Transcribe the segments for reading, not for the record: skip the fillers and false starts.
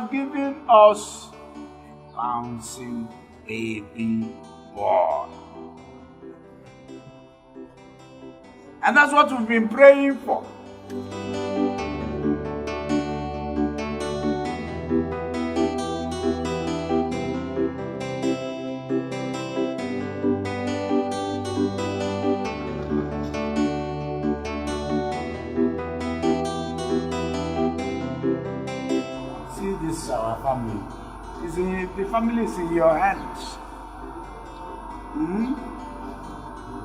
have given us bouncing baby boy. And that's what we've been praying for. Our family. The family is in your hands.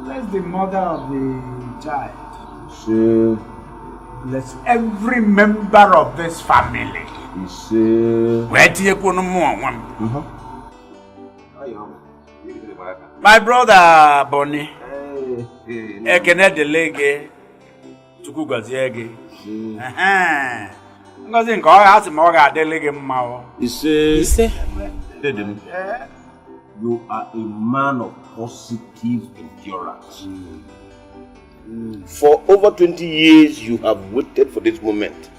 Bless the mother of the child. Sure. Bless every member of this family. Sure. My brother Bonnie. Ekene delege. Chukwugoziege. Ngozi nke ọ asị ma ọ ga-adịlị gị mma ọ. Ise. You are a man of positive endurance. For over 20 years, you have waited for this moment.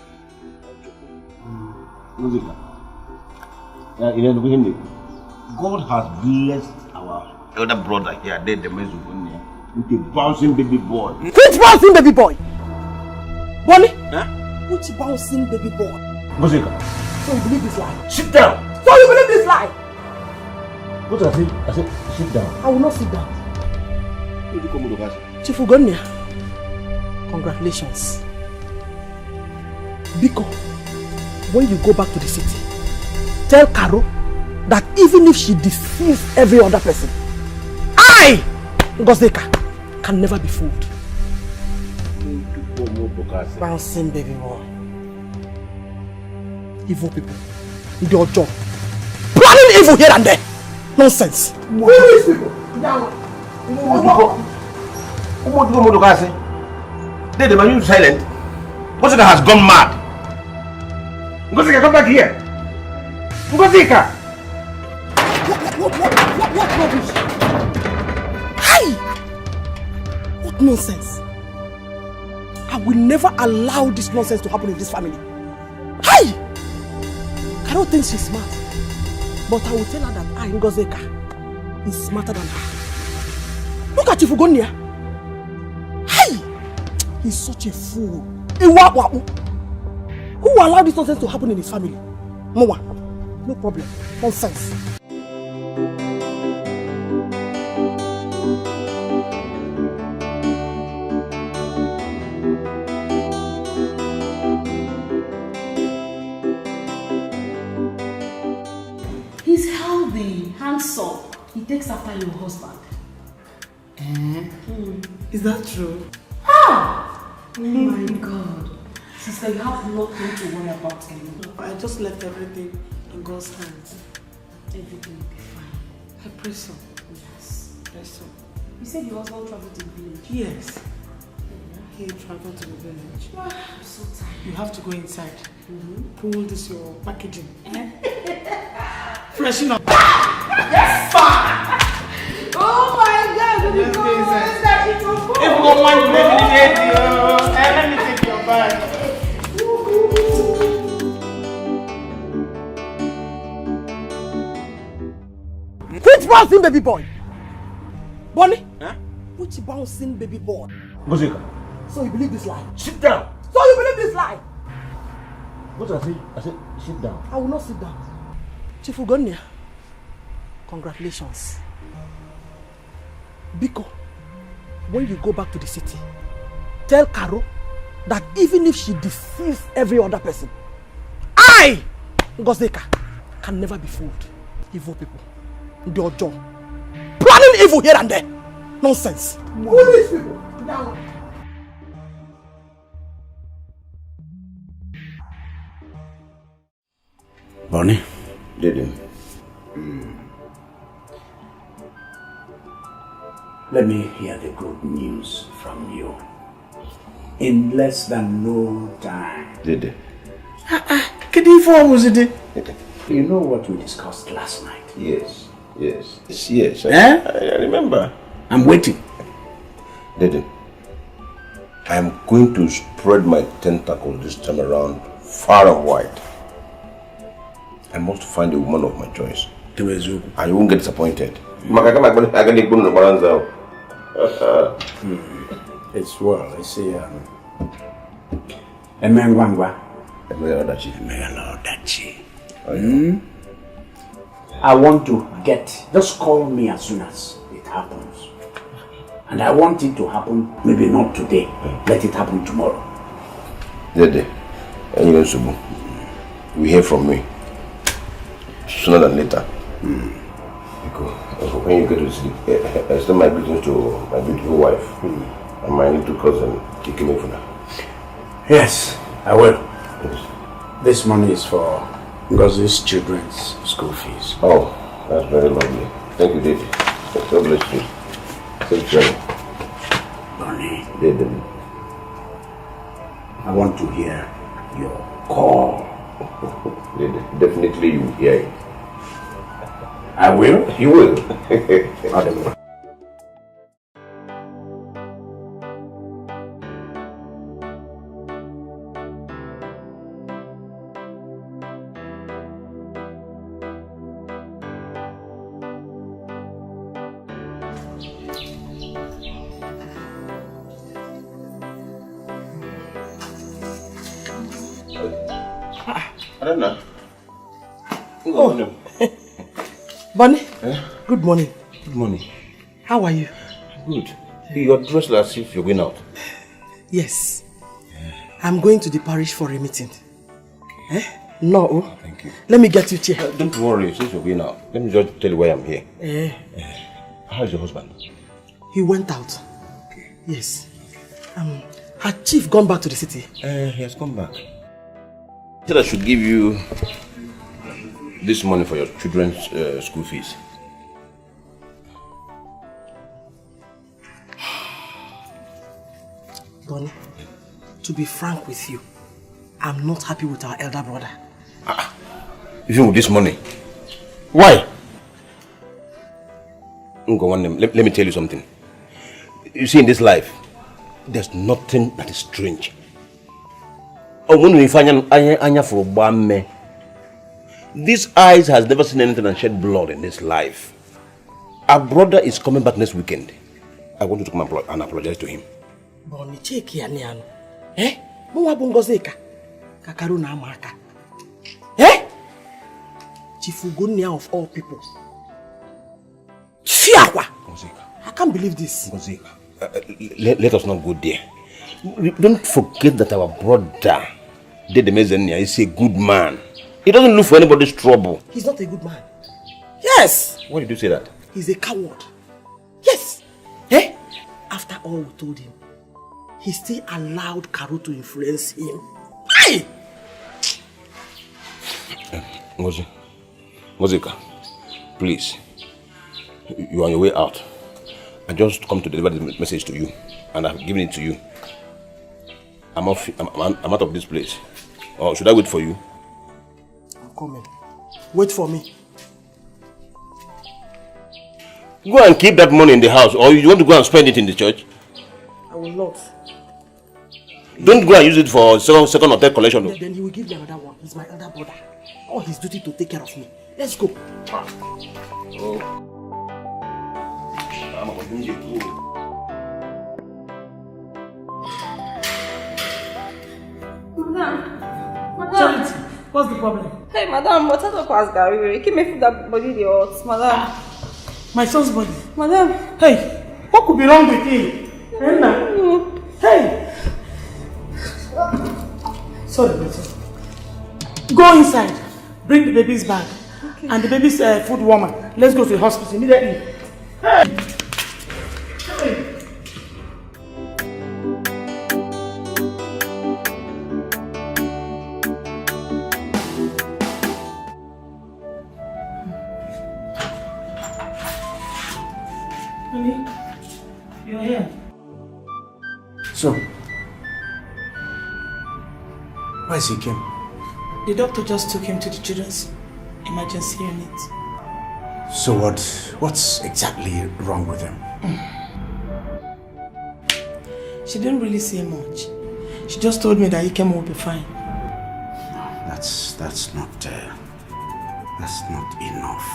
God has blessed our elder brother here, with a bouncing baby boy. Which bouncing baby boy? Bonnie? Huh? Which bouncing baby boy? Muzika. So you believe this lie? Sit down! So you believe this lie? What did I say? I said, sit down. I will not sit down. Chief Ugonia, congratulations. Biko, when you go back to the city, tell Caro that even if she deceives every other person, I, Ngozeka, can never be fooled. Bouncing baby boy. Evil people. Your job. Planning evil here and there. Nonsense. Foolish people. The man you silent. Ngozika has gone mad. Ngozika, come back here. Ngozika. What rubbish? Hey! What nonsense? I will never allow this nonsense to happen in this family. Hey! I don't think she's smart. But I will tell her that I, Ngozeka, is smarter than her. Look at Chifugonia. Hey! He's such a fool. Who will allow this nonsense to happen in his family? Moa. No problem. Nonsense. Handsome. He takes after your husband. Is that true? Ah! Oh my God. Sister, you have nothing to worry about anymore. I just left everything in God's hands. Everything will be fine. I pray so. Yes. Pray so. You said your husband traveled to the village? Yes. He traveled to the village. I'm so tired. You have to go inside. Pull this your packaging. Freshen up. Yes, sir! Oh my God! If you don't mind, let me take your bag. Which bouncing baby boy? Bonnie? Huh? Which bouncing baby boy? Ngozika. So you believe this lie? Sit down! So you believe this lie? What did I say? I said, sit down. I will not sit down. Chief Ugonia, congratulations. Biko, when you go back to the city, tell Caro that even if she deceives every other person, I, Ngozeka, can never be fooled. Evil people. Your job. Planning evil here and there. Nonsense. Foolish people. Down. Bonnie? Did Let me hear the good news from you. In less than no time. Did You know what we discussed last night? Yes. I remember. I'm waiting. Did I'm going to spread my tentacle this time around far and wide. I must find a woman of my choice. And you won't get disappointed. It's well, I see. Emengwangwa. Edochie. I want to just call me as soon as it happens. And I want it to happen, maybe not today. Let it happen tomorrow. Dede, we hear from me sooner than later. When you get to sleep, I send my greetings to my beautiful wife and my little cousin, Dikeh. Yes, I will. Yes. This money is for Ngozi's children's school fees. Oh, that's very lovely. Thank you, Dede. God bless you. Safe journey. Bonnie, Dede. I want to hear your call. Dede, definitely you will hear it. I will? You will. Adam. I don't know. Oh. Bonnie, good morning. Good morning. How are you? Good. You're dressed as if you're going out. Yes. I'm going to the parish for a meeting. Okay. No. Oh, thank you. Let me get you chair. Don't worry, since you're going out. Let me just tell you why I'm here. How's your husband? He went out. Okay. Yes. Her chief gone back to the city? He has come back. He said I should give you this money for your children's school fees. Bonnie, to be frank with you, I'm not happy with our elder brother. Even with this money? Why? Let me tell you something. You see, in this life, there's nothing that is strange. This eyes has never seen anything and shed blood in this life. Our brother is coming back next weekend. I want you to come and apologize to him. Bonnie, check here, Niano. Mwa bungozeka. Kakaru na amaka. Chifugunia of all people. Fiakwa! I can't believe this. Let us not go there. Don't forget that our brother, Dede Mezenia, is a good man. He doesn't look for anybody's trouble. He's not a good man. Yes! Why did you say that? He's a coward. Yes! After all we told him, he still allowed Karu to influence him. Hey! Ngozika, please. You are on your way out. I just come to deliver the message to you, and I've given it to you. I'm out of this place. Or should I wait for you? I'm coming. Wait for me. Go and keep that money in the house, or you want to go and spend it in the church? I will not. Don't go and use it for second or third collection. Then he will give me another one. He's my elder brother. All his duty to take care of me. Let's go. Madam. Charity, what's the problem? Hey, madam, what type of class Gary? Keep me food that body the odds, madam. My son's body. Madam. Hey, what could be wrong with him? Hey! Sorry, my son. Go inside. Bring the baby's bag. Okay. And the baby's food warmer. Let's go to the hospital immediately. Hey! Hey! Honey, you're here. So, where's he came? The doctor just took him to the children's emergency unit. So what's exactly wrong with him? She didn't really say much. She just told me that Ikem will be fine. That's not That's not enough.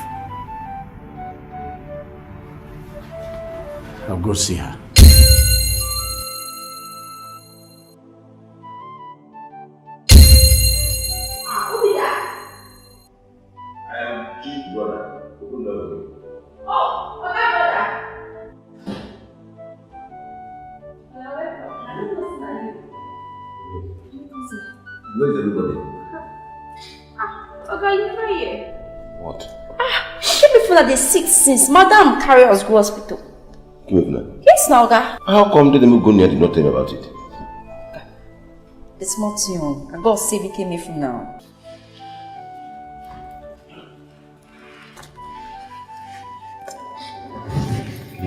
I'll go see her. Where's everybody? Okay, you never here. What? Give me phone that they sick since Madam carry us go hospital. Give me phone. Yes, now, Oga. How come they didn't go near did not tell me about it? It's not you. I got save it came me from now. Give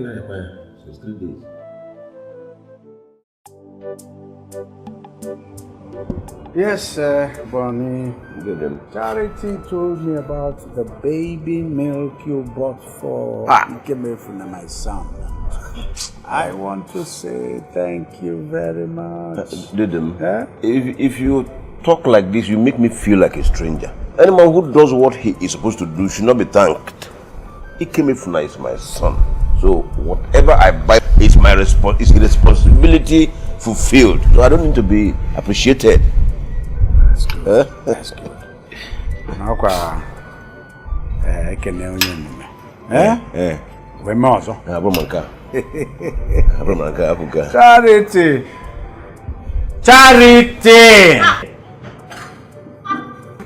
me phone. Since 3 days. Yes, Bonnie. Charity told me about the baby milk you bought for Ikemefuna, my son. I want to say thank you very much. If you talk like this, you make me feel like a stranger. Anyone who does what he is supposed to do should not be thanked. Ikemefuna is my son. So whatever I buy is my responsibility fulfilled. So I don't need to be appreciated. That's good. That's good. Charity! Charity!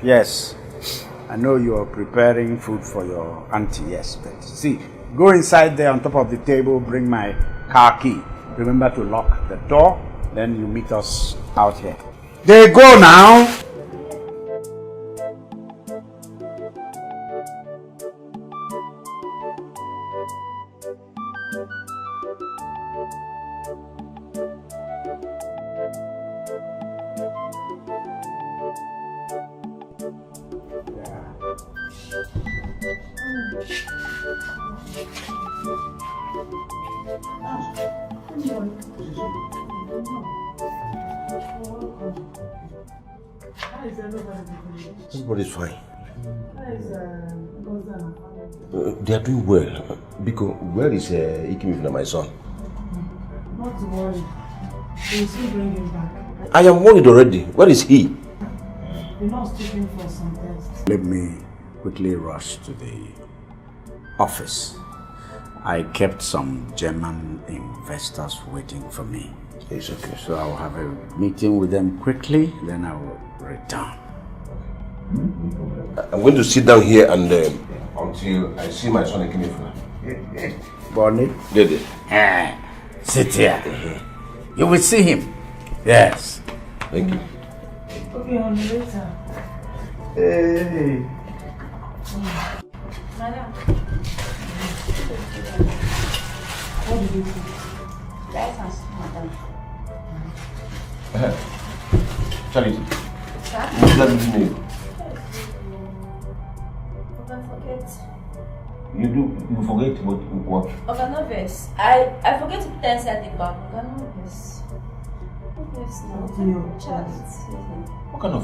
Yes, I know you are preparing food for your auntie, yes, but see, go inside there on top of the table, bring my car key. Remember to lock the door, then you meet us out here. They go now! Everybody's fine. They are doing well. Because where is Ikemefuna, my son? Not to worry. We'll soon bring him back. I am worried already. Where is he? The nurse took him for some tests. Let me quickly rush to the office. I kept some German investors waiting for me. It's okay. So I'll have a meeting with them quickly, then I will return. I'm going to sit down here and until I see my son Ikemefuna. Bonnie? Dede. Sit here. You will see him. Yes. Thank you. Okay, on later. Hey. Madam. What did you do? Let's ask Madam. Charity. Sir? What's that name? Oga, forget. You forget what? Oga, no verse. I forget to put inside the bag. Oga, no verse. No verse now. What kind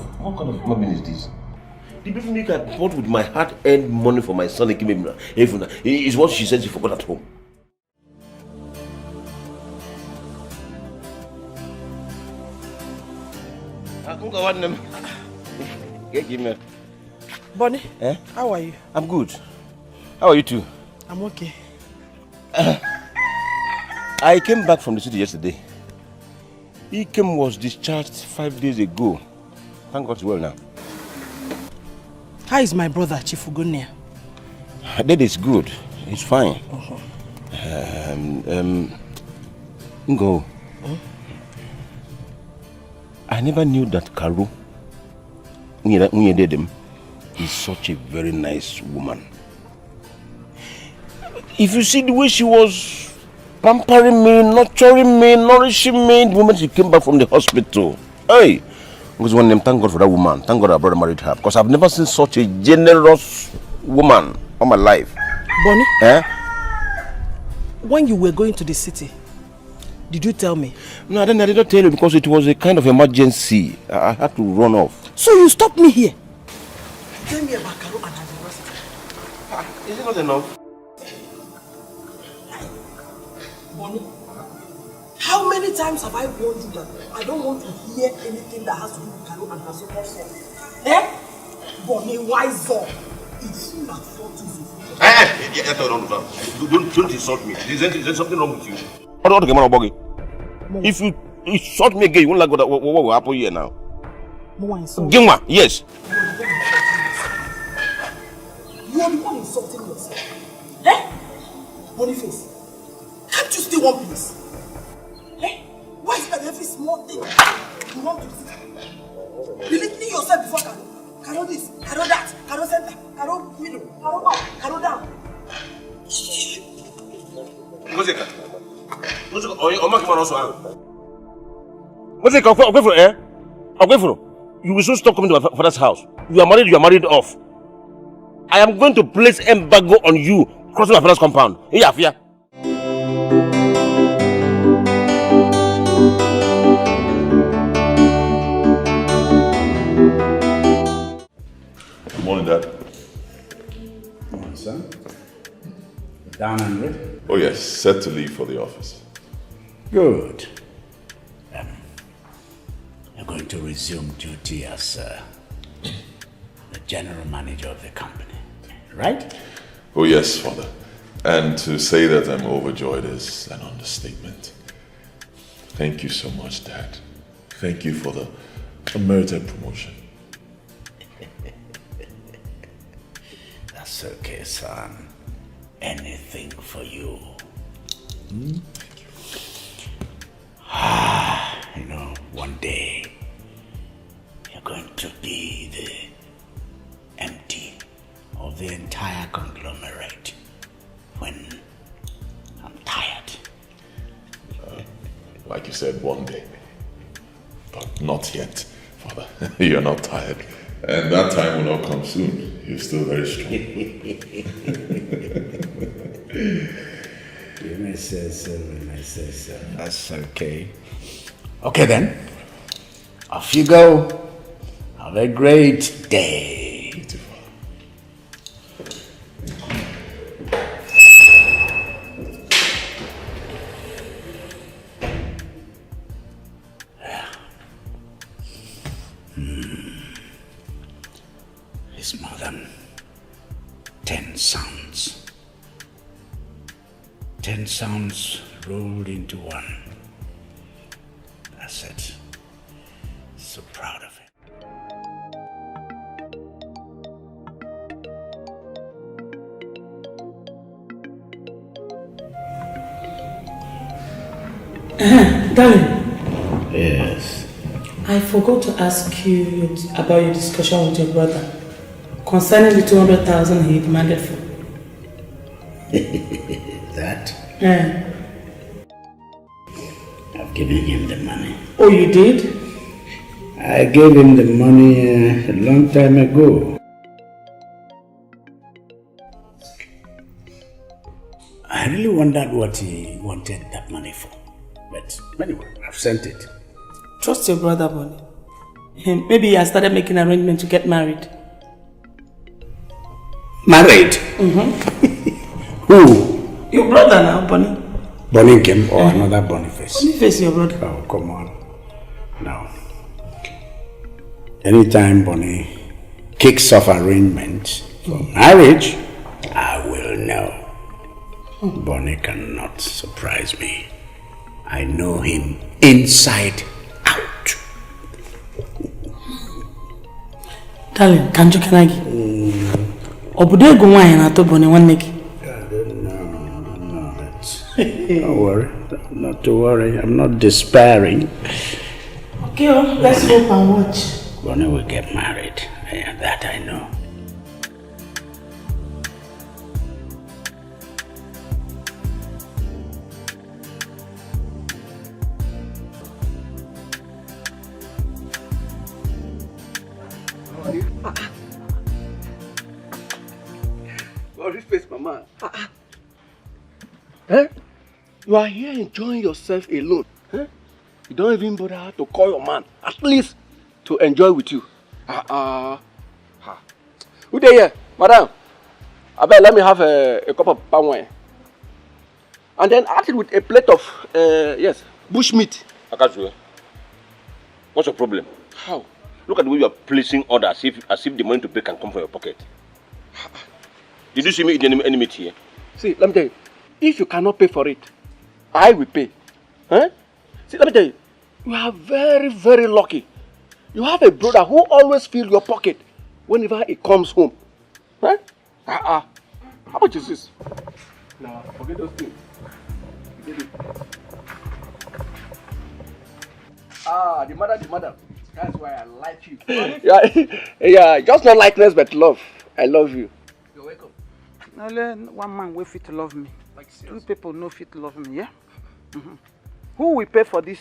of human being is this? The baby milk I bought with my hard-earned money for my son Ikemefuna is what she said she forgot at home. Bonnie, how are you? I'm good. How are you too? I'm okay. I came back from the city yesterday. Ikem was discharged 5 days ago. Thank God he's well now. How is my brother, Chief Ugonia? Dad is good. He's fine. Ngo. I never knew that Karu is such a very nice woman. If you see the way she was pampering me, nurturing me, nourishing me the moment she came back from the hospital. Hey! Because one name, thank God for that woman. Thank God our brother married her. Because I've never seen such a generous woman all my life. Bonnie? When you were going to the city, did you tell me? No, I did not tell you because it was a kind of emergency. I had to run off. So you stopped me here. Tell me about Carol and her divorce. Is it not enough? Bonnie, how many times have I warned you that I don't want to hear anything that has to do with Carol and her so-called son? Eh? Bonnie, wise up. It's you that fought Don't insult me. Is there something wrong with you? If you insult me again, you won't like what will happen here now. Gimwa, yes. You are the one insulting yourself. Eh? Boniface, can't you stay one place? Eh? Why is it that every small thing you want to see? Belittling yourself before Carol. Carol this, Carol that, Carol center, Carol middle, Carol up, Carol down. You will soon stop coming to my father's house. You are married off. I am going to place embargo on you crossing my father's compound. Yeah. Good morning, Dad. Good morning, son. Down and ready? Oh yes, set to leave for the office. Good. You're going to resume duty as the general manager of the company, right? Oh yes, Father. And to say that I'm overjoyed is an understatement. Thank you so much, Dad. Thank you for the unmerited promotion. That's okay, son. Anything for you. Thank you. You know, one day you're going to be the MD of the entire conglomerate when I'm tired. Like you said, one day. But not yet, Father. You're not tired. And that time will not come soon. You're still very strong. You may say so. That's okay. Okay then. Off you go. Have a great day. Beautiful. It's more than 10 sounds. 10 sounds rolled into one. That's it. So proud of it. Darling. Yes. I forgot to ask you about your discussion with your brother concerning the 200,000 he demanded for. That? Yeah. I've given him the money. Oh, you did? I gave him the money a long time ago. I really wondered what he wanted that money for. But anyway, I've sent it. Trust your brother, Bonnie. Maybe he has started making arrangements to get married. Married? Who? Your brother now, Bonnie. Bonnie Kim or another Boniface? Boniface, your brother. Oh, come on. No. Anytime Bonnie kicks off arrangements for marriage, I will know. Bonnie cannot surprise me. I know him inside out. Darling, can't you Kanagi? Obude go wine ato Bonnie one neck. No, that's... Don't worry. Not to worry. I'm not despairing. Okay, let's hope and watch. Bonnie will get married. Yeah, that I know. This face, Mama. Eh? You are here enjoying yourself alone. Eh? You don't even bother to call your man, at least to enjoy with you. Who there here? Madam, I bet let me have a cup of palm wine. And then add it with a plate of, bush meat. Akazue, what's your problem? How? Look at the way you are placing orders as if the money to pay can come from your pocket. Did you see me eating any meat here? See, let me tell you, if you cannot pay for it, I will pay. Huh? See, let me tell you, you are very, very lucky. You have a brother who always fills your pocket whenever he comes home. Huh? How much is this? Now, forget those things. The mother. That's why I like you. yeah, just not likeness, but love. I love you. You're welcome. Only one man will fit to love me. Like, 2 people no fit to love me, yeah? Who will pay for this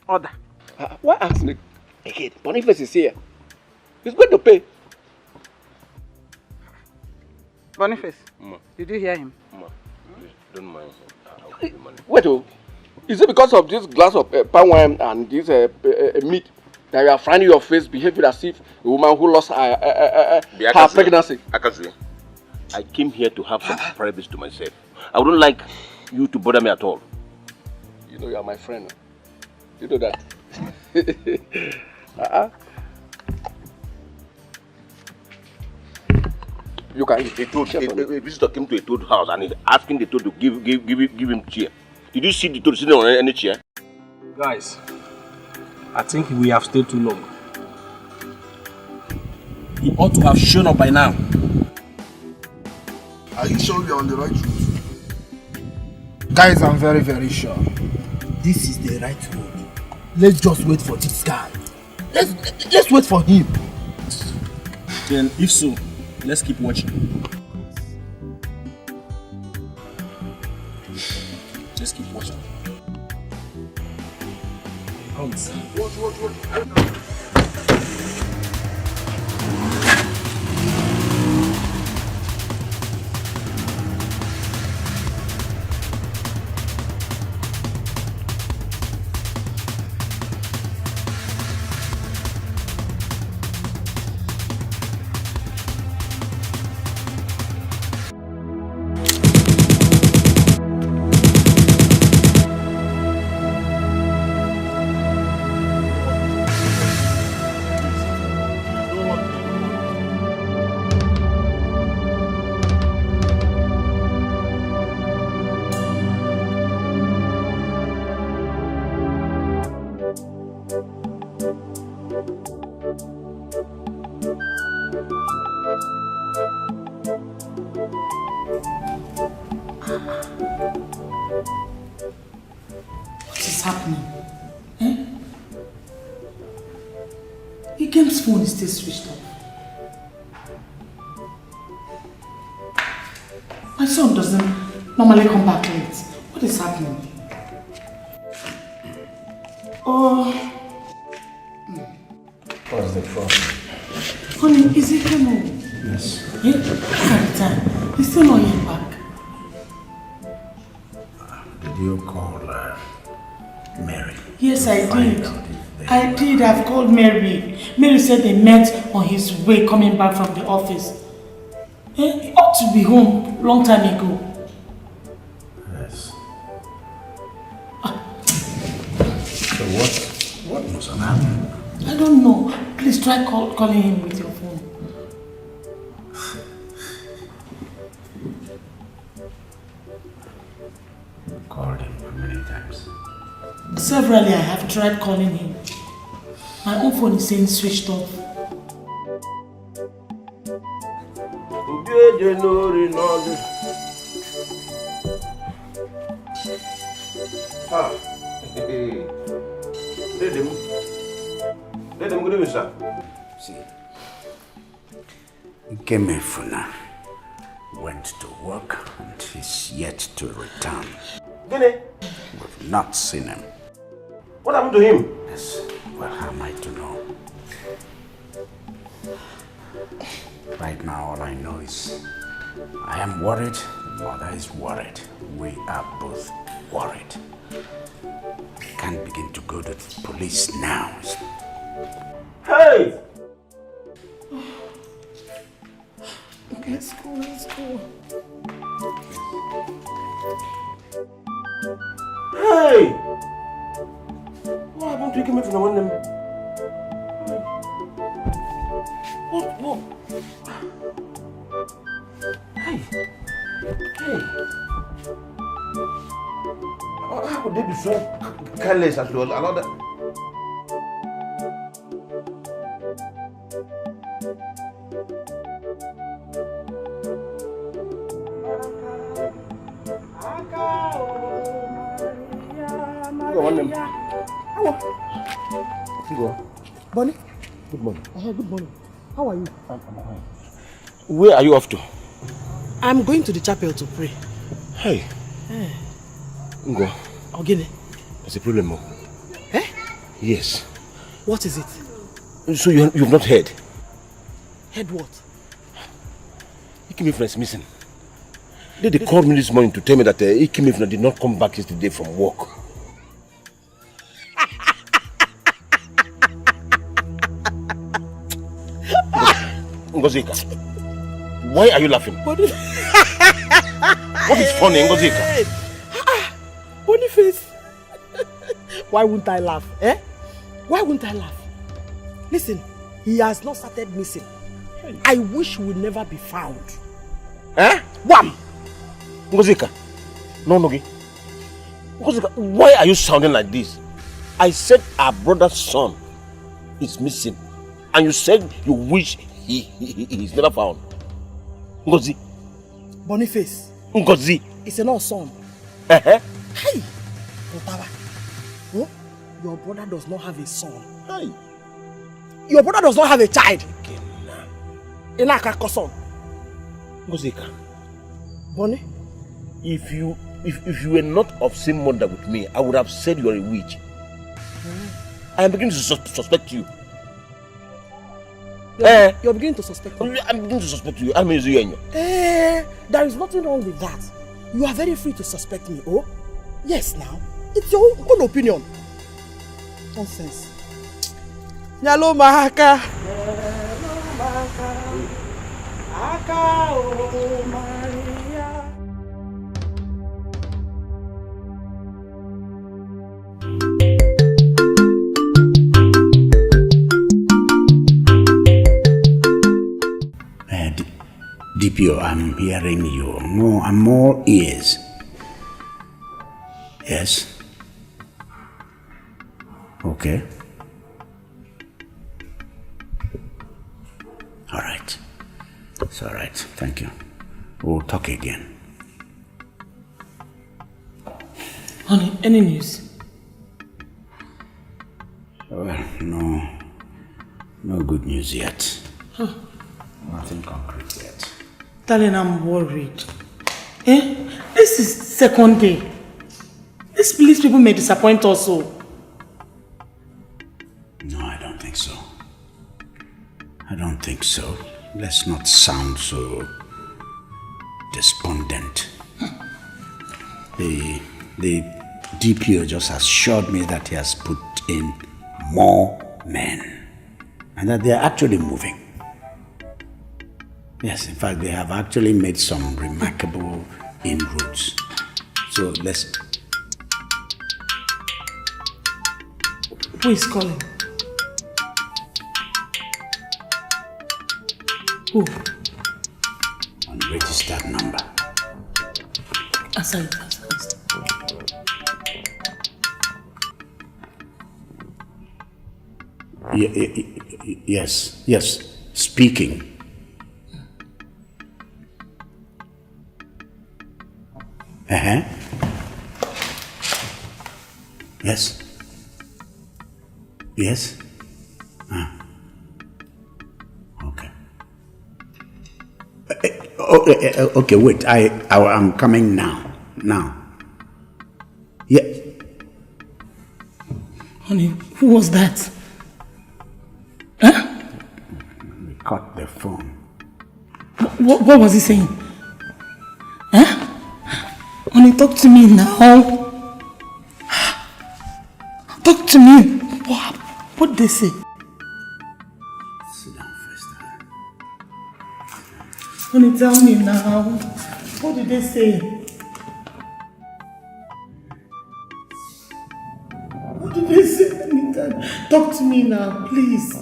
order? Why ask me again? Boniface is here. He's going to pay. Boniface, did you hear him? Ma, please, don't mind him. I'll give you money. Wait, is it because of this glass of palm wine and this meat that you are finding your face behaving as if a woman who lost her pregnancy? Akazue, I came here to have some privacy to myself. I wouldn't like you to bother me at all. You know you are my friend. You know that. You can eat. A visitor came to a toad house and he's asking the toad to give him chair. Did you see the toad sitting on any chair? Guys, I think we have stayed too long. He ought to have shown up by now. Are you sure we are on the right route? Guys, I'm very, very sure. This is the right road. Let's just wait for this guy. Let's wait for him. Then, if so, let's keep watching. Let's keep watching. Watch. Phone is still switched off. My son doesn't normally come back late. What is happening? What's the problem? Honey, is he coming? Yes. Yeah? Look at the time. He's still not yet back. Did you call Mary? Yes, I did. I did. I've called Mary. Mary said they met on his way coming back from the office. He ought to be home long time ago. Yes. So what must have happened? I don't know. Please try calling him with your phone. Called him many times. Severally, I have tried calling him. My own phone is saying switched off. Let them go, sir. See, Ikemefuna went to work and he's yet to return. We've not seen him. What happened to him? Yes, well, how am I to know? Right now, all I know is I am worried, the mother is worried. We are both worried. I can't begin to go to the police now. Hey! Hey! What happened to you? Came from the one them? What? Hey! How could they be so careless as well? Allow that. Bonnie? Good morning. Good morning. How are you? I'm fine. Where are you off to? I'm going to the chapel to pray. Hey. Ngo. Ogene. There's a problem. Eh? Yes. What is it? So you've not heard? Heard what? Ikimifna is missing. They called me this morning to tell me that Ikimifna did not come back yesterday from work. Ngozika, why are you laughing? What is funny, Ngozika? Boniface. Why wouldn't I laugh? Eh? Why wouldn't I laugh? Listen, he has not started missing. I wish he would never be found. Eh? Wham! Ngozika, no, Nogi. Ngozika, why are you sounding like this? I said our brother's son is missing. And you said you wish he's never found. Ngozi. Boniface. Ngozi. It's an old son. Hey! Otawa. Oh, your brother does not have a son. Hey! Your brother does not have a child. Inaka son. Ngozika. Bonnie? If you were not of same mother with me, I would have said you are a witch. I am beginning to suspect you. You're beginning to suspect me. I'm beginning to suspect you. I'm you. There is nothing wrong with that. You are very free to suspect me, oh? Yes, now. It's your own opinion. Nonsense. Nyalo mahaka. Aka o Maria. DPO, I'm hearing you. No, I'm more ears. Yes? Okay. All right. It's all right. Thank you. We'll talk again. Honey, any news? Well, no good news yet. Nothing concrete yet. Darling, I'm worried. This is second day. These police people may disappoint us so. No, I don't think so. Let's not sound so despondent. The DPO just assured me that he has put in more men and that they are actually moving. Yes, in fact, they have actually made some remarkable inroads. So let's... Who is calling? Who? Unregistered number. Answer it. Yes, speaking. Yes. Okay. Okay, wait. I'm coming now. Yeah. Honey, who was that? Huh? We cut the phone. What was he saying? Huh? Honey, talk to me now. Talk to me. What did they say? Sit down first. Honey, tell me now. What did they say? What did they say? Talk to me now, please.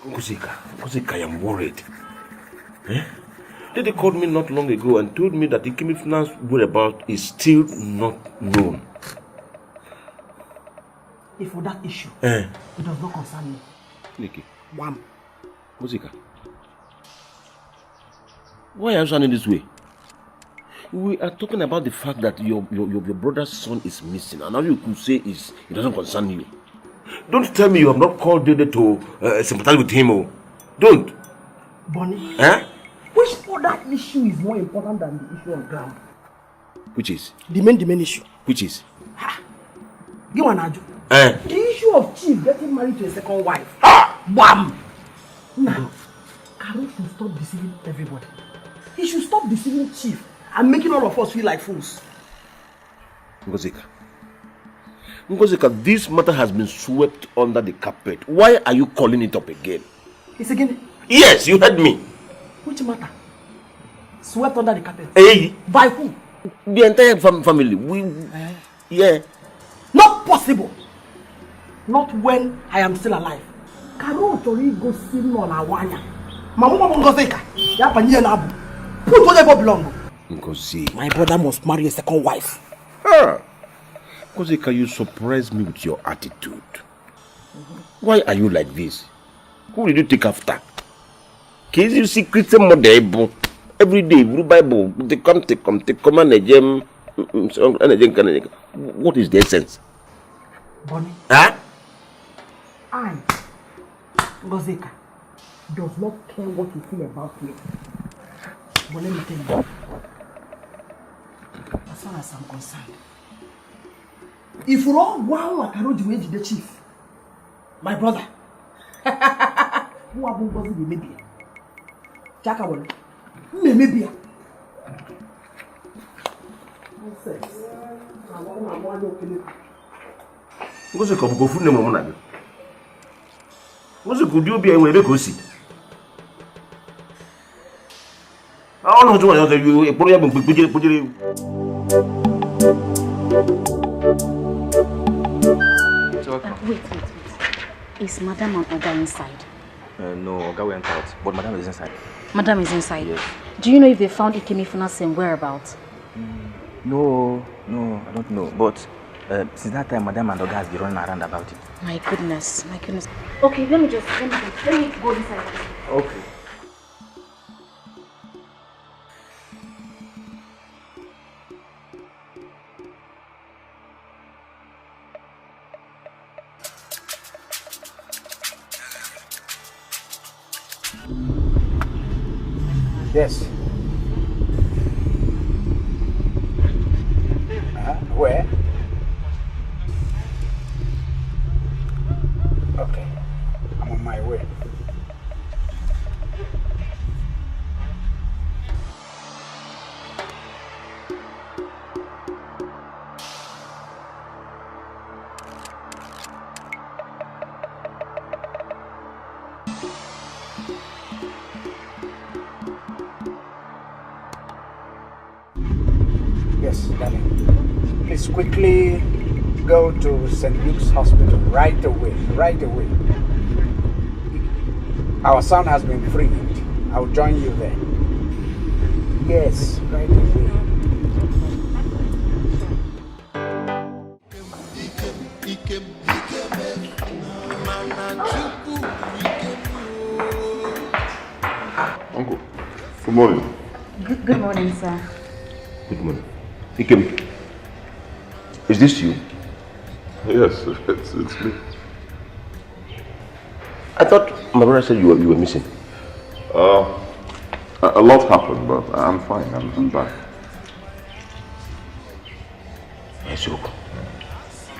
Ngozika, I am worried. Eh? They called me not long ago and told me that the Ikemefuna whereabouts is still not known. If for that issue, it does not concern me. Nikki. Wham. Ngozika, why are you sounding this way? We are talking about the fact that your brother's son is missing, and all you could say is it doesn't concern you. Don't tell me you have not called Dede to sympathize with him. Oh. Don't. Bonnie. Eh? Which other issue is more important than the issue on ground? Which is? The main issue. Which is? Give one aju. The issue of Chief getting married to a second wife. Bam! Now, Carol should stop deceiving everybody. He should stop deceiving Chief and making all of us feel like fools. Ngozika, this matter has been swept under the carpet. Why are you calling it up again? It's again? Yes, you heard me. Which matter? Swept under the carpet? Hey. By who? The entire family. Yeah. Not possible. Not when I am still alive. Carol Tori go sitting on a wanya. Mama Ngozika. Ya panye na abu. Put where they belong. Ngozi. My brother must marry a second wife. Ngozika, you surprise me with your attitude. Why are you like this? Who did you take after? Kids, you see Christian model every day. Bible, they come and what is the essence? Bonnie. Huh? I, Ngozika, does not care what you feel about me. But let me tell you, as far as I'm concerned, if we're all wow at the Chief, my brother, who are going to be maybe? Chaka will maybe. Ngozi ko go fun ne mo na bi. Ngozi ko di obi enwe be ko si. Ah no jo wa yo you e poro ya gbon pejere. Wait. Is Madam and Oga inside? No, Oga went out, but Madam is inside. Madam is inside? Yes. Do you know if they found Ikemefuna's whereabouts? No, I don't know. But since that time, Madam and Oga has been running around about it. My goodness. Okay, let me go inside. Okay. Yes. Where? Okay. I'm on my way. Yes, darling. Please quickly go to St. Luke's Hospital right away. Our son has been freed. I'll join you there. Yes, right away. Uncle, good morning. Good morning, sir. Good morning. Ikem, is this you? Yes, it's me. I thought my brother said you were missing. A lot happened, but I'm fine. I'm back. Yes, you.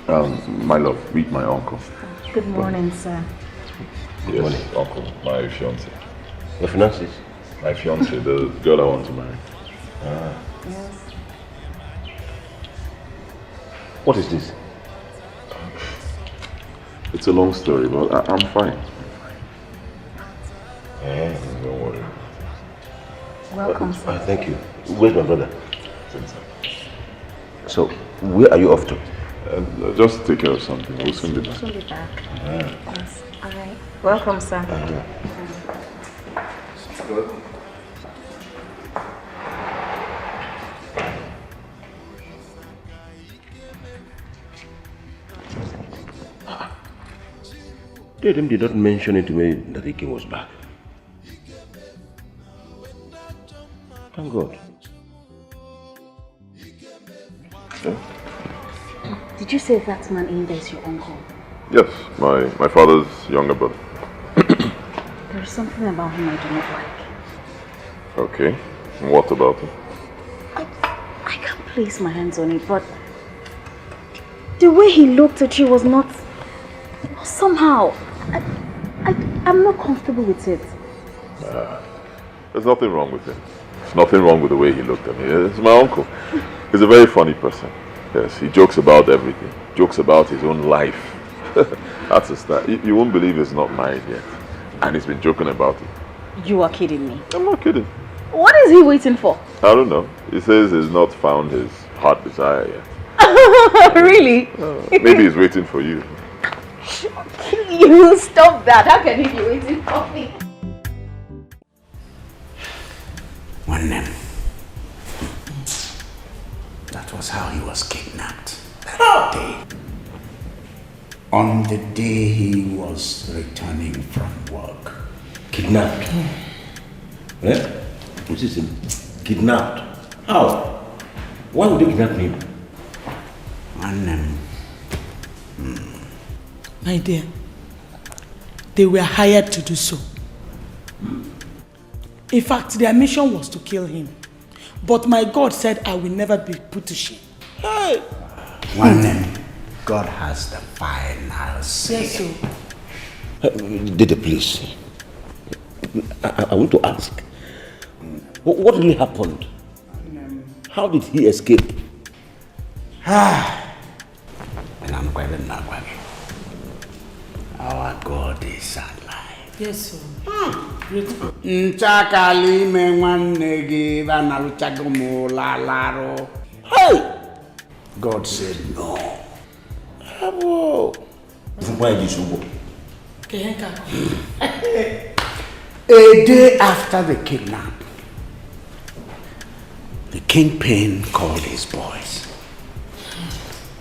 My love, meet my uncle. Good morning, sir. Good morning, uncle. My fiance. Your fiancé? My fiance, the girl I want to marry. Yes. What is this? It's a long story, but I'm fine. Yeah. Don't worry. Welcome, sir. Thank you. Where's my brother? So, where are you off to? Just take care of something. We'll soon be back. We'll be back. Yes. All right. Welcome, sir. They did not mention it to me that Dikeh was back. Thank God. Yeah. Did you say that man in there is your uncle? Yes, my father's younger brother. There's something about him I do not like. Okay. What about him? I can't place my hands on it, but the way he looked at you was not... Somehow, I'm not comfortable with it. There's nothing wrong with him. There's nothing wrong with the way he looked at me. It's my uncle. He's a very funny person. Yes, he jokes about everything. Jokes about his own life. That's a start. You won't believe he's not married yet. And he's been joking about it. You are kidding me. I'm not kidding. What is he waiting for? I don't know. He says he's not found his heart desire yet. Really? Maybe he's waiting for you. You stop that. How can he be waiting for me? One name. That was how he was kidnapped. That day. On the day he was returning from work. Kidnapped? Eh? What is him? Kidnapped? How? Why would they kidnap him? One name. My dear, they were hired to do so. In fact, their mission was to kill him. But my God said I will never be put to shame. Hey! One name. God has the final say. Yes, sir. Dikeh, please. I want to ask. What really happened? How did he escape? Our God is alive. Yes, sir. Nchakali me nwanne gị vanaluchago mo lalaro. Hey! God said no. A day after the kidnap, the kingpin called his boys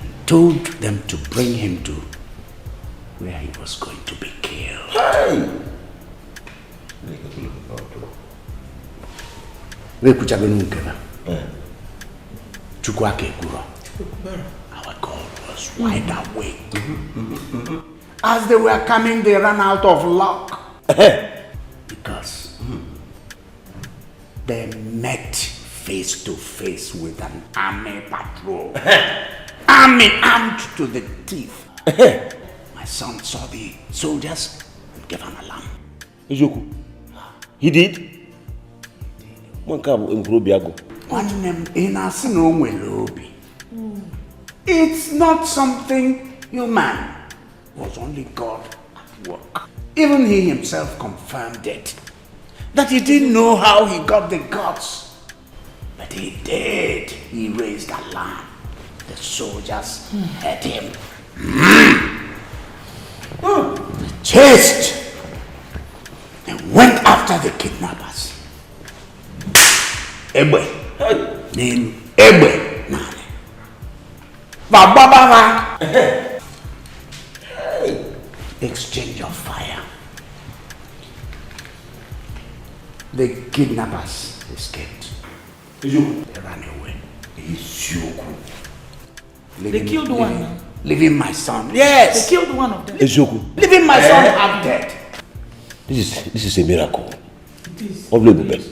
and told them to bring him to where he was going to be killed. Hey! Our God was wide awake. As they were coming, they ran out of luck. Because they met face to face with an army patrol. Army armed to the teeth. My son saw the soldiers and gave an alarm. He did? It's not something human. It was only God at work. Even he himself confirmed it. That he didn't know how he got the guts. But he did. He raised alarm. The soldiers heard him. They chased and went after the kidnappers. Ebe. Name Ebe. Nane. Bababa. Exchange of fire. The kidnappers escaped. They ran away. They killed one. Leaving my son. Yes. They killed one of them. Leaving my son half dead. This is a miracle. It is. Unbelievable.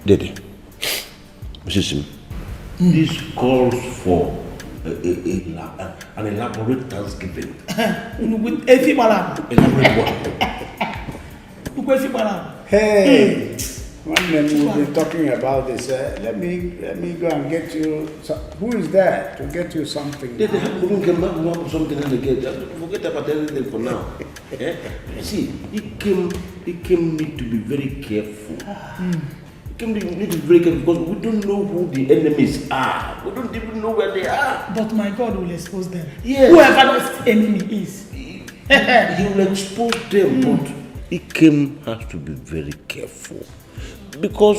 Dede, Mrs. This calls for an elaborate Thanksgiving. With every balam. Elaborate what? Hey, one day we've been talking about this. Let me go and get you. Who is there to get you something? Dede, something in the gate. Forget about anything for now. See, he came Ikem need to be very careful. Ikem need to be very careful because we don't know who the enemies are. We don't even know where they are. But my God will expose them. Yes. Whoever this enemy is. He will expose them, but Ikem has to be very careful. Because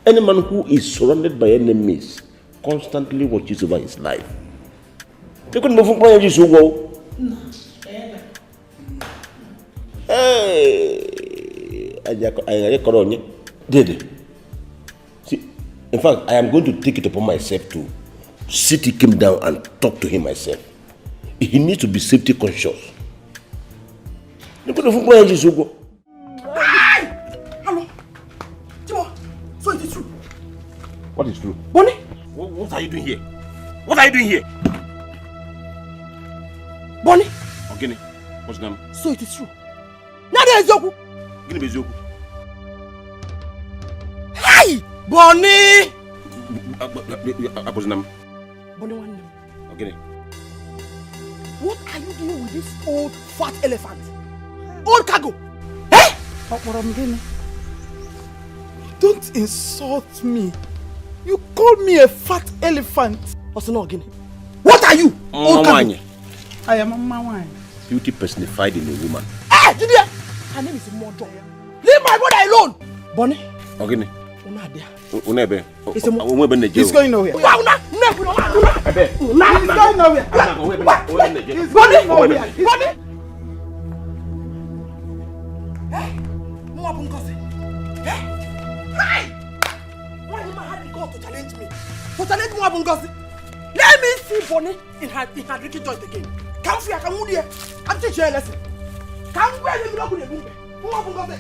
any man who is surrounded by enemies constantly watches over his life. They couldn't move from where you go. Hey, see, in fact, I am going to take it upon myself to sit him down and talk to him myself. He needs to be safety conscious. They couldn't move from where you go. Hello, Timo. So it is true. What is true? Bonnie? What are you doing here? What are you doing here? Bonnie? Okay, what's the name? So it is true. Nada is Yoku. Give me Zoku. Hey! Bonnie! What's the name? Bonnie, one name. Okay. What are you doing with this old fat elephant? Old cargo? Eh? Don't insult me. You call me a fat elephant. What are you? Old cargo? I am a man. Beauty personified in a woman. Eh, Julia! Her name is Modo. Leave my brother alone! Bonnie? Okay. He's going nowhere. He's going nowhere. He's going nowhere. Hey! Hey! Why did I have the God to challenge me? To challenge Mwabungosi? Let me see Bonnie in her drinking joint again. Come here, come here. I'm teaching you a lesson. Come where you look at me. Mwabungosi.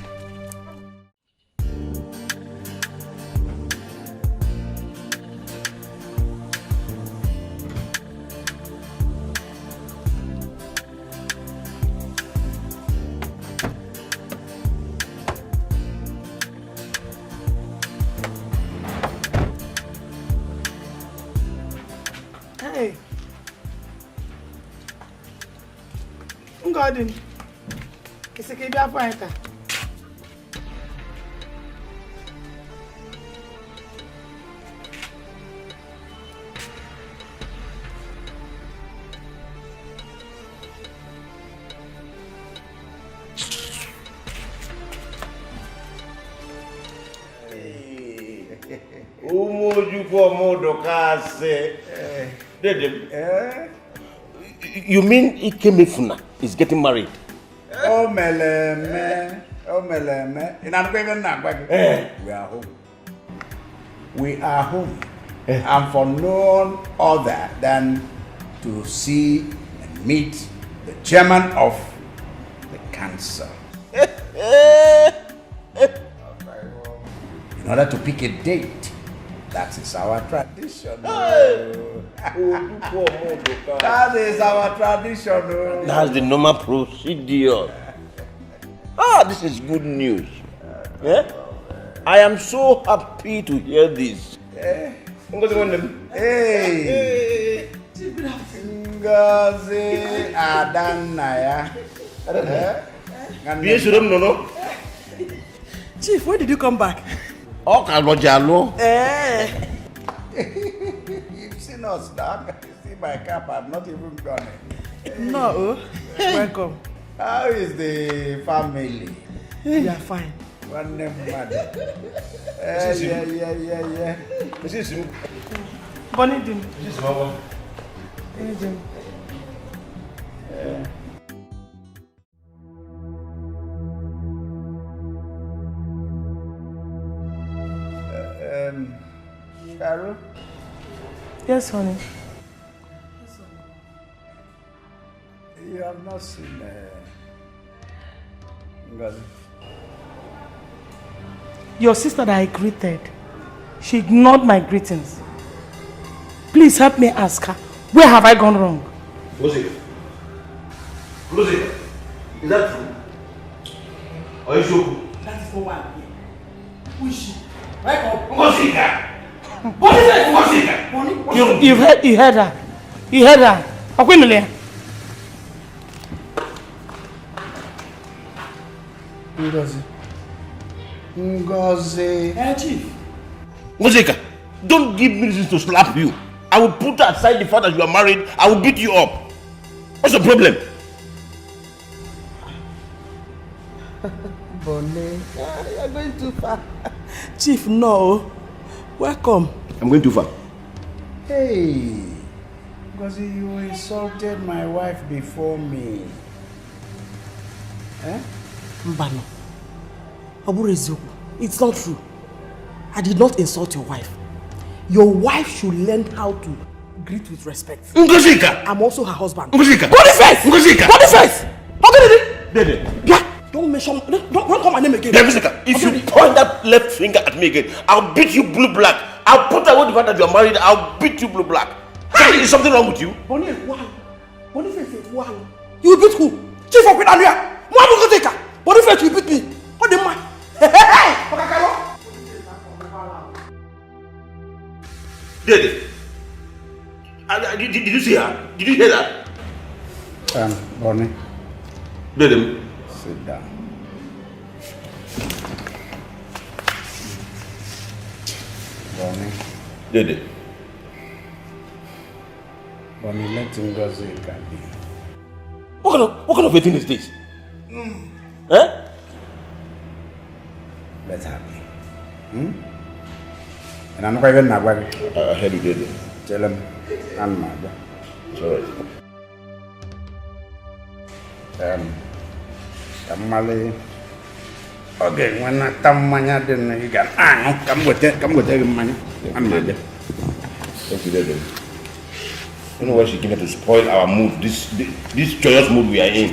Hey. Garden. It's a kid of fighter. You mean Ikemefuna is getting married? Oh, Meleme. We are home. We are home. And for no other than to see and meet the chairman of the council. In order to pick a date. That is our tradition. That is our tradition. That's the normal procedure. This is good news. I am so happy to hear this. Hey. Ngozi Adanaya. Chief, when did you come back? You've seen us now. You see my cap, I've not even gone it. No. Welcome. How is the family? We are fine. One name, mother. Yeah. This is you. Bonnie Dim. This is Mama. Carol? Yes, honey. You have not seen Ngozi. Your sister that I greeted, she ignored my greetings. Please help me ask her, where have I gone wrong? Ngozi, is that true? Are you sure? That is for one. Who is she? Welcome. Ngozi! What is it? You heard her. You heard her. Ngozi. Hey, Chief. Ngozika, don't give me reason to slap you. I will put aside the fact that you are married. I will beat you up. What's the problem? Bonnie, you're going too far. Chief, no. Welcome. I'm going too far. Hey, Ngozi, you insulted my wife before me. Eh? Mbano. It's not true. I did not insult your wife. Your wife should learn how to greet with respect. Ngozika! I'm also her husband. Ngozika! Boniface! Ngozika! Boniface! How can it? Dede. Yeah! Don't mention, don't call my name again. Ngozika, if you point that left finger at me again, I'll beat you blue black. I'll put away the fact that you are married. I'll beat you blue black. Hey! Is something wrong with you? Boniface, why? Boniface, why? You beat who? Chief of Pedania! Mwabu Ngozika! Boniface, you beat me. What the man? Hey! Dede. Did you see her? Did you hear that? Bonnie. Dede. Sit down. Bonnie. Dede. Bonnie, let Ngozi be. What kind of a thing is this? Eh? Let her be. And I'm not even not worried. I heard you did it. Tell him I'm mad. It's alright. Tamale. Okay, when I tamanya then you got come with it, money. I'm mad. Thank you, Dede. You know what she came here to spoil our mood, this joyous mood we are in.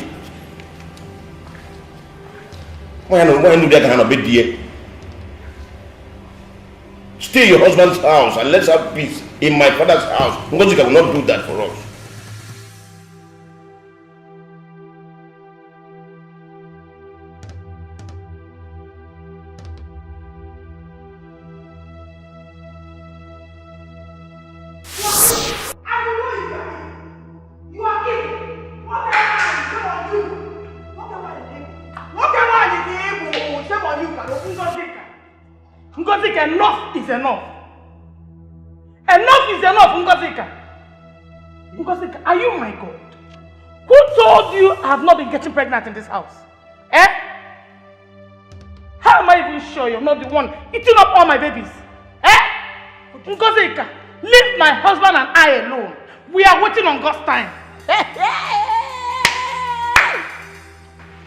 Why do that kind of bit dear? Stay in your husband's house and let's have peace in my father's house. Ngozika will not do that for us. Ngozika, enough is enough. Enough is enough, Ngozika. Ngozika, are you my God? Who told you I have not been getting pregnant in this house? Eh? How am I even sure you're not the one eating up all my babies? Eh? Ngozika, leave my husband and I alone. We are waiting on God's time.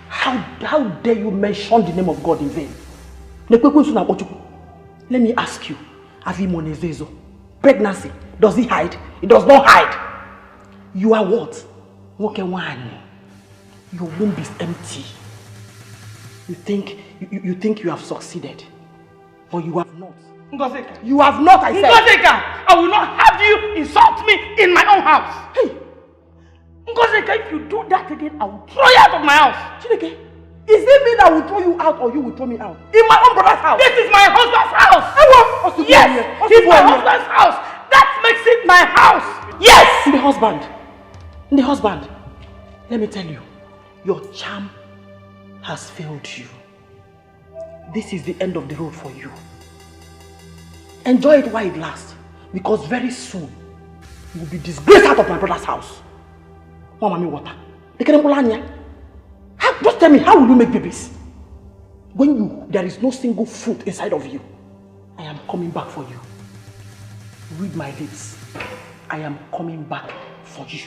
How dare you mention the name of God in vain? Let me ask you, pregnancy, does it hide? It does not hide. You are what? Your womb is empty. You think you have succeeded, but you have not. Ngozika. You have not, I said. Ngozika, I will not have you insult me in my own house. Hey! Ngozika, if you do that again, I will throw you out of my house. Chineke, is it me that will throw you out or you will throw me out? In my own brother's house? This is my husband's house. Yes, it's my husband's house. That makes it my house. Yes! The husband. The husband. Let me tell you, your charm has failed you. This is the end of the road for you. Enjoy it while it lasts, because very soon you will be disgraced out of my brother's house. Mama, water. Just tell me, how will you make babies? When there is no single fruit inside of you. I am coming back for you. Read my lips. I am coming back for you.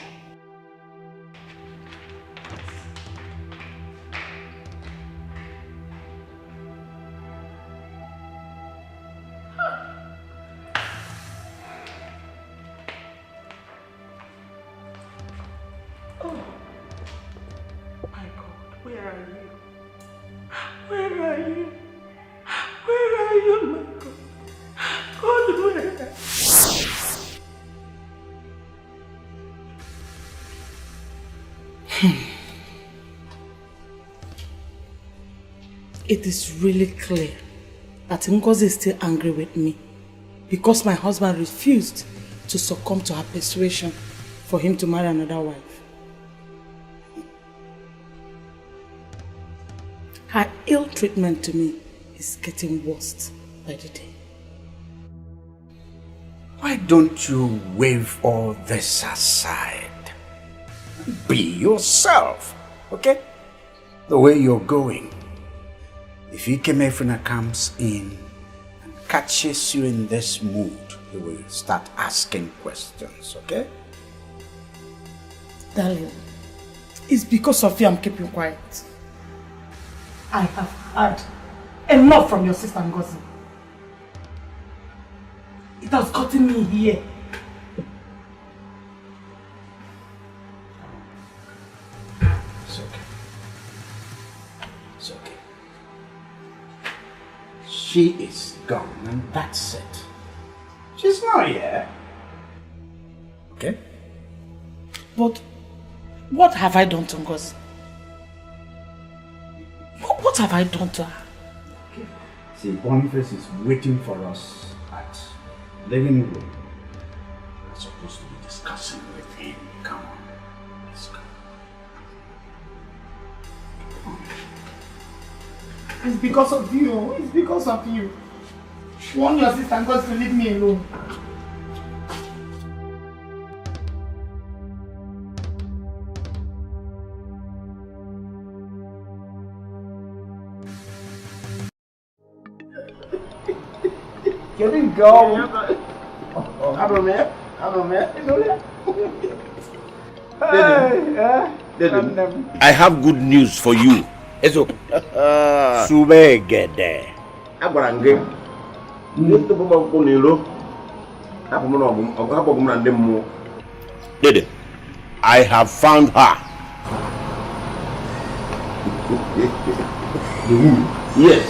It is really clear that Ngozi is still angry with me because my husband refused to succumb to her persuasion for him to marry another wife. Her ill treatment to me is getting worse by the day. Why don't you wave all this aside? Be yourself, okay? The way you're going. If Ikemefuna comes in and catches you in this mood, he will start asking questions, okay? Darling, it's because of you I'm keeping quiet. I have had enough from your sister Ngozi. It has gotten me here. It's okay. It's okay. She is gone and that's it. She's not here. Okay? But what have I done to Ngozi? What have I done to her? Okay. See, Boniface is waiting for us at living room. We're supposed to be discussing with him. Come on. Let's go. It's because of you. It's because of you. Want your sister Ngozi to leave me alone. Getting go. I don't know. I have good news for you. Eso. Subegede. Agwarange. Nito baba ko nilo. Hapo mwana hapo kumna ndemu. Dede, I have found her. The woman? Yes.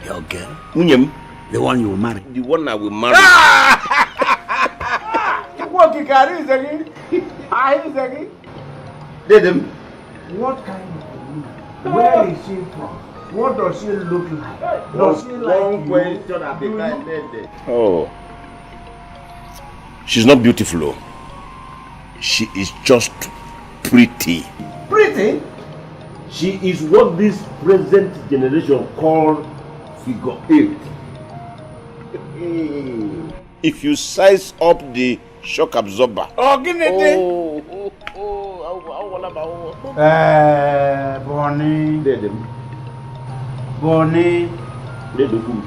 Your girl? Unyem. The one you will marry? The one I will marry. What you carry is again? Dedem. What kind of woman? Where is she from? What does she look like? Does she like One you? question at the time, Dede. Oh. She's not beautiful, though. She is just pretty. Pretty? She is what this present generation call figure 8. If you size up the shock absorber. Oh, give it. Bonnie. Dedem. Bonnie. Dedem.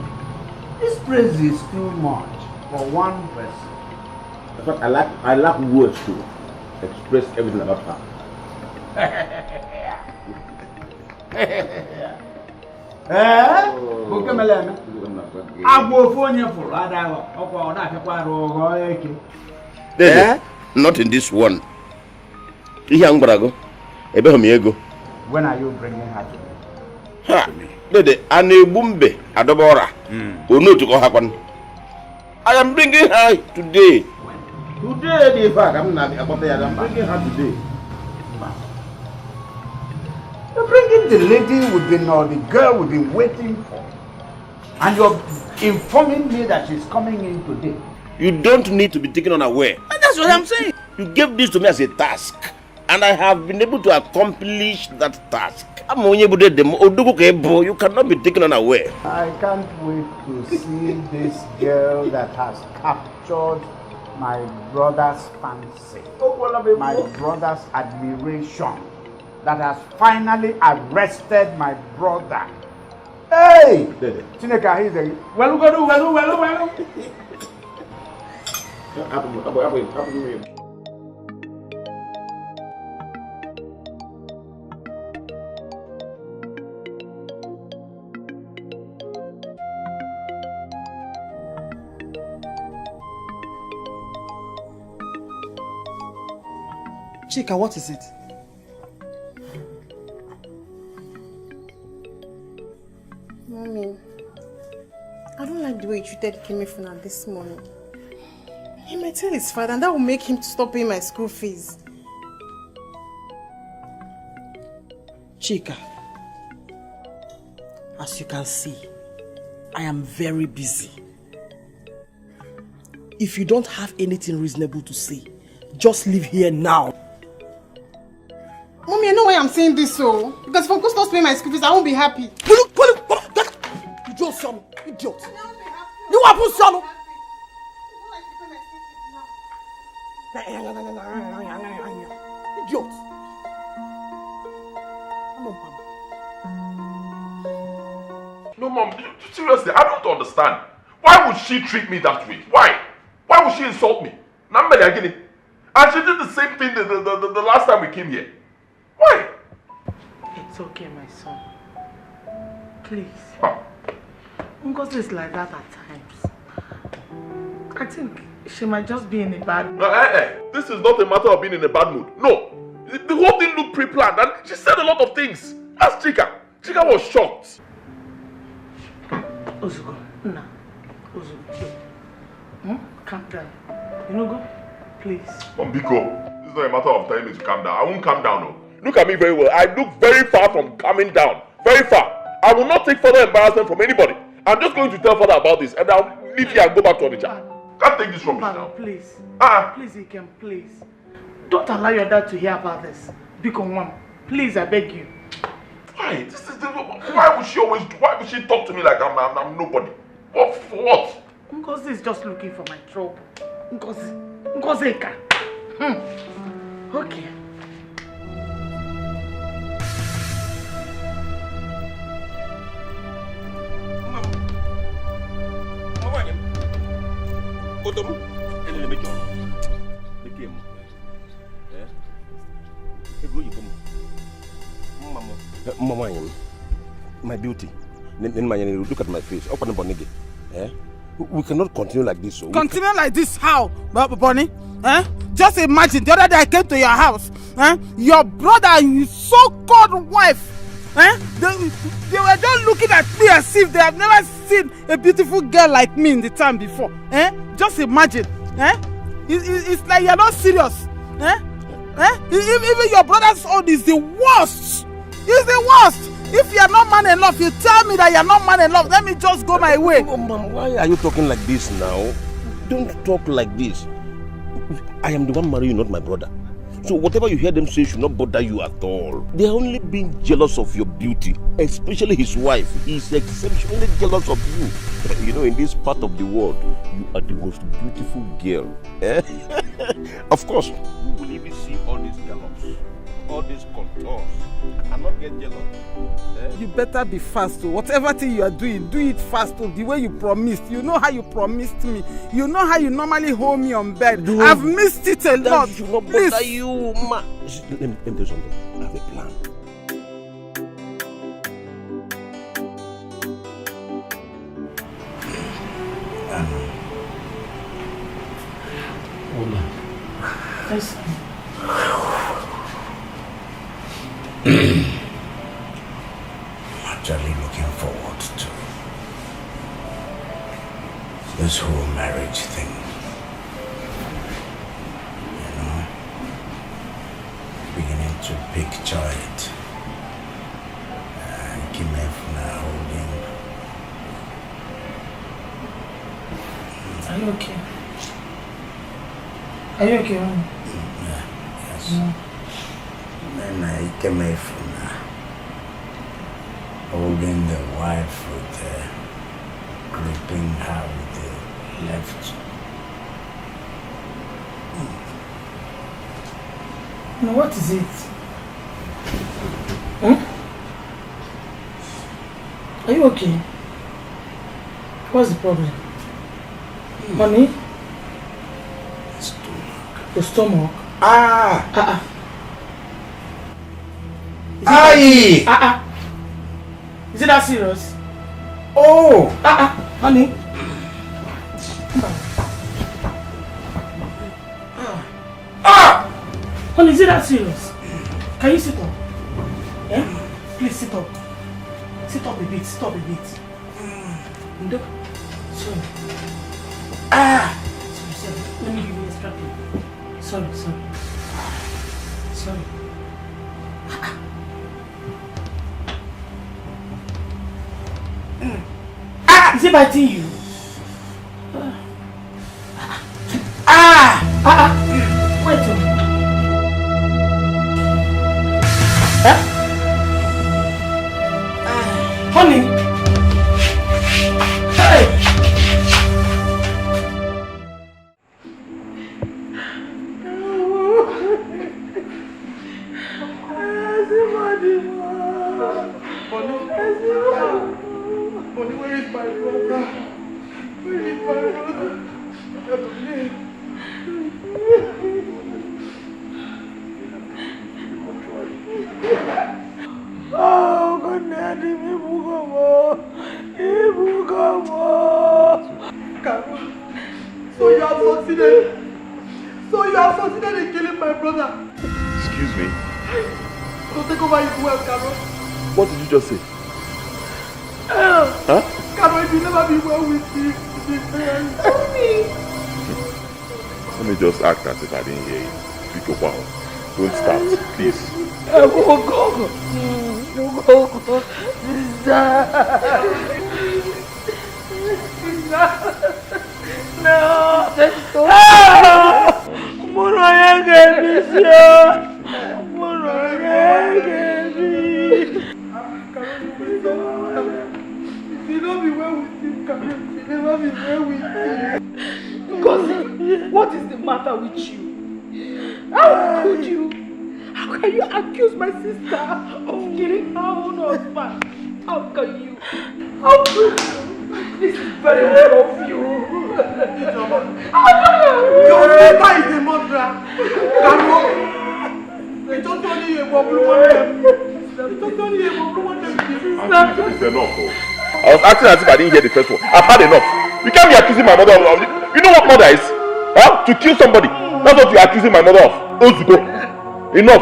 This praise is too much for one person. In fact, I lack words to express everything about her. Not in this one. When are you bringing her to me? Dede, Anebumbe Adobora. I am bringing her today. Today, in fact, I'm bringing her today. You're bringing the lady we've been, or the girl we've been waiting for. And you're informing me that she's coming in today. You don't need to be taken unaware. That's what I'm saying. You gave this to me as a task. And I have been able to accomplish that task. You cannot be taken unaware. I can't wait to see this girl that has captured my brother's fancy, my brother's admiration, that has finally arrested my brother. Hey! Chineka, he's a well. Chika, what is it? Mommy, I don't like the way you treated Ikemefuna this morning. He might tell his father and that will make him stop paying my school fees. Chika, as you can see, I am very busy. If you don't have anything reasonable to say, just leave here now. Mommy, I know why I'm saying saying this so. Because if Uncle starts paying my school fees, I won't be happy. Look, idiot, son. Idiot. You are supposed to Idiot. No, Mom, seriously, I don't understand. Why would she treat me that way? Why? Why would she insult me? And she did the same thing the last time we came here. Why? It's okay, my son. Please. Ngozi is like that at times. I think she might just be in a bad mood. No, this is not a matter of being in a bad mood. No. The whole thing looked pre-planned and she said a lot of things. Ask Chika. Chika was shocked. Ozugo, nah. Ozugo. Calm down. You know, go? Please. Biko, this is not a matter of telling me to calm down. I won't calm down. No. Look at me very well. I look very far from calming down. Very far. I will not take further embarrassment from anybody. I'm just going to tell father about this and I'll leave here and go back to Onitsha. Can't take this from me now. Please. Please, you can, please. Don't allow your dad to hear about this. Biko, Mom. Please, I beg you. Why? Why would she talk to me like I'm nobody? What for what? Ngozi is just looking for my trouble. Ngozi can. Okay. My beauty. Look at my face. We cannot continue like this. Continue like this? How, Bonnie? Just imagine, the other day I came to your house. Your brother and his so-called wife. They were just looking at me as if they have never seen a beautiful girl like me in the time before. Just imagine. It's like you're not serious. Even your brother's own is the worst. It's the worst. If you're not man enough, you tell me that you're not man enough. Let me just go my way. Mom, why are you talking like this now? Don't talk like this. I am the one marrying you, not my brother. So whatever you hear them say should not bother you at all. They are only being jealous of your beauty, especially his wife. He is exceptionally jealous of you. You know, in this part of the world, you are the most beautiful girl. Of course, who will even see all these gallops, all these contours, and not get jealous? You better be fast. Whatever thing you are doing, do it fast. The way you promised. You know how you promised me. You know how you normally hold me on bed. I've missed it a lot. That should not bother you, ma. Let me tell you something. I have a plan. Woman. Yes. Actually looking forward to this whole marriage thing. You know, beginning to picture it. Kimefuna holding. Are you okay? Are you okay, Mom? Yeah, yes. Then Kimefuna holding the wife with gripping her with the left. No, what is it? Are you okay? What's the problem? Honey? Stomach. Your stomach? Aye! Is it that serious? Oh! Honey? Honey, is it that serious? Can you sit up? Please sit up. Sit up a bit, sit up a bit. Sorry. Sorry. Let me give you a strap. Sorry. Is it biting you? Wait a minute. So you are succeeded in killing my brother. Excuse me? To take over his wealth, Carol. What did you just say? Huh? Carol, it will never be well with you. Tell me. Let me just act as if I didn't hear you. Speak up, wow. Don't start, please. Go. No. What is the matter with you? How could you? How can you accuse my sister of killing her own husband? How can you? How could you? This is very wrong of you. Your sister is a murderer. It's just only a woman. It's enough, though. I was acting as if I didn't hear the first one. I've had enough. You can't be accusing my mother of... You know what murder is? Huh? To kill somebody. That's what you're accusing my mother of. Ozugo. Enough.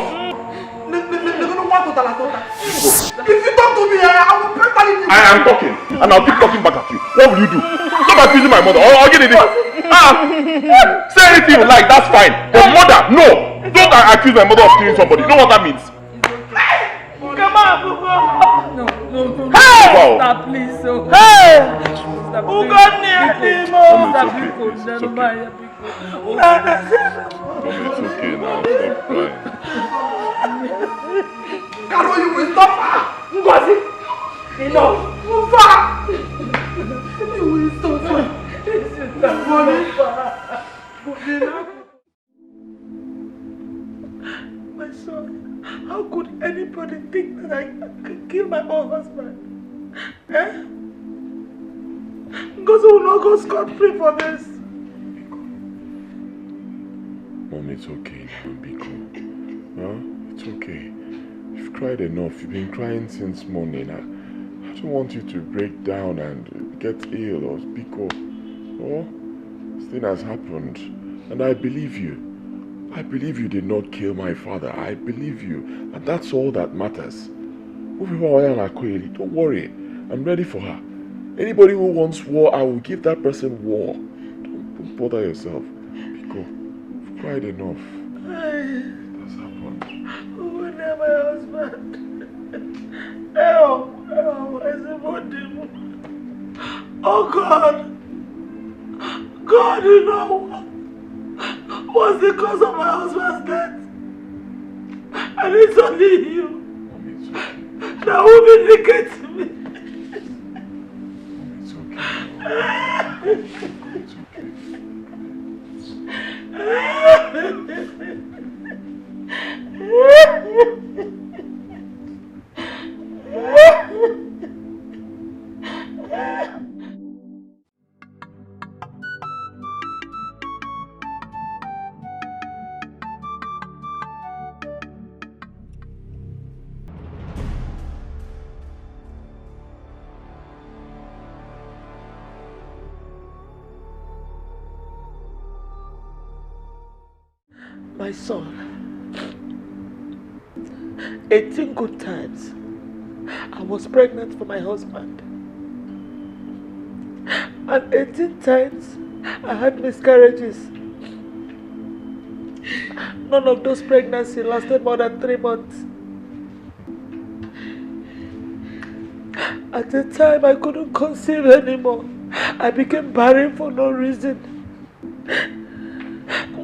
If you talk to me, I will personally... I am talking. And I'll keep talking back at you. What will you do? Stop accusing my mother. I'll get it. Say anything you like, that's fine. But mother, no. Don't accuse my mother of killing somebody. You know what that means? Come on, no. Hey! Wow. Stop, please. So. Hey! Who got near him? It's okay. It's okay now. Stop crying. Carol, you will stop her. Ngozi, enough. Move her. You will stop her. My son, how could anybody think that I could kill my own husband? Eh? Ngozi will not go scot-free for this. Mom, it's okay now. Be cool. Huh? It's okay. You've cried enough. You've been crying since morning. I don't want you to break down and get ill or speak up. Oh, this thing has happened. And I believe you. I believe you did not kill my father. I believe you. And that's all that matters. Don't worry. I'm ready for her. Anybody who wants war, I will give that person war. Don't bother yourself. Pico, you've cried enough. That's happened. Who will name my husband? Help! Everybody. Oh God! God, you know what's the cause of my husband's death? And it's only you that will vindicate me. It's okay. It's My son, 18 good times I was pregnant for my husband, and 18 times I had miscarriages. None of those pregnancies lasted more than 3 months. At the time I couldn't conceive anymore. I became barren for no reason.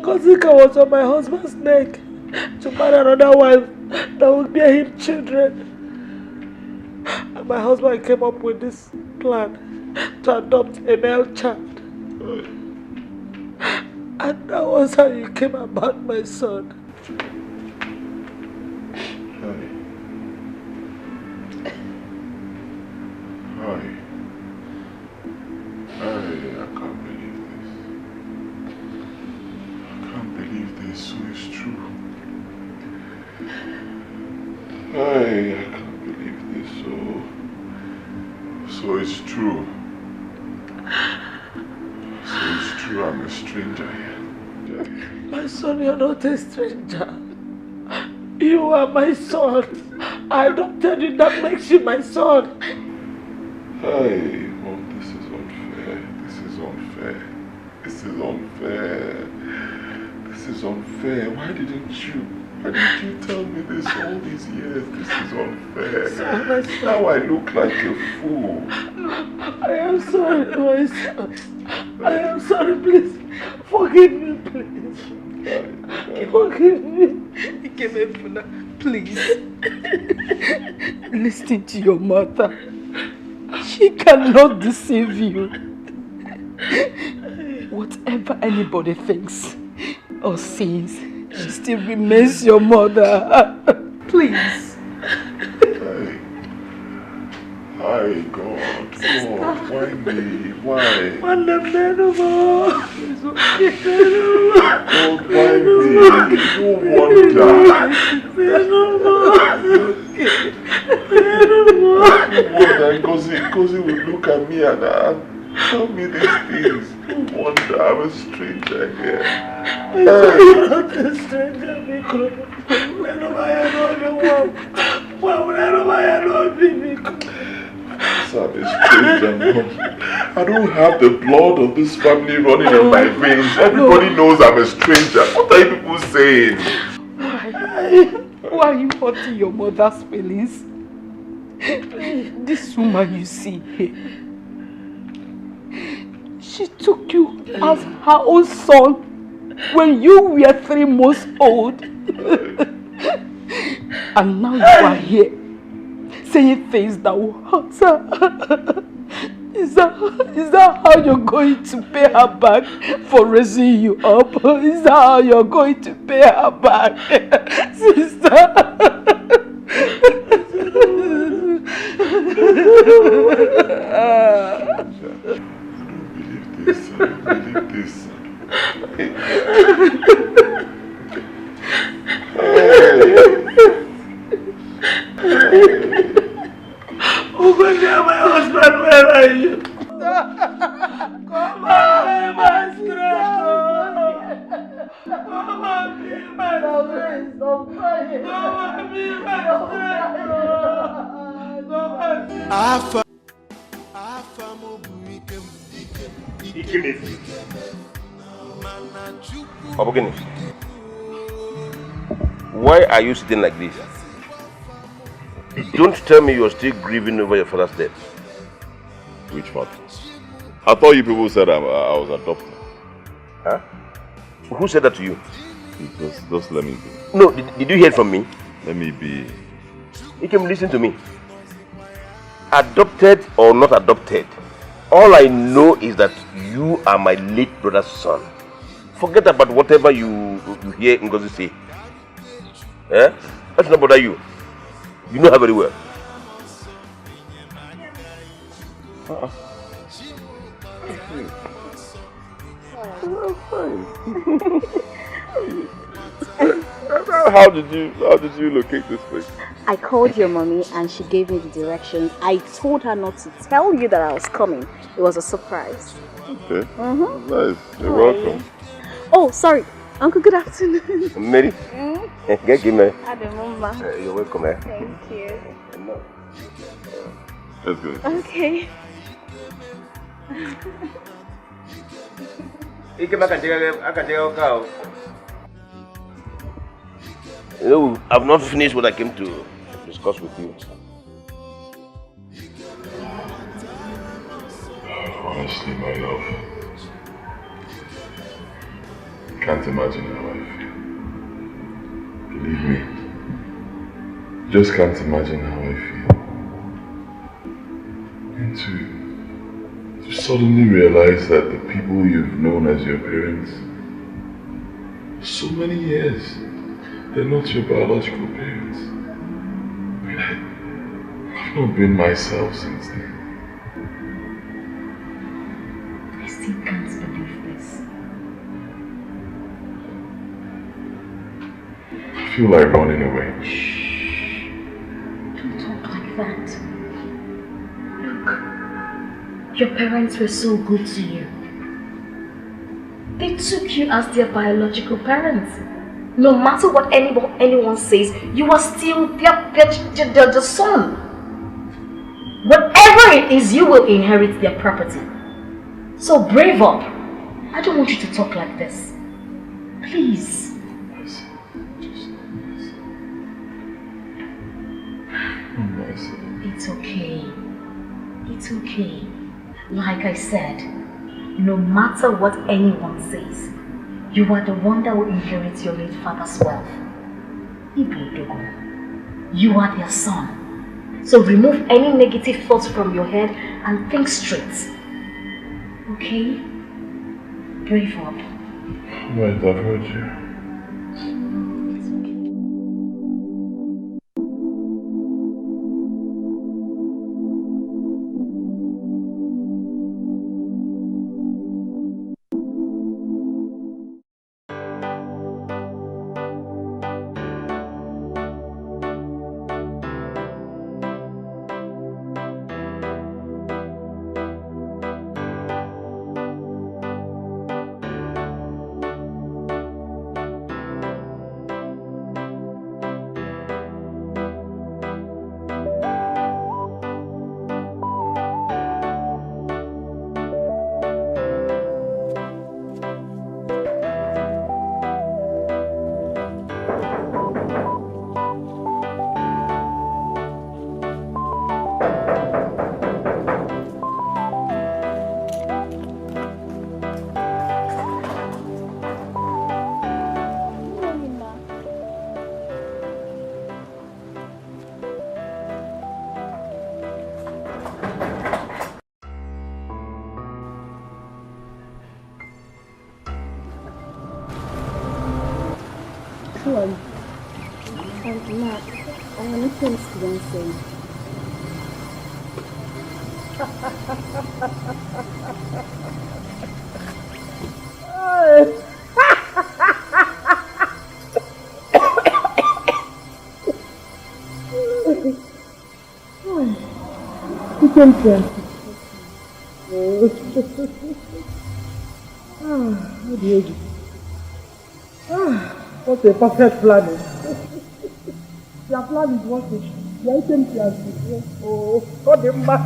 Dikeh was on my husband's neck to marry another wife that would bear him children. And my husband came up with this plan to adopt a male child. And that was how you came about my son. Hi. I can't believe this. I can't believe this. So it's true. I can't believe this. So it's true. So it's true. I'm a stranger here. My son, you're not a stranger. You are my son. I adopted you, that makes you my son. Hey, Mom, this is unfair. This is unfair. This is unfair. This is unfair. Why didn't you tell me this all these years? This is unfair. Now I look like a fool. I am sorry, my son. I am sorry, please. Forgive me, please. Forgive me. Please. Listen to your mother. She cannot deceive you. Whatever anybody thinks or says, she still remains your mother. Please. Hi, God, why me? Why? God, why me? No wonder. Ngozi will look at me and tell me these things. No wonder I'm a stranger here. You're not a stranger, Miko. Why do I know you? Why would I know Miko? I'm a stranger, Mom. I don't have the blood of this family running in my veins. Everybody knows I'm a stranger. What are you people saying? Why are you hurting your mother's feelings? This woman you see here, she took you as her own son when you were 3 months old. And now you are here saying things that will hurt her. Is that how you're going to pay her back for raising you up? Is that how you're going to pay her back, sister? I don't believe this. Oh, my husband, where are you? Come on, my strength. Come on, be my strength. Come on, be my strength. Why are you sitting like this? Don't tell me you're still grieving over your father's death. Which father? I thought you people said I was adopted. Huh? Who said that to you? Just let me be. No, did you hear from me? Let me be. You can listen to me. Adopted or not adopted, all I know is that you are my late brother's son. Forget about whatever you hear Ngozi say. Eh? That's not bother you. You know her very well. How did you locate this place? I called your mommy and she gave me the directions. I told her not to tell you that I was coming. It was a surprise. Okay. Nice. You're welcome. Oh, sorry. Uncle, good afternoon. Mary? Get him. You're welcome. Thank you. That's good. Okay. You know, I've not finished what I came to discuss with you. Honestly, my love, can't imagine how I feel. Believe me, just can't imagine how I feel. And to suddenly realize that the people you've known as your parents for so many years, they're not your biological parents. I mean, I've not been myself since then. I still can't believe this. I feel like running away. Shh. Don't talk like that. Look, your parents were so good to you. They took you as their biological parents. No matter what anyone says, you are still their son. Whatever it is, you will inherit their property. So brave up. I don't want you to talk like this. Please. It's okay. It's okay. Like I said, no matter what anyone says, you are the one that will inherit your late father's wealth. Ibe Edo, you are their son. So remove any negative thoughts from your head and think straight. Okay? Brave up. Wait, I've heard you. What's a perfect plan? Your plan is working. Your item is oh, God, the man.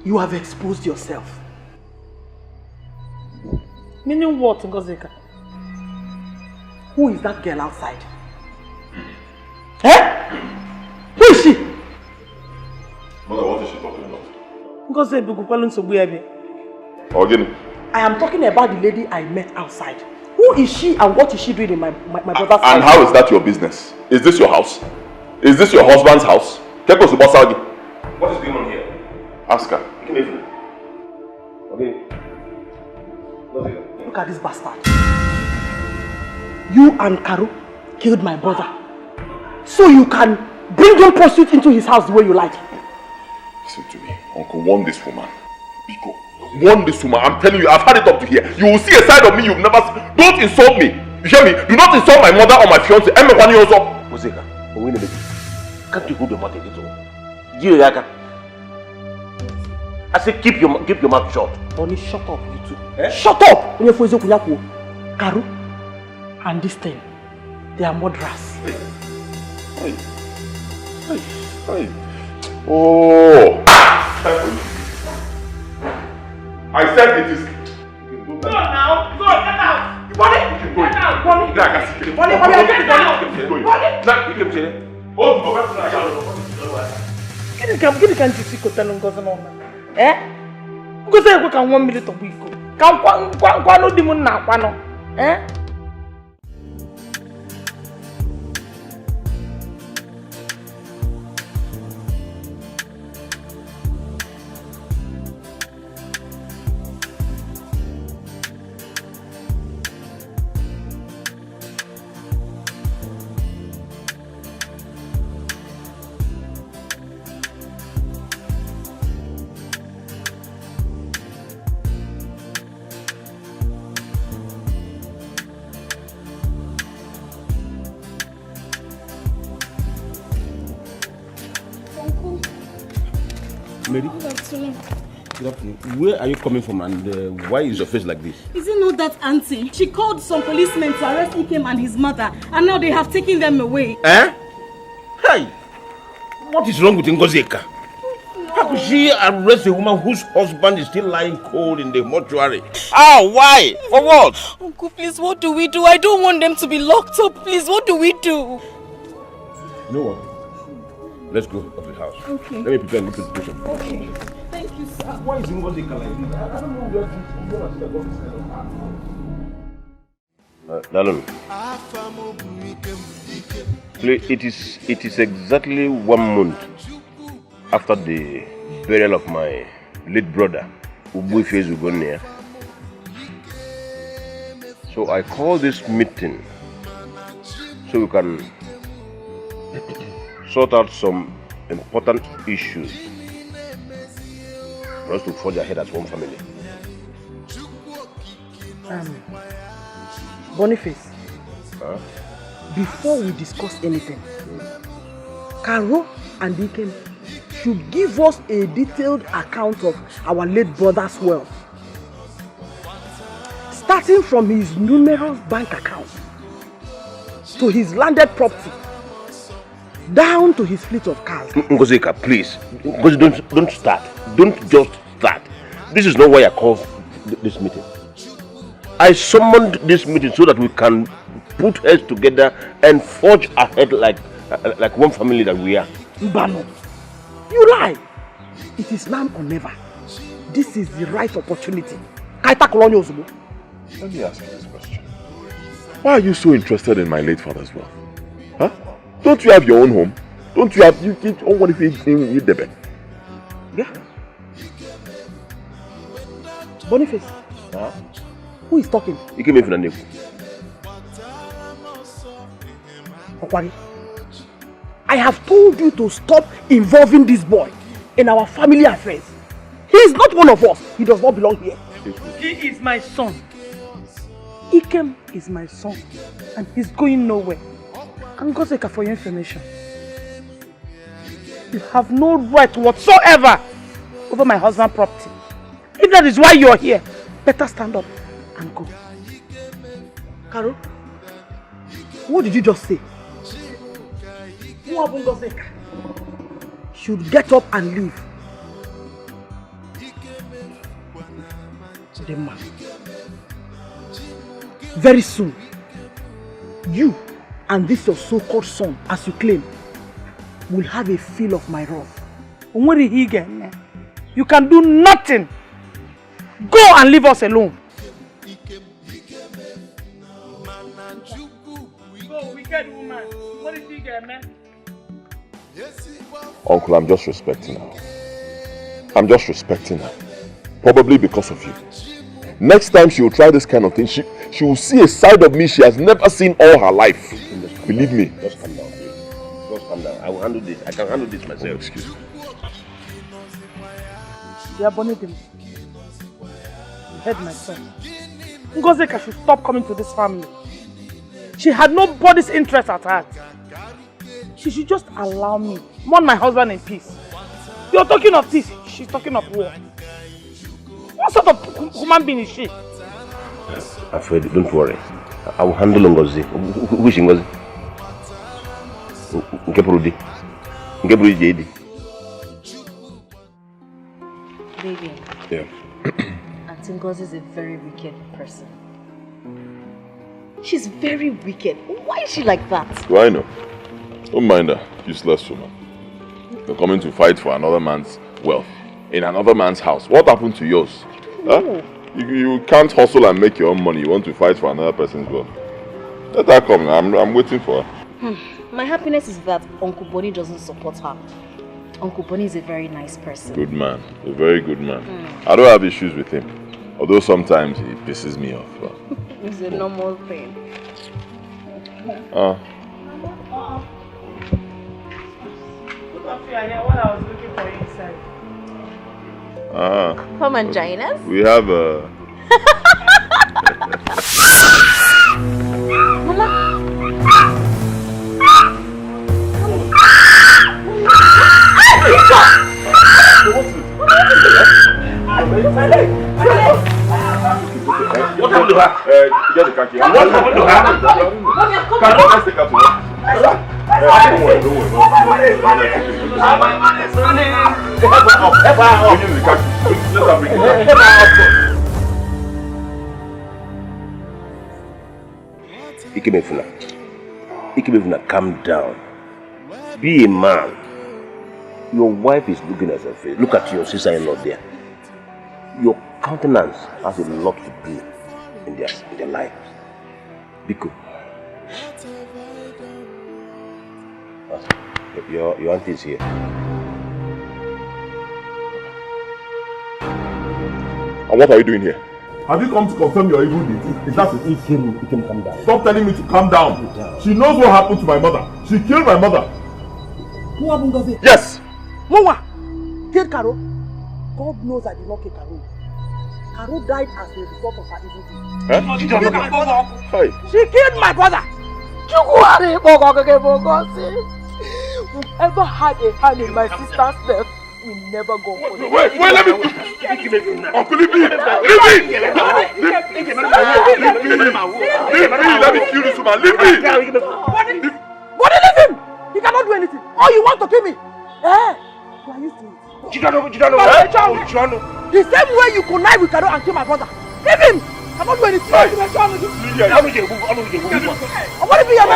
You have exposed yourself. Meaning what, Ngozika? Who is that girl outside? Eh? Who is she? Mother, what is she talking about? I am talking about the lady I met outside. Who is she and what is she doing in my brother's house? And how is that your business? Is this your house? Is this your husband's house? What is going on here? Ask her. Okay. Look at this bastard. You and Karo killed my brother. So you can bring your prostitute into his house the way you like. Listen to me. Uncle, warn this woman. Biko, warn this woman. I'm telling you, I've had it up to here. You will see a side of me you've never seen. Don't insult me. You hear me? Do not insult my mother or my fiancé. Can't you hold your mouth a little? I say keep your mouth shut. Bonnie, shut up, you two. Eh? Shut up! Karu and this thing, they are murderers. Oh! I said it is. Go now! Go! Get out! Bonnie! Get out! Bonnie! Get Gini kan jisi kota Ngozi n'ọma? Eh? Ngozi ekwe ka 1 minute ọbụ iko. Ka nkwano di m na akwano. Eh? Mary? Good afternoon. Good afternoon. Where are you coming from and why is your face like this? Is it not that auntie? She called some policemen to arrest Ikem and his mother, and now they have taken them away. Eh? Hey! What is wrong with Ngozeka? How could she arrest a woman whose husband is still lying cold in the mortuary? How? Why? For what? Uncle, please, what do we do? I don't want them to be locked up. Please, what do we do? You know what? Let's go of the house. Okay. Let me prepare a little presentation. Okay. Thank you, sir. Why is Ngozeka like this? I don't know where this Dalon. Please, it is exactly 1 month after the burial of my late brother, Ubuife Zugonia. So I call this meeting so we can sort out some important issues for us to forge ahead as one family. Boniface, before we discuss anything, Caro and Dikeh should give us a detailed account of our late brother's wealth, starting from his numerous bank accounts, to his landed property, down to his fleet of cars. Ngozeka, please. Don't start. Don't just start. This is not why I called this meeting. I summoned this meeting so that we can put heads together and forge ahead like one family that we are. Mbano, you lie. It is now or never. This is the right opportunity. Let me ask you this question. Why are you so interested in my late father's wealth? Huh? Don't you have your own home? Don't you have your own one if you Debe? Yeah. Boniface. Huh? Who is talking? He came in from the neighbor. Okwari, I have told you to stop involving this boy in our family affairs. He is not one of us. He does not belong here. He is my son. Ikem is my son, and he's going nowhere. And Ngozeka, for your information, you have no right whatsoever over my husband's property. If that is why you are here, better stand up and go. Caro, what did you just say? Ngozeka should get up and leave. The man. Very soon, you and this your so-called son, as you claim, will have a feel of my wrath. You can do nothing. Go and leave us alone. Go, wicked woman. What is he getting, man? Uncle, I'm just respecting her. I'm just respecting her. Probably because of you. Next time she will try this kind of thing, she will see a side of me she has never seen all her life. Believe me. Just calm down, please. Just calm down. I will handle this. I can handle this myself. Oh, excuse me. Yeah, Bonidim. You heard my son. Ngozeka should stop coming to this family. She had nobody's interest at heart. She should just allow me mourn my husband in peace. You're talking of peace. She's talking of war. What sort of human being is she? Afraid, don't worry. I will handle Ngozi. Who is Ngozi? Nkeprudi. Nkeprudi. Baby. Yeah. Auntie Ngozi is a very wicked person. She's very wicked. Why is she like that? Do I know? Don't mind her. Useless woman. You're coming to fight for another man's wealth in another man's house. What happened to yours? No. Huh? You can't hustle and make your own money. You want to fight for another person's wealth. Let her come. I'm waiting for her. My happiness is that Uncle Bonnie doesn't support her. Uncle Bonnie is a very nice person. Good man. A very good man. I don't have issues with him. Although sometimes he pisses me off. It's a normal thing. What I was looking for inside. Come and join us. We have Mama. Get the car key. What happened to her? Let's take her to her. Don't worry. Ikemefuna, calm down. Be a man. Your wife is looking at her face. Look at your sister-in-law there. Your countenance has a lot to do in their lives. Biko. Your auntie is here. And what are you doing here? Have you come to confirm your evil deeds? Is that it? Ikem, calm down. Stop telling me to calm down. She knows what happened to my mother. She killed my mother. Who happened to it? Yes. Mama, killed Karo. God knows I did not kill Karo. Karo died as a result of her evil deeds. Huh? She killed my brother. Hey. She killed my brother. Whoever had a hand in my sister's death will never go for it. Wait, let me. Uncle, leave me. Let me kill this woman. Leave me. What leave him? He cannot do anything. Oh, you want to kill me? Eh? You are used to it. The same way you connive with Karo and kill my brother. Leave him. Cannot do anything. What if you are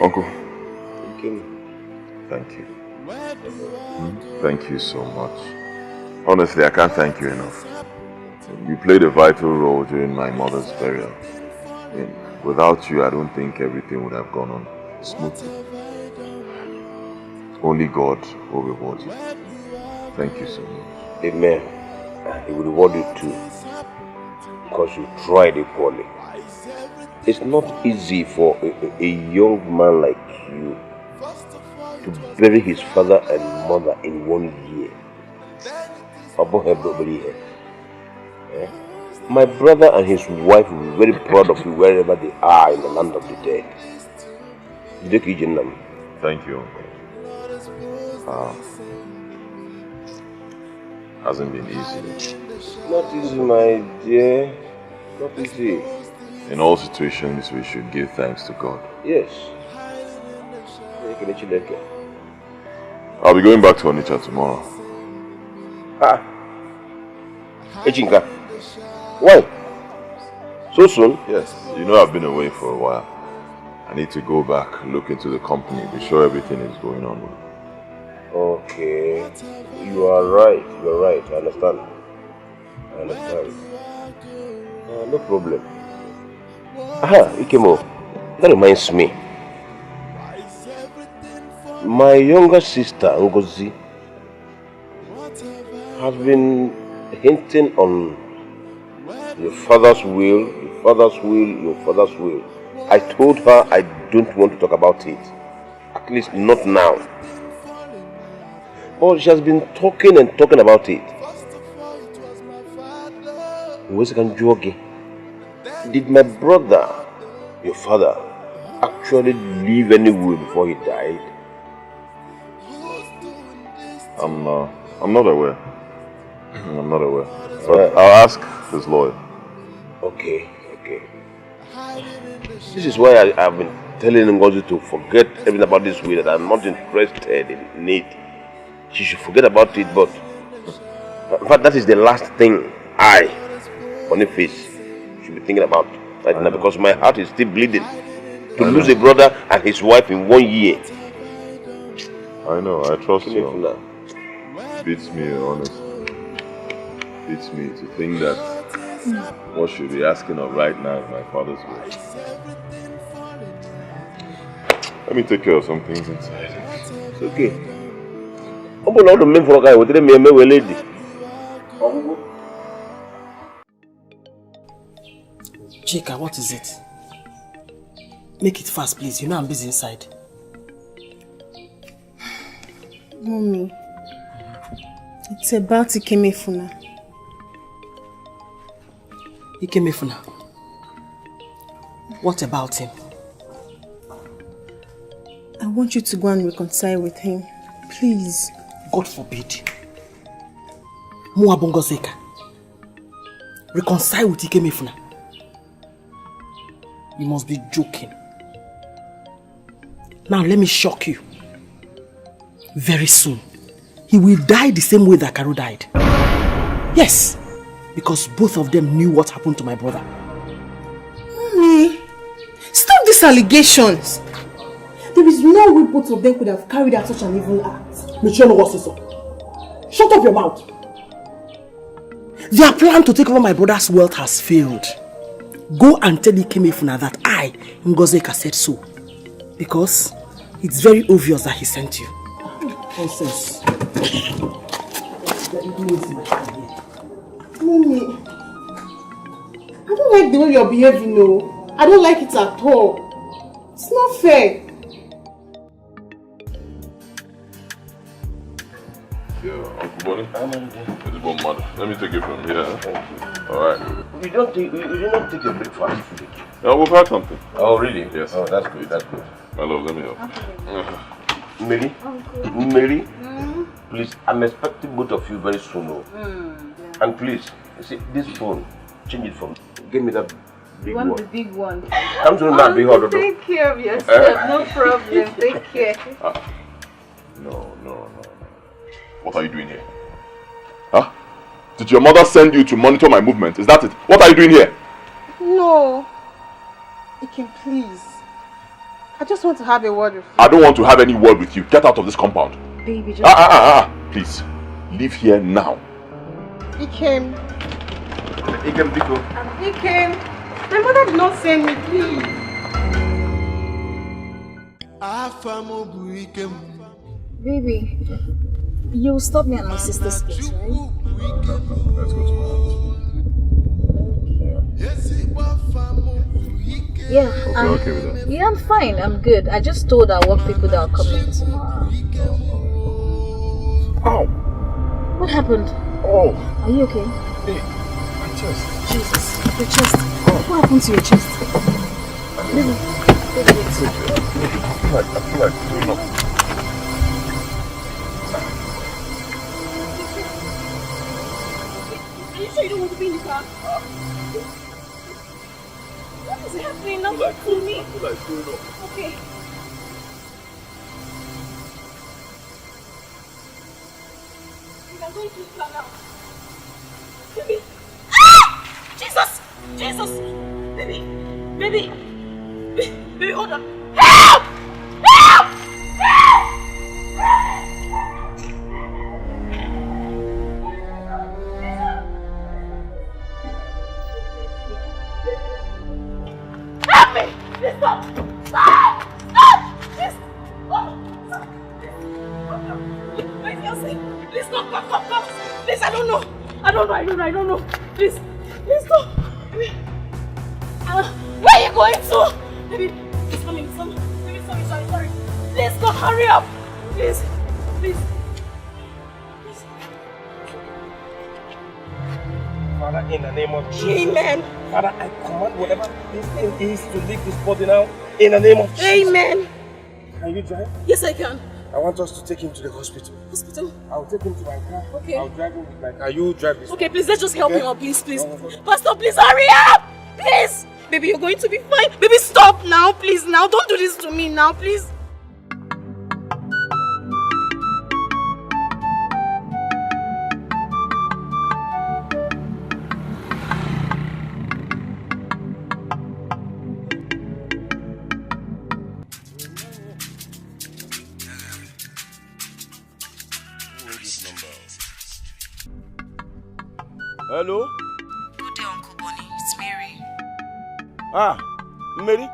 Uncle, thank you. Thank you so much. Honestly, I can't thank you enough. You played a vital role during my mother's burial. Without you, I don't think everything would have gone on smoothly. Only God will reward you. Thank you so much. Amen. He will reward you too. Because you tried equally. It's not easy for a young man like you to bury his father and mother in 1 year. My brother and his wife will be very proud of you wherever they are in the land of the dead. Thank you, Uncle. Hasn't been easy. Not easy, my dear. Not easy. In all situations, we should give thanks to God. Yes. I'll be going back to Onitsha tomorrow. Echinka. Why? So soon? Yes. You know I've been away for a while. I need to go back, look into the company, be sure everything is going on well. Okay. You are right. You're right. I understand. No problem. Ikemo. That reminds me. My younger sister, Ngozi, has been hinting on your father's will, your father's will. I told her I don't want to talk about it. At least not now. But she has been talking about it. Did my brother, your father, actually leave any will before he died? I'm not aware. I'm not aware. But I'll ask his lawyer. Okay. This is why I've been telling Ngozi to forget everything about this will, that I'm not interested in it. She should forget about it, but in fact, that is the last thing I, Boniface, should be thinking about right now, because my heart is still bleeding to lose a brother and his wife in 1 year. I know, I trust you. Beats me, honestly. Beats me to think that what should be asking of right now is my father's will. Let me take care of some things inside. It's okay. Open all the men for a guy with a lady. Chika, what is it? Make it fast, please. You know I'm busy inside. Mommy, it's about Ikemefuna. Ikemefuna. What about him? I want you to go and reconcile with him. Please. God forbid. Muabongozeka. Reconcile with Ikemefuna. You must be joking. Now let me shock you. Very soon, he will die the same way that Karu died. Yes, because both of them knew what happened to my brother. Mommy, stop these allegations. There is no way both of them could have carried out such an evil act. Shut up your mouth. Their plan to take over my brother's wealth has failed. Go and tell Ikemefuna that I, Ngozeka, said so. Because it's very obvious that he sent you. Nonsense. Mommy, I don't like the way you're behaving, no. I don't like it at all. It's not fair. Yeah, Uncle Bonnie. It's one mother. Let me take it from here. Alright. You did not take a breakfast. Yeah, we've had something. Oh, really? Yes. Oh, that's good, that's good. My love, let me help. Mary? Mary? Please, I'm expecting both of you very soon. And please, you see, this phone, change it for me. Give me that big one. You want the big one? Come to that big one. Take care of yourself, no problem. Take care. No. What are you doing here? Huh? Did your mother send you to monitor my movement? Is that it? What are you doing here? No. Ikem, please. I just want to have a word with you. I don't want to have any word with you. Get out of this compound. Baby, just... Please, leave here now. Ikem. Ikem, Biko. Ikem. My mother did not send me, please. Baby, you'll stop me at my sister's place, right? Let's go tomorrow. Yeah, You're okay with that? Yeah, I'm fine. I'm good. I just told our work people that are coming tomorrow. Ow! What happened? Oh! Are you okay? Hey, my chest. Jesus, your chest. What happened to your chest? Baby, I feel like throwing up. Are you sure you don't want to be in the car? What is happening? Now talk to me. I feel like throwing up. Okay. We are going to the car now. Baby. Ah! Jesus! Jesus! Baby! Baby, hold on. Help! Help! Help! Help me! Please stop! Stop! Stop! Please! Oh! Stop! Where's your seat? Please stop! Come! Please, I don't know. Please stop! Where are you going to? Baby, please come in. Baby, sorry. Please go, hurry up! Please. Father, in the name of Jesus. Amen. Father, I command whatever this thing is to leave this body now. In the name of Jesus. Amen. Can you drive? Yes, I can. I want us to take him to the hospital. Hospital? I'll take him to my car. Okay. I'll drive him with my car. You drive this. Okay, please, let's just help him out, please. No. Pastor, please hurry up! Please! Baby, you're going to be fine. Baby, stop now, please. Now, don't do this to me now, please. Hello? Good day, Uncle Bonnie. It's Mary. Mary?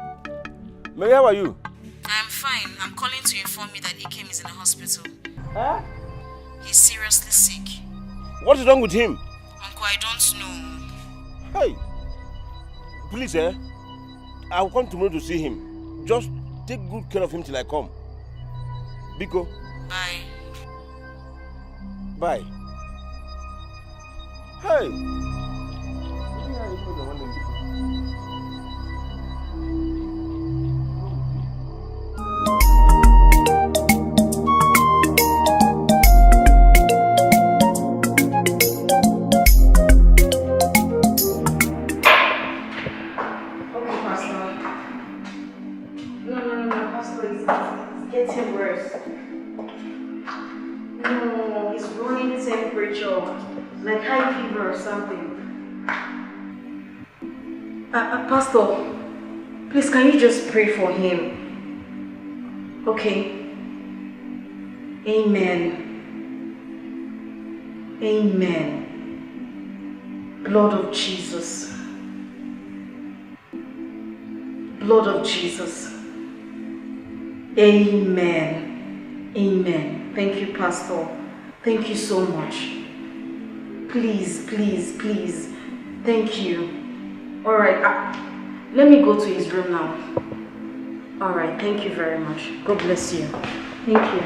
Mary, how are you? I'm fine. I'm calling to inform you that Ikem is in the hospital. Huh? He's seriously sick. What is wrong with him? Uncle, I don't know. Hey, please, I'll come tomorrow to see him. Just take good care of him till I come. Biko. Bye. Bye. Hey. Pastor, please can you just pray for him? Okay. Amen. Amen. Blood of Jesus. Blood of Jesus. Amen. Amen. Thank you, Pastor. Thank you so much. Please, please, please. Thank you. Alright, let me go to his room now. Alright, thank you very much. God bless you. Thank you.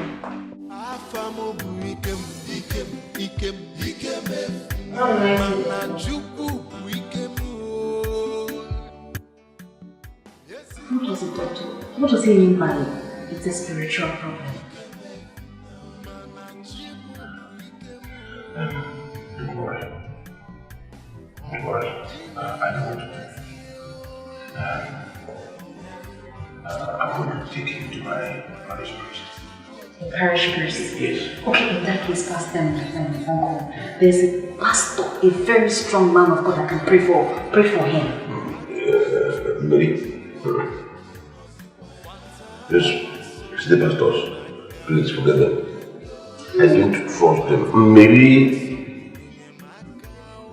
What does it, Doctor? What does he mean by it's a spiritual problem? Don't worry. Don't worry. I know what to do. I'm going to take him to my parish priest. A parish priest? Yes. Okay, in that case, Pastor Uncle, there's a pastor, a very strong man of God I can pray for him. Mary? Just see the pastors. Please forget them. I don't trust them. Maybe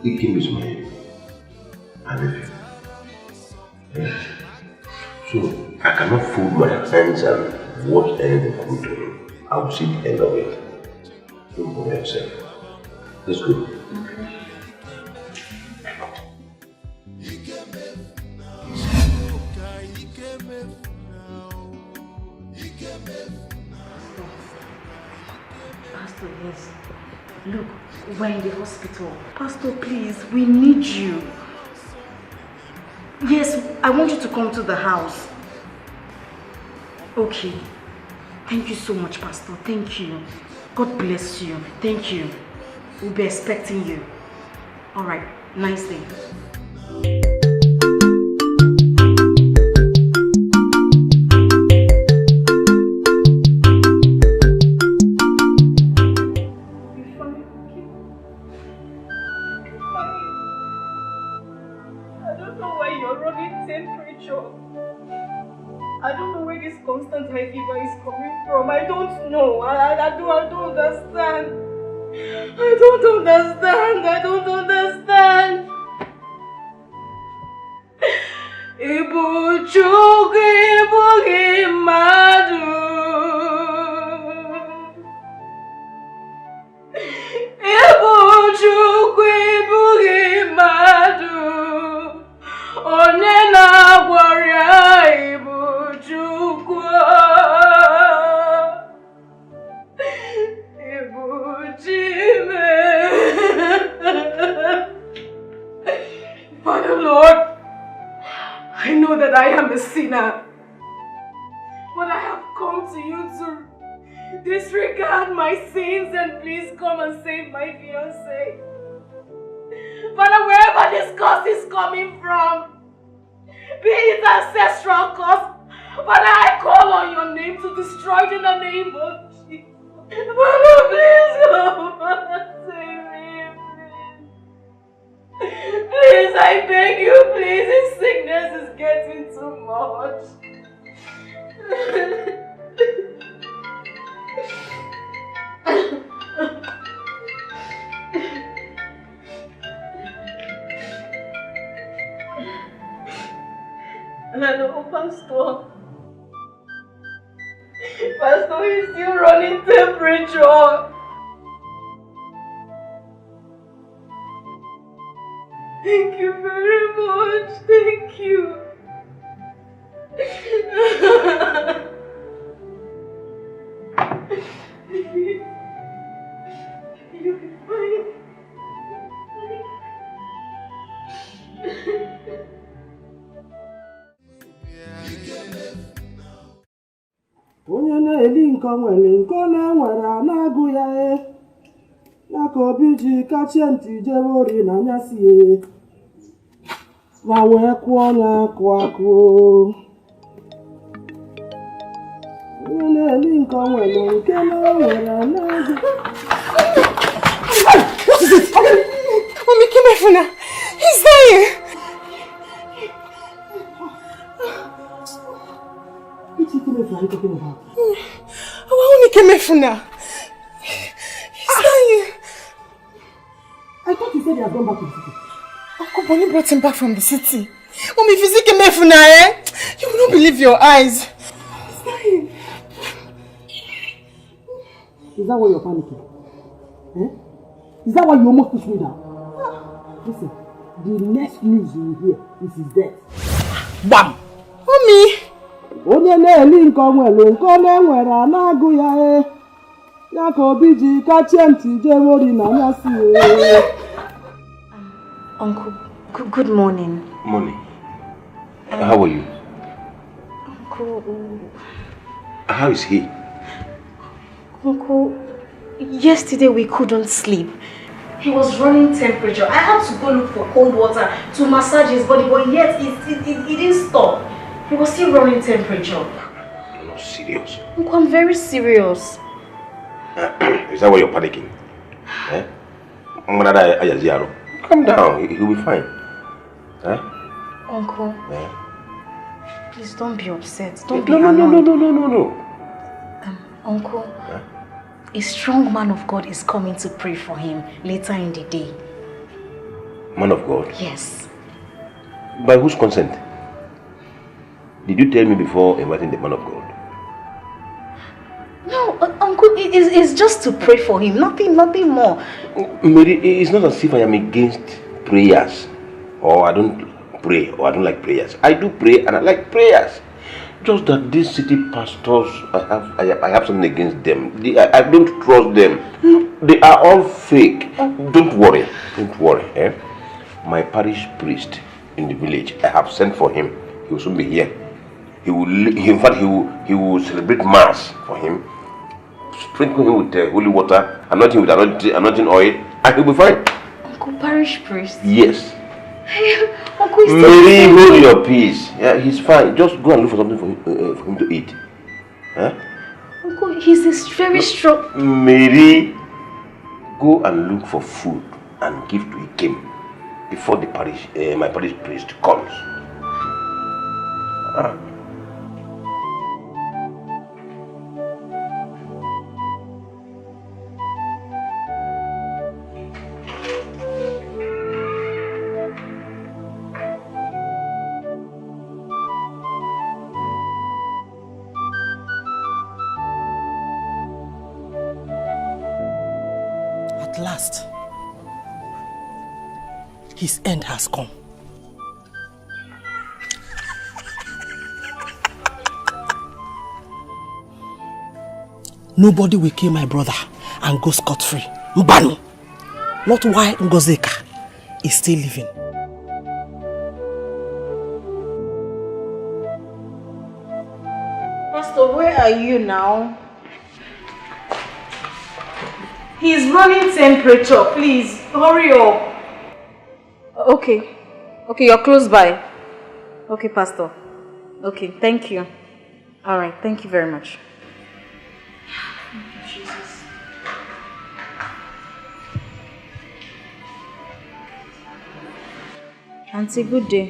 Dikeh is my nephew. Yes. So I cannot fold my hands and watch anything happen to him. I will see the end of it. Don't worry yourself. Let's go. Pastor, yes. Look, we're in the hospital. Pastor, please, we need you. Yes, I want you to come to the house. Okay. Thank you so much, Pastor. Thank you. God bless you. Thank you. We'll be expecting you. Alright, nice day. I don't know where this constant high fever is coming from. I don't know. I don't understand. I don't understand. Ibu Chukwu Ibu Madu. Ibu Chukwu Ibu Madu. Onye na-agwọrịa Ibu Chukwu. Ibu Chime. Father Lord, I know that I am a sinner, but I have come to you to disregard my sins and please come and save my fiancé. Father, wherever this curse is coming from, be it ancestral curse, Father, I call on your name to destroy it in the name of Jesus. Father, please come and save me, please. Please, I beg you, please, this sickness is getting too much. Hello, Pastor. Pastor is still running temperature. Thank you very much. Thank you. You'll be fine. na-eli nke nwere nke na-enwere na-agụ ya ya ka obi ji kachie ntị jebe ori na anyasị ma wee kụọ ya akụ na-eli nke nwere nke na-enwere na-agụ. What is it? Mommy, come here now. He's dying. What are you talking about? Mommy, come here now. He's dying. I thought you said he had gone back to the city. Uncle Bonnie brought him back from the city. Mommy, if you see him now, you will not believe your eyes. He's dying. Is that why you're panicking? Is that why you almost pushed me down? Listen, the next news you will hear is his death. Bam! Mommy! Onye na-eli nke nwere nke na-enwere na-agụ ya ya ka obi ji kachie ntị jebe ori na anyasị Uncle, good morning. Morning. How are you? Uncle... How is he? Uncle, yesterday we couldn't sleep. He was running temperature. I had to go look for cold water to massage his body, but yet it didn't stop. He was still running temperature. You're not serious. Uncle, I'm very serious. Is that why you're panicking? Calm down, he'll be fine. Uncle, please don't be upset. Don't be annoyed. No. Uncle, a strong man of God is coming to pray for him later in the day. Man of God? Yes. By whose consent? Did you tell me before inviting the man of God? No, Uncle, it's just to pray for him. Nothing more. Mary, it's not as if I am against prayers. Or I don't pray, or I don't like prayers. I do pray and I like prayers. Just that these city pastors, I have something against them. I don't trust them. They are all fake. Don't worry. My parish priest in the village, I have sent for him. He will soon be here. He will celebrate mass for him. Sprinkle him with holy water, anoint him with anointing oil, and he'll be fine. Uncle, parish priest? Yes. Uncle, Mary, hold your peace. Yeah, he's fine. Just go and look for something for him to eat. Uncle, he's very strong. Mary, go and look for food and give to him before the my parish priest comes. At last, his end has come. Nobody will kill my brother and go scot-free. Mbanu! Not why Ngozeka is still living. Pastor, where are you now? He's running temperature. Please, hurry up. Okay, you're close by. Okay, Pastor. Okay, thank you. Alright, thank you very much. Thank you, Jesus. Auntie, good day.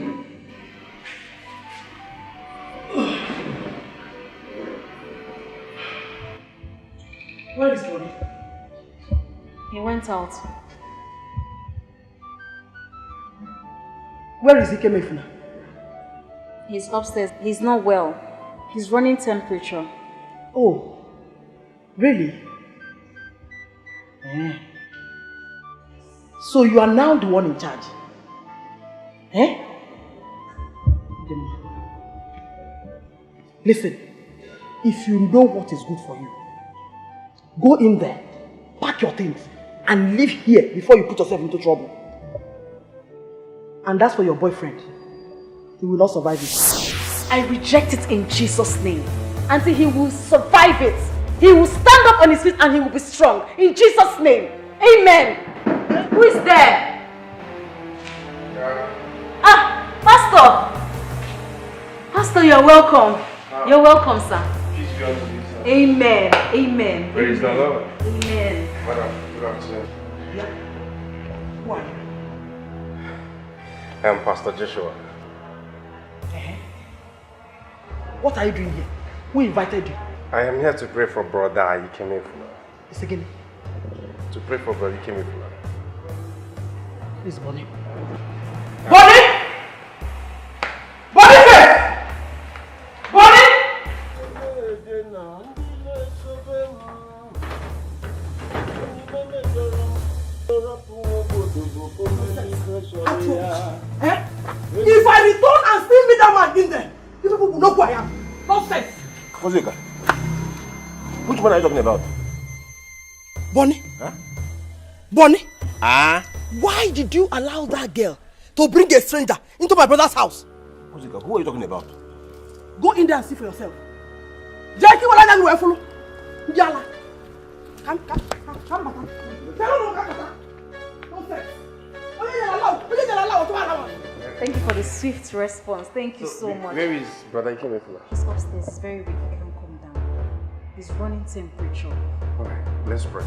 Where is Bonnie? He went out. Where is Ikemefuna? He's upstairs. He's not well. He's running temperature. Oh, really? So you are now the one in charge? Listen, if you know what is good for you, go in there, pack your things, and leave here before you put yourself into trouble. And that's for your boyfriend. He will not survive it. I reject it in Jesus' name. Auntie, he will survive it. He will stand up on his feet and he will be strong. In Jesus' name. Amen. Who is there? Ah, Pastor. Pastor, you're welcome. You're welcome, sir. Peace be unto you, sir. Amen. Amen. Praise the Lord. Amen. Madam, good afternoon. Yeah. Why? I am Pastor Joshua. What are you doing here? Who invited you? I am here to pray for brother Ikeme. It's again. To pray for brother Ikeme. Please, Bonnie. Bonnie! Bonnie! Bonnie! If I return and still meet that man in there, you people will know who I am. Nonsense. Kozeka, which man are you talking about? Bonnie? Huh? Bonnie? Ah? Why did you allow that girl to bring a stranger into my brother's house? Kozeka, who are you talking about? Go in there and see for yourself. Jackie, what are you follow? Yala. Come. Thank you for the swift response. Thank you so much. Where is brother Ikeme? He's upstairs. He's very weak. He can't come down. He's running temperature. Alright, let's pray.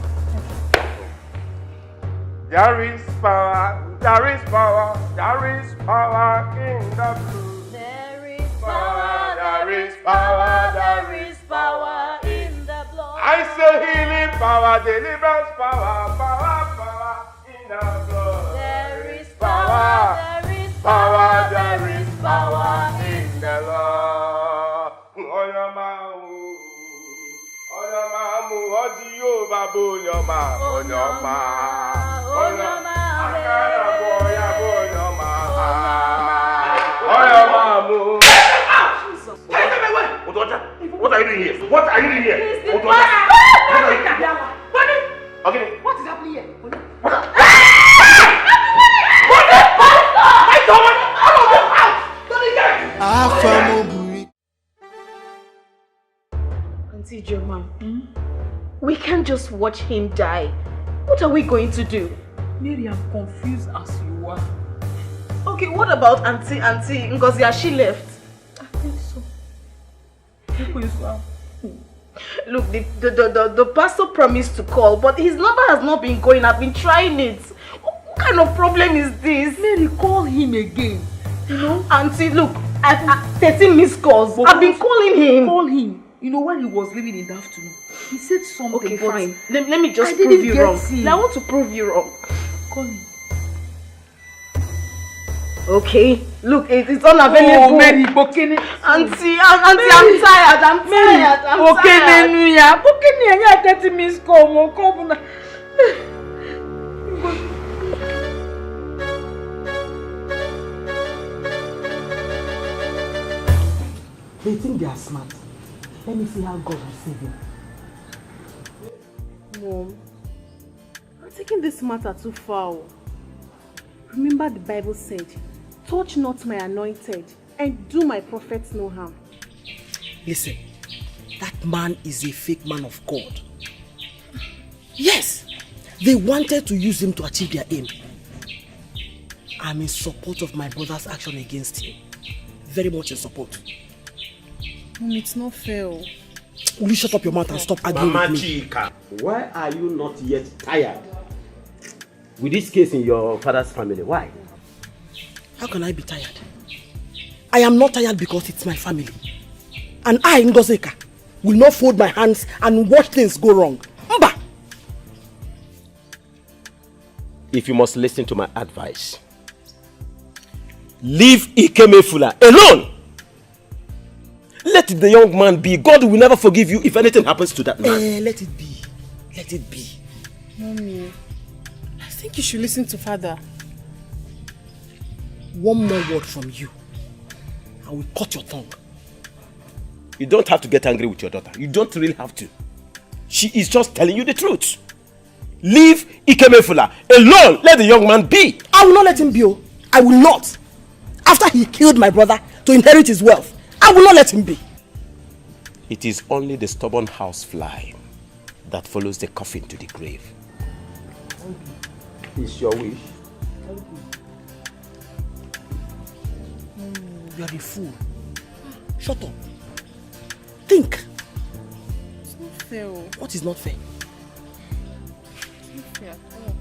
There is power in the blood. There is power, there is power in the blood. I say healing power, deliverance power in the blood. There is power, there is power in the Lord. Onyama, Jehovah, Onyama. What are you doing here? What are you doing here? Okay. What is happening here? Auntie Joma, we can't just watch him die. What are we going to do? Mary, I'm confused as you are. Okay, what about Auntie Ngozi? Has she left? I think so. Look, the pastor promised to call, but his number has not been going. I've been trying it. What kind of problem is this? Mary, call him again. You know? Auntie, look, I've 13 missed calls. I've been calling him. Call him. You know, when he was leaving in the afternoon, he said something. Okay, fine. Let me just prove you wrong. I want to prove you wrong. Call him. Okay, look, it's unavailable. Oh, Mary, Bokene. Auntie, I'm tired. I'm tired. Bokene, 30 minutes call. They think they are smart. Let me see how God will save him. Mom, I'm taking this matter too far. Remember the Bible said, touch not my anointed and do my prophets no harm. Listen, that man is a fake man of God. Yes, they wanted to use him to achieve their aim. I'm in support of my brother's action against him. Very much in support. Mom, it's not fair. Will you shut up your mouth and stop arguing with me? Chika, why are you not yet tired with this case in your father's family? Why? How can I be tired? I am not tired because it's my family. And I, Ngozeka, will not fold my hands and watch things go wrong. Mba! If you must listen to my advice, leave Ikemefula alone. Let the young man be. God will never forgive you if anything happens to that man. Let it be. Let it be. Mommy, I think you should listen to Father. One more word from you, I will cut your tongue. You don't have to get angry with your daughter. You don't really have to. She is just telling you the truth. Leave Ikemefula alone. Let the young man be. I will not let him be. I will not. After he killed my brother to inherit his wealth, I will not let him be. It is only the stubborn housefly that follows the coffin to the grave. It's your wish. You are a fool. Shut up. Think. It's not fair. What is not fair? It's not fair at all.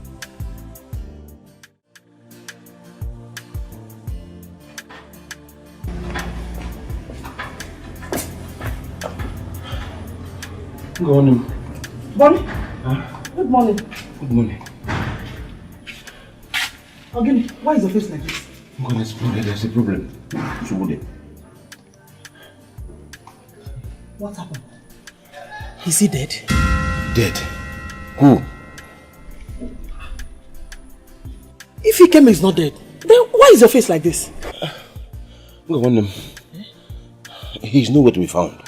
Good morning. Bonnie? Huh? Good morning. Good morning. Again, why is your face like this? I'm going to explain that there's a problem. Shubode. What happened? Is he dead? Dead? Who? If Ikem is not dead, then why is your face like this? He's nowhere to be found.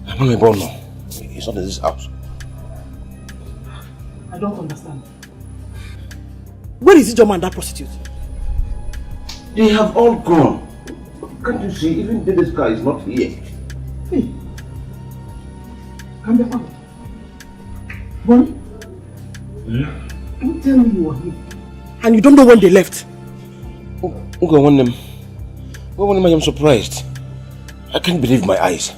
I'm not born now. He's not in this house. I don't understand. Where is Ijoma and that prostitute? They have all gone. Can't you see? Even this guy is not here. Hey. Come back. Bonnie? Don't tell me you were here. And you don't know when they left? I am surprised. I can't believe my eyes.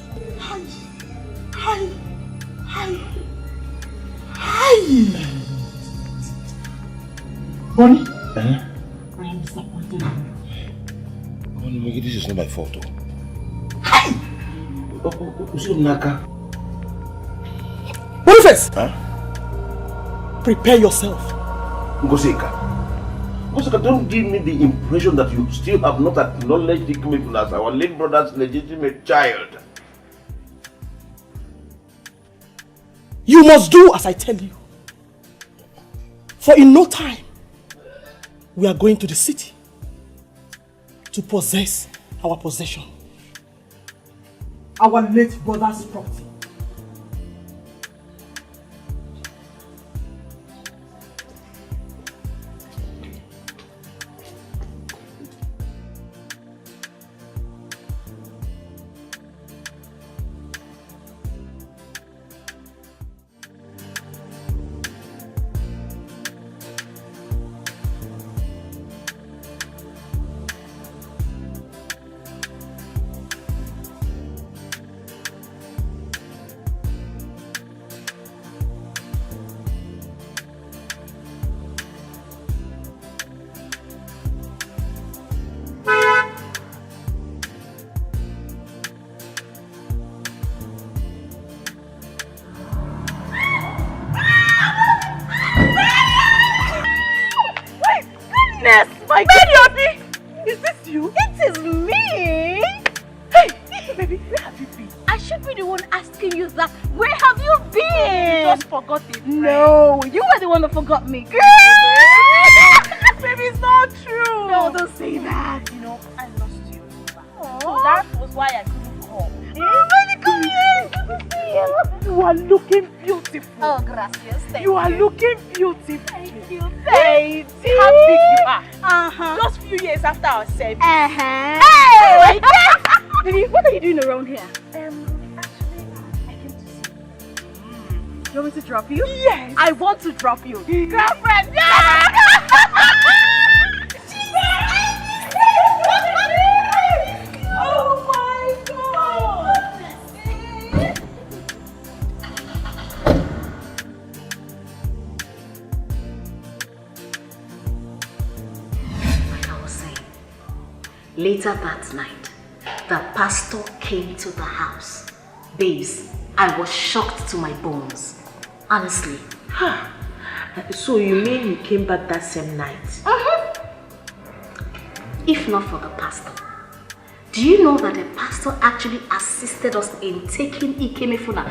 Hi. Bonnie? I am disappointed in you. This is not my fault. Boniface! Prepare yourself. Ngoseka, don't give me the impression that you still have not acknowledged Dikeh as our late brother's legitimate child. You must do as I tell you. For in no time, we are going to the city to possess our possession. Our late brother's property. My baby, is this you? It is me! Hey, baby, where have you been? I should be the one asking you that. Where have you been? You just forgot it. No, you were the one that forgot me. Girl! Baby, it's not true. No, don't say that. You know, I lost you. So that was why I couldn't come. Oh, baby, come here. Good to see you. You are looking beautiful. Oh, gracias. Thank you. You are looking beautiful. Thank you. Hey, see how big you are. Just few years after our service. Hey! Baby, what are you doing around here? Actually, I came to see you. You want me to drop you? Yes. I want to drop you. Girlfriend, yeah! Oh my God! Like I was saying, later that night, the pastor came to the house. Babes, I was shocked to my bones. Honestly. So you mean he came back that same night? If not for the pastor. Do you know that the pastor actually assisted us in taking Ikemefuna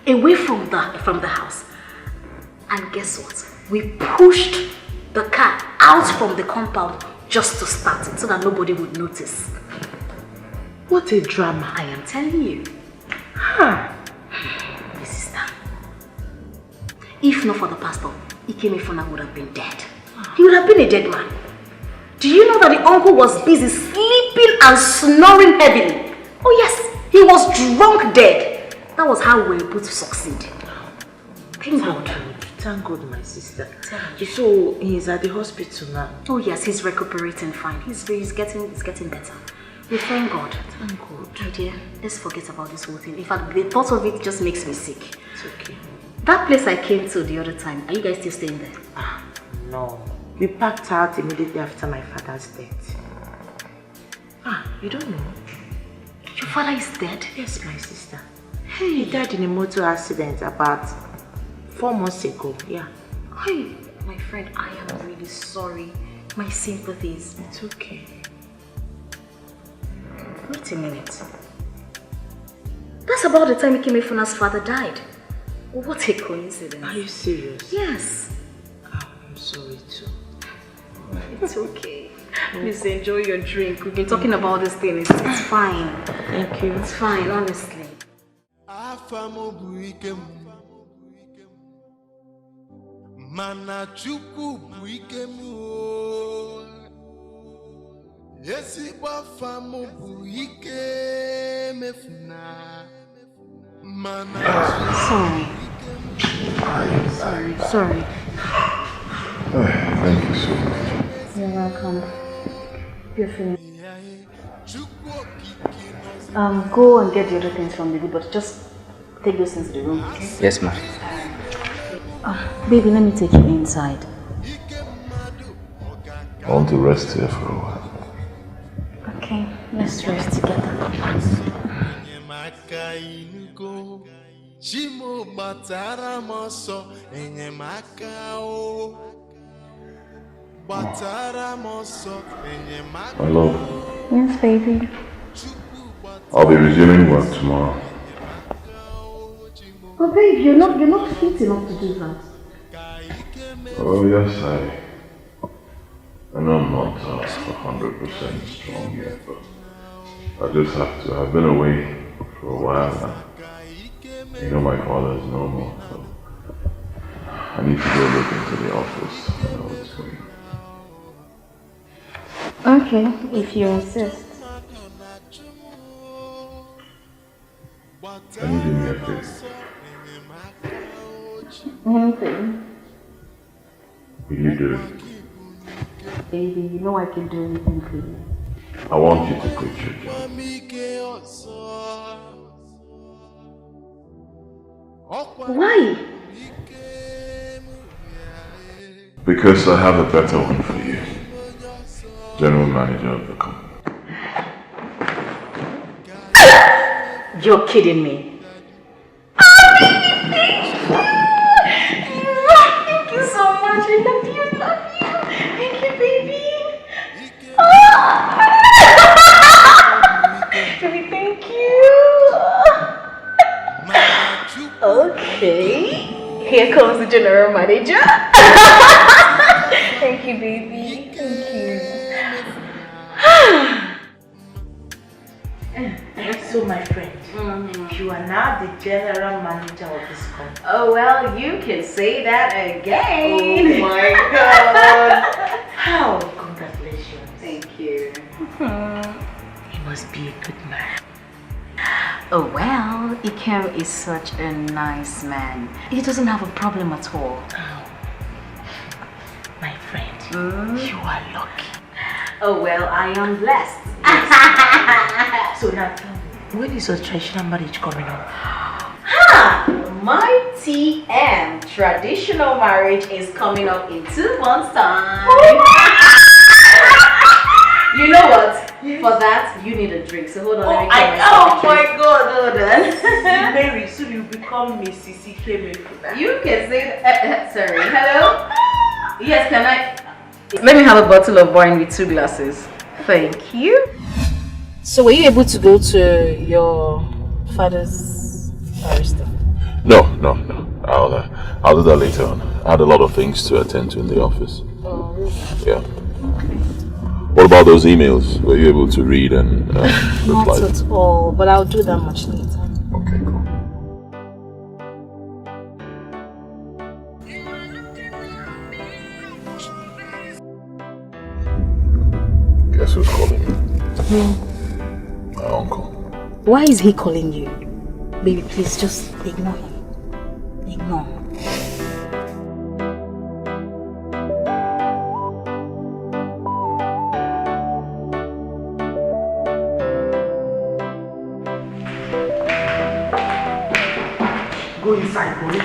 away from the house? And guess what? We pushed the car out from the compound just to start it so that nobody would notice. What a drama. I am telling you. Huh. My sister. If not for the pastor, Ikemefuna would have been dead. He would have been a dead man. Do you know that the uncle was busy sleeping and snoring heavily? Oh yes, He was drunk dead. That was how we were able to succeed. Thank God. Thank God, my sister. So he's at the hospital now. Oh yes, he's recuperating fine. He's getting better. We thank God. Thank God. My dear, let's forget about this whole thing. In fact, the thought of it just makes me sick. It's okay. That place I came to the other time, are you guys still staying there? No. We packed out immediately after my father's death. You don't know? Your father is dead? Yes, my sister. Hey. He died in a motor accident about 4 months ago, yeah. Hey, my friend, I am really sorry. My sympathies. It's okay. Wait a minute. That's about the time Ikemefuna's father died. What a coincidence. Are you serious? Yes. I'm sorry too. It's okay. Please enjoy your drink. We've been talking about this thing. It's fine. Thank you. It's fine, honestly. Mana chukwu bụ ike m ezigbo afa m bụ ike mefuna mana Sorry. Thank you so much. You're welcome. You're finished. Go and get the other things from the room, but just take those things to the room. Okay? Yes, ma'am. Baby, let me take you inside. I want to rest here for a while. Okay, let's rest together. My love. Yes, baby. I'll be resuming work tomorrow. Oh, babe, you're not fit enough to do that. Oh, yes, I know I'm not 100% strong yet, but I just have to. I've been away for a while now. You know, my father is no more, so I need to go look into the office and know what's going on. Okay, if you insist. Can you do me a favor? Anything. Will you do it? Baby, you know I can do anything for you. I want you to quit your job. Why? Because I have a better one for you. General manager of the company. You're kidding me. Thank you so much. I love you. Thank you, baby. Baby, thank you. Okay. Here comes the general manager. Thank you, baby. Thank you. So, my friend, you are now the general manager of this company. Oh, well, you can say that again. Oh my God. How? Congratulations. Thank you. He must be a good man. Oh, well, Ikem is such a nice man. He doesn't have a problem at all. Oh. My friend, you are lucky. Oh, well, I am blessed. So now tell me, when is your traditional marriage coming up? My TM traditional marriage is coming up in 2 months' time. You know what? Yes. For that, you need a drink. So hold on. Oh my God, hold on. Mary, soon you become Mrs. Ikemefuna. You can say that. Sorry. Hello? Yes, can I? Let me have a bottle of wine with 2 glasses. Thank you. So were you able to go to your father's barrister? No. I'll do that later on. I had a lot of things to attend to in the office. Oh, really? Yeah. What about those emails? Were you able to read and reply? Not at all, but I'll do that much later. Okay, cool. Guess who's calling me? My uncle. Why is he calling you? Baby, please just ignore him. Ignore. Go inside, Bonnie.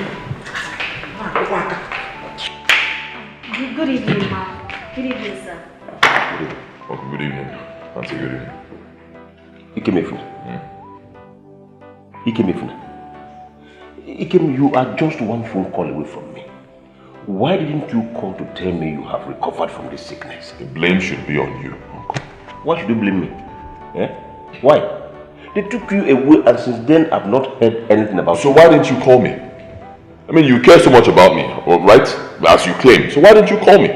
Good evening, ma'am. Good evening, sir. Good evening. Auntie, good evening. Ikem, you are just one phone call away from me. Why didn't you come to tell me you have recovered from this sickness? The blame should be on you, Uncle. Why should you blame me? Eh? Why? They took you away and since then I've not heard anything about you. So why didn't you call me? I mean, you care so much about me, right? As you claim. So why didn't you call me?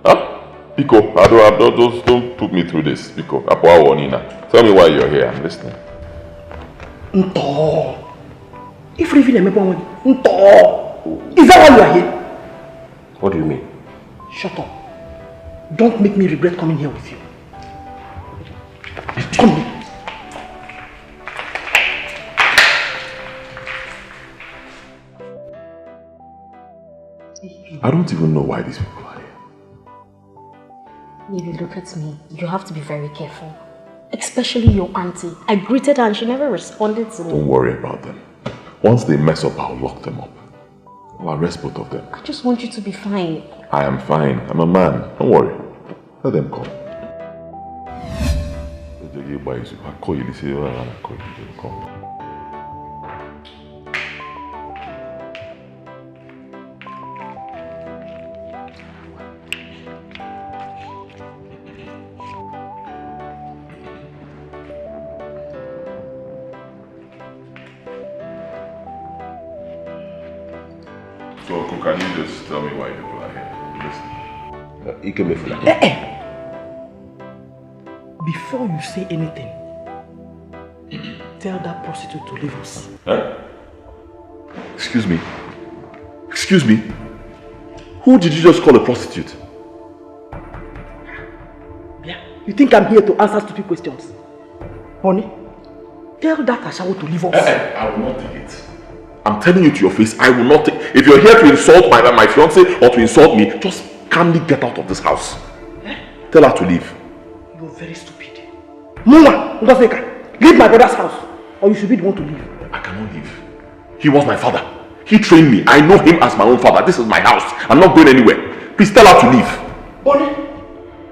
Huh? Pico, don't put me through this. Pico, tell me why you're here. I'm listening. Nto. If you even remember when Nto. Is that why you are here? What do you mean? Shut up. Don't make me regret coming here with you. Come here. I don't even know why these people are here. Baby, look at me. You have to be very careful. Especially your auntie. I greeted her and she never responded to me. Don't worry about them. Once they mess up, I'll lock them up. I'll arrest both of them. I just want you to be fine. I am fine. I'm a man. Don't worry. Let them come. I'll call you. Come. So, can you just tell me why people are here? Listen. Before you say anything, tell that prostitute to leave us. Huh? Excuse me. Excuse me. Who did you just call a prostitute? Yeah. You think I'm here to answer stupid questions? Honey, tell that Ashawo to leave us. I will not take it. I'm telling you to your face, I will not take. If you're here to insult my fiancé or to insult me, just calmly get out of this house. Tell her to leave. You're very stupid. Mama, leave my brother's house, or you should be the one to leave. I cannot leave. He was my father. He trained me. I know him as my own father. This is my house. I'm not going anywhere. Please tell her to leave. Bonnie,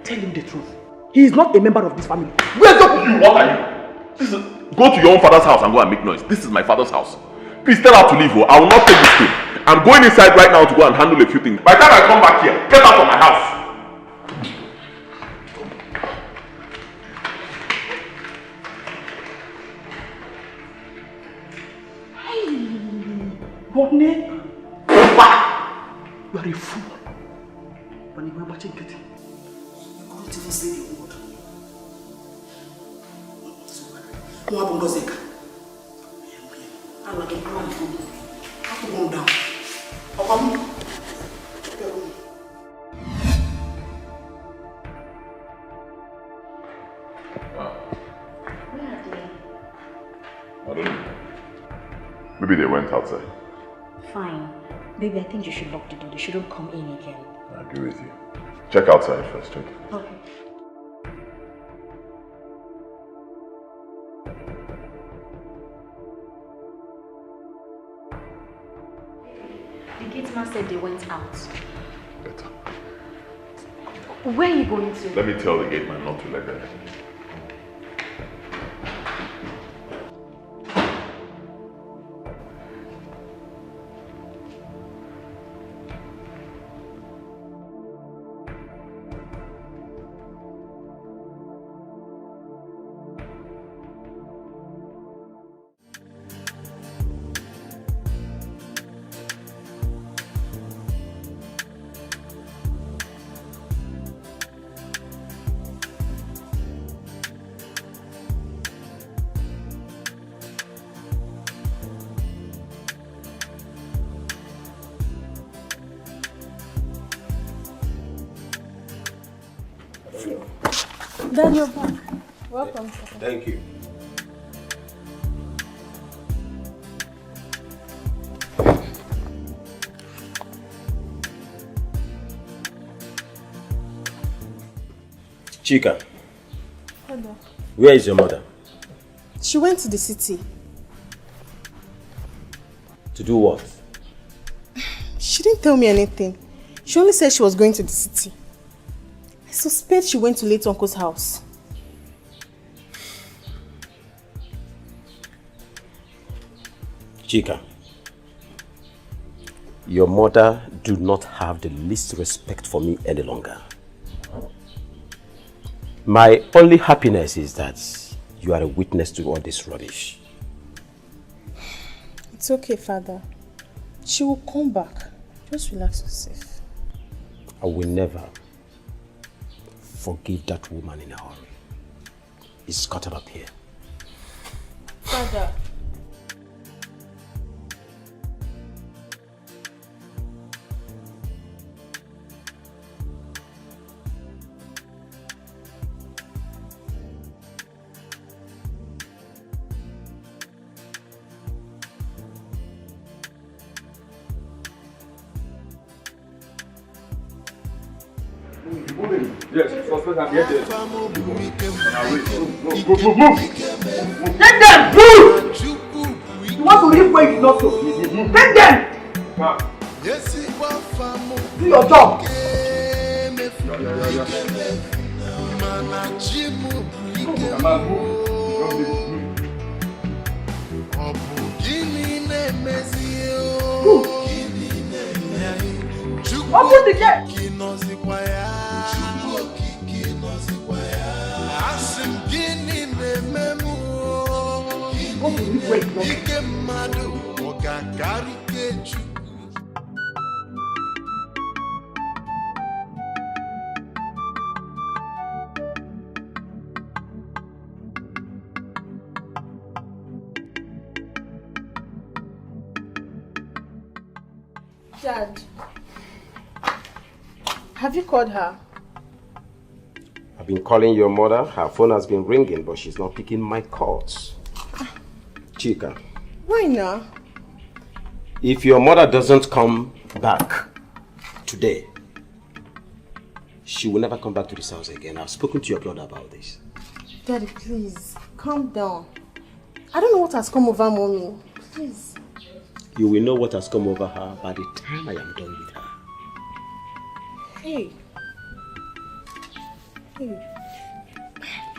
tell him the truth. He is not a member of this family. Where's you? What are you? Go to your own father's house and go and make noise. This is my father's house. Please tell her to leave. I will not take this thing. I'm going inside right now to go and handle a few things. By the time I come back here, get out of my house. Bonnie, you are a fool. When you remember getting, you couldn't even say the word. What happened, Gozeka? I'm like a grown fool. I have to go down. I don't know. Maybe they went outside. Fine. Baby, I think you should lock the door. They shouldn't come in again. I agree with you. Check outside first, check. Okay. The gate man said they went out. Better. Where are you going to? Let me tell the gate man not to let them in. Dad, you're back. Welcome. Thank you. Chika, Father. where is your mother? She went to the city. To do what? She didn't tell me anything. She only said she was going to the city. I suspect she went to late uncle's house. Chika, your mother do not have the least respect for me any longer. My only happiness is that you are a witness to all this rubbish. It's okay, Father. She will come back. Just relax yourself. I will never forgive that woman in a hurry. It's caught up here. Father. Yes, suspect and get it. Move. Take them! Move! You want to leave where you not so? Take them! Do your job. Open the gate! Dad, have you called her? I've been calling your mother. Her phone has been ringing, but she's not picking my calls. Chika. Why not? If your mother doesn't come back today, she will never come back to this house again. I've spoken to your brother about this. Daddy, please, calm down. I don't know what has come over Mommy. Please. You will know what has come over her by the time I am done with her. Hey.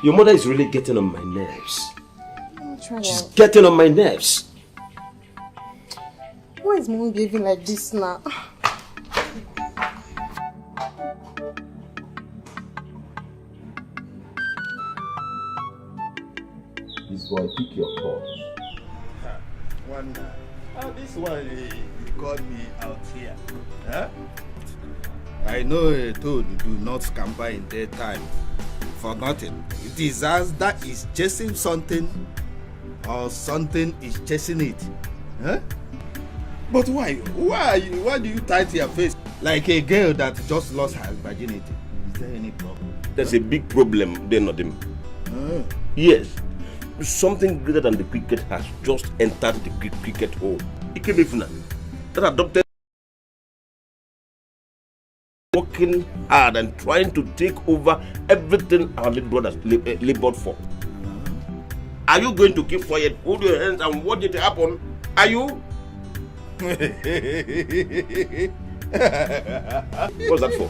Your mother is really getting on my nerves. She's Out. getting on my nerves. Why is Mom behaving like this now? This boy, pick your call. This one, he called me out here. Huh? I know a toad do not scamper in daytime for nothing. It is as that is chasing something or something is chasing it. Huh? But why? Why do you tight your face like a girl that just lost her virginity? Is there any problem? There's a big problem there, not him. Yes. Something greater than the cricket has just entered the cricket hole. Ikebefuna, that adopted, working hard and trying to take over everything our little brothers labored for. Are you going to keep quiet, hold your hands and watch it happen? Are you? What's that for?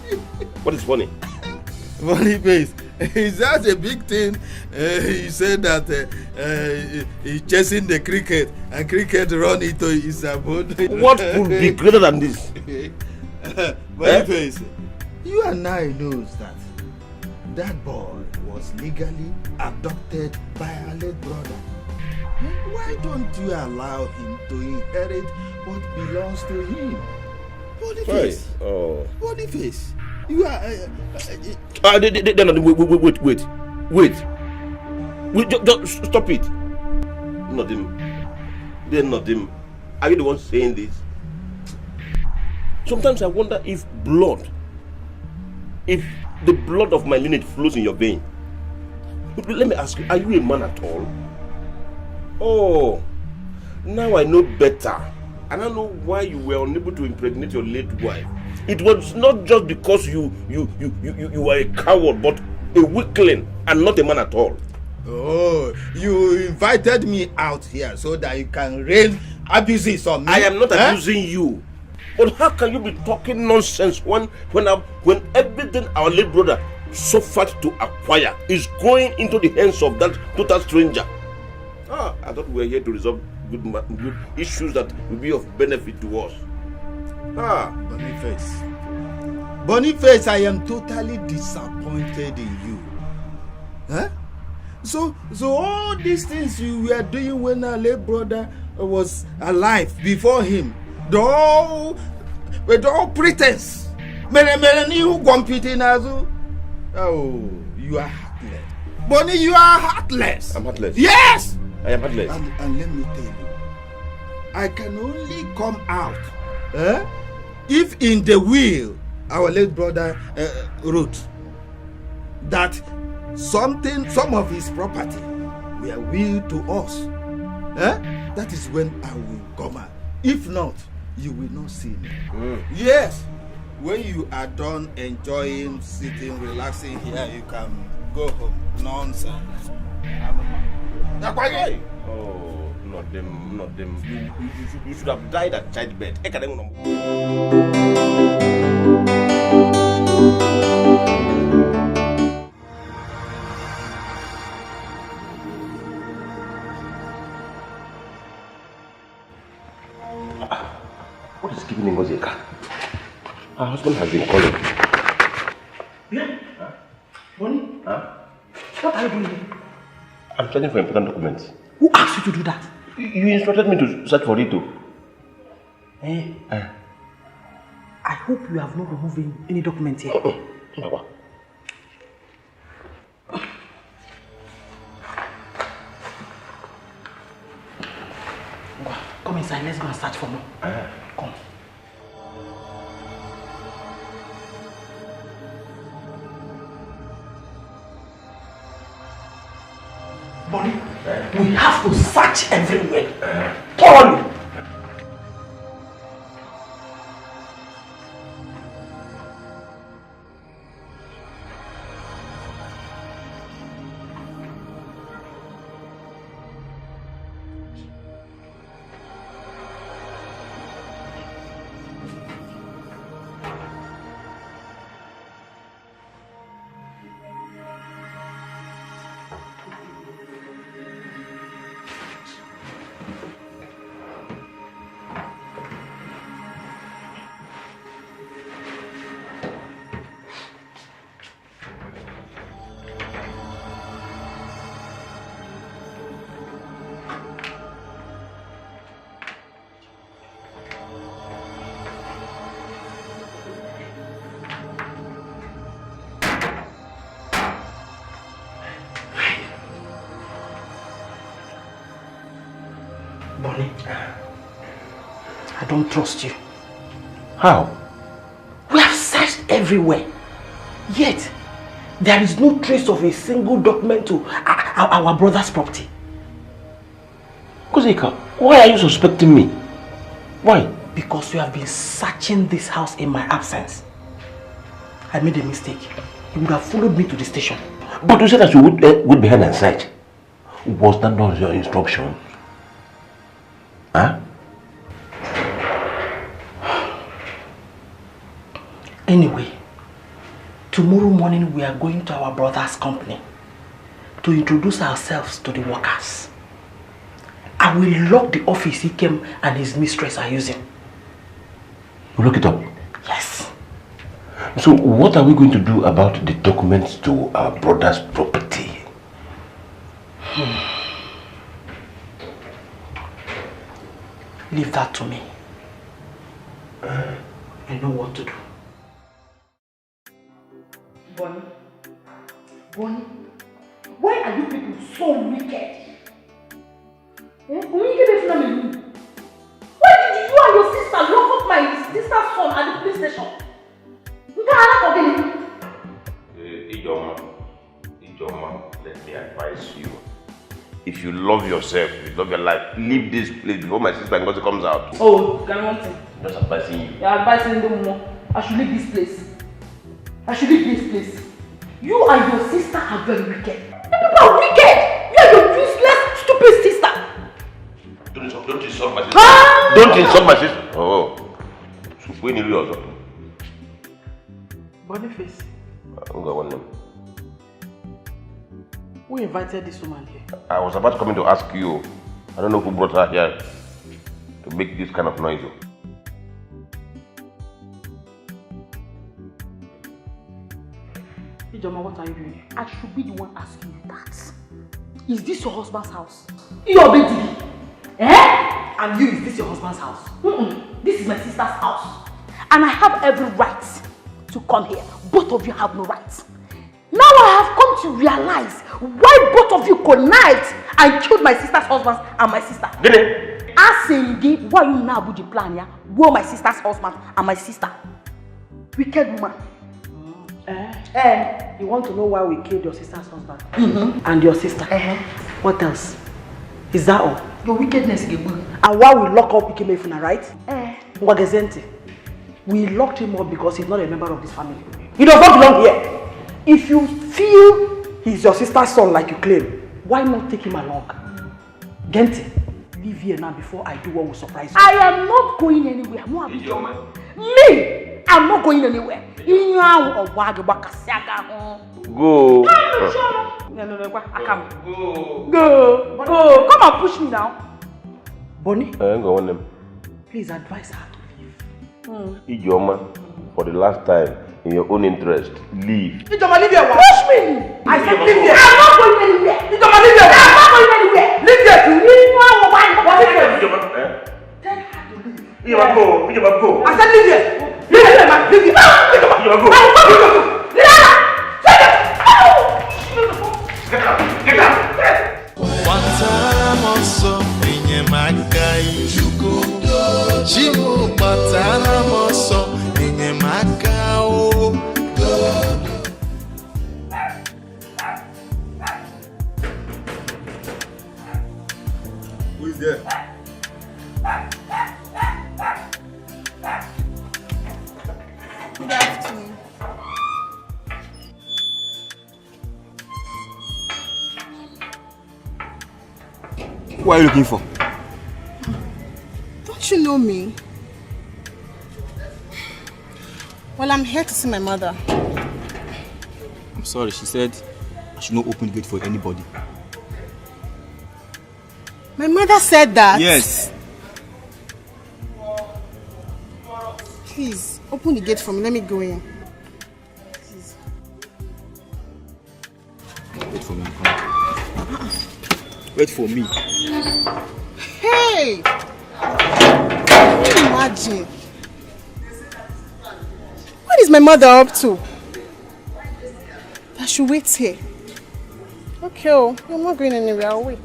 What is funny? Funny face. Is that a big thing? He said that he's chasing the cricket and cricket run into his abode. What could be greater than this? Funny face. You and I knows that boy was legally adopted by our late brother. Why don't you allow him to inherit what belongs to him? Boniface. Oh. Boniface. You are. Wait. Just stop it. Not him. They're not him. Are you the one saying this? Sometimes I wonder if the blood of my lineage flows in your vein. Let me ask you, are you a man at all? Oh, now I know better. And I know why you were unable to impregnate your late wife. It was not just because you were a coward, but a weakling and not a man at all. Oh, you invited me out here so that you can rain abuses on me. I am not abusing you. But how can you be talking nonsense when everything our late brother suffered to acquire is going into the hands of that total stranger? I thought we were here to resolve good issues that will be of benefit to us. Boniface, I am totally disappointed in you. Huh? So all these things you were doing when our late brother was alive before him, with all pretense. Oh, you are heartless. Bonnie, you are heartless. I'm heartless. Yes! I am heartless. And let me tell you, I can only come out if in the will our late brother wrote that some of his property were willed to us. That is when I will come out. If not, you will not see me. Yes. When you are done enjoying, sitting, relaxing here, you can go home. Nonsense. Oh, not them. You should have died at childbirth. What is keeping Ngozi a car? Her husband has been calling. Yeah? Bonnie? What are you doing here? I'm searching for important documents. Who asked you to do that? You instructed me to search for it too. I hope you have not removed any document here. Come inside, let's go and search for more. Come. Bonnie, we have to search everywhere. Thoroughly. Bonnie, I don't trust you. How? We have searched everywhere. Yet, there is no trace of a single document to our brother's property. Kozika, why are you suspecting me? Why? Because you have been searching this house in my absence. I made a mistake. You would have followed me to the station. But you said that you would wait behind and search. Was that not your instruction? Huh? Anyway, tomorrow morning we are going to our brother's company to introduce ourselves to the workers. I will lock the office he came and his mistress are using. Look it up? Yes. So what are we going to do about the documents to our brother's property? Leave that to me. I know what to do. Bonnie, why are you people so wicked? Why did you and your sister lock up my sister's son at the police station? You can't have Ijoma, let me advise you. If you love yourself, you love your life, leave this place before my sister Ngozi comes out. Oh, can I want to? I'm just advising you. You're advising no more. I should leave this place. You and your sister are very wicked. People are wicked! You are your useless, stupid sister! Don't insult my sister. Ah! Don't insult my sister. Oh. When you also. Boniface. I'm going to. Who invited this woman here? I was about coming to ask you. I don't know who brought her here to make this kind of noise. Ijoma, what are you doing? I should be the one asking you that. Is this your husband's house? Your baby. Eh? And you, is this your husband's house? This is my sister's house. And I have every right to come here. Both of you have no right. Now I have come to realize why both of you connived and killed my sister's husband and my sister. Asking why you now put the plan here? Were my sister's husband and my sister. Wicked woman. And you want to know why we killed your sister's husband and your sister? What else? Is that all? Your wickedness again. And why we lock up Ikemefuna, right? We locked him up because he's not a member of this family. He does not belong here. If you feel he's your sister's son like you claim, why not take him along? Gente, leave here now before I do what will surprise you. I am not going anywhere. Me! I'm not going anywhere. Go. Go. Go. Come and push me now. Bonnie? Go on them. Please advise her to leave. Ijoma, for the last time, in your own interest, leave. Ijoma, leave here. Push me! I said leave here. I'm not going anywhere. Ijoma, leave here. I'm not going anywhere. Leave here too. What is it? Tell her to leave. Ijoma, go. I said leave here. Leave here, man. Leave here. Ijoma, go. Leave here. Get out. Who is there? Good afternoon. Who are you looking for? Don't you know me? Well, I'm here to see my mother. I'm sorry, she said I should not open the gate for anybody. My mother said that? Yes. Please, open the gate for me. Let me go in. Please. Wait for me. Come. Wait for me. Hey! Can you imagine? What is my mother up to? I should wait here. Okay, I'm not going anywhere. I'll wait.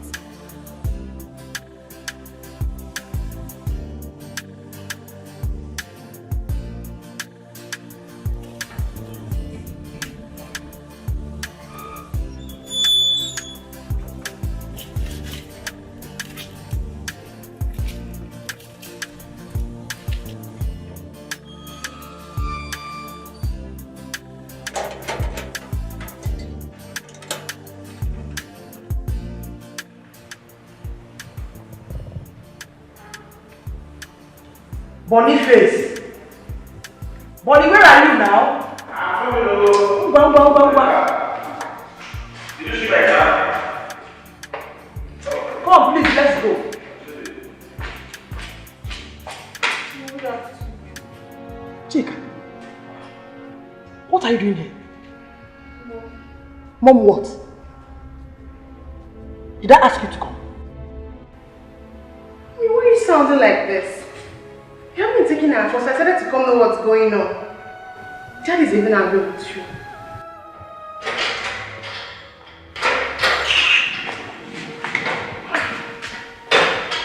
Boniface! Bonnie, where are you now? Did you see my car? Come, please, let's go. Chika, what are you doing here? Mom, what? Did I ask you to come? Why are you sounding like this? You haven't been taking our trust. I decided to come know what's going on. Dad is even angry with you.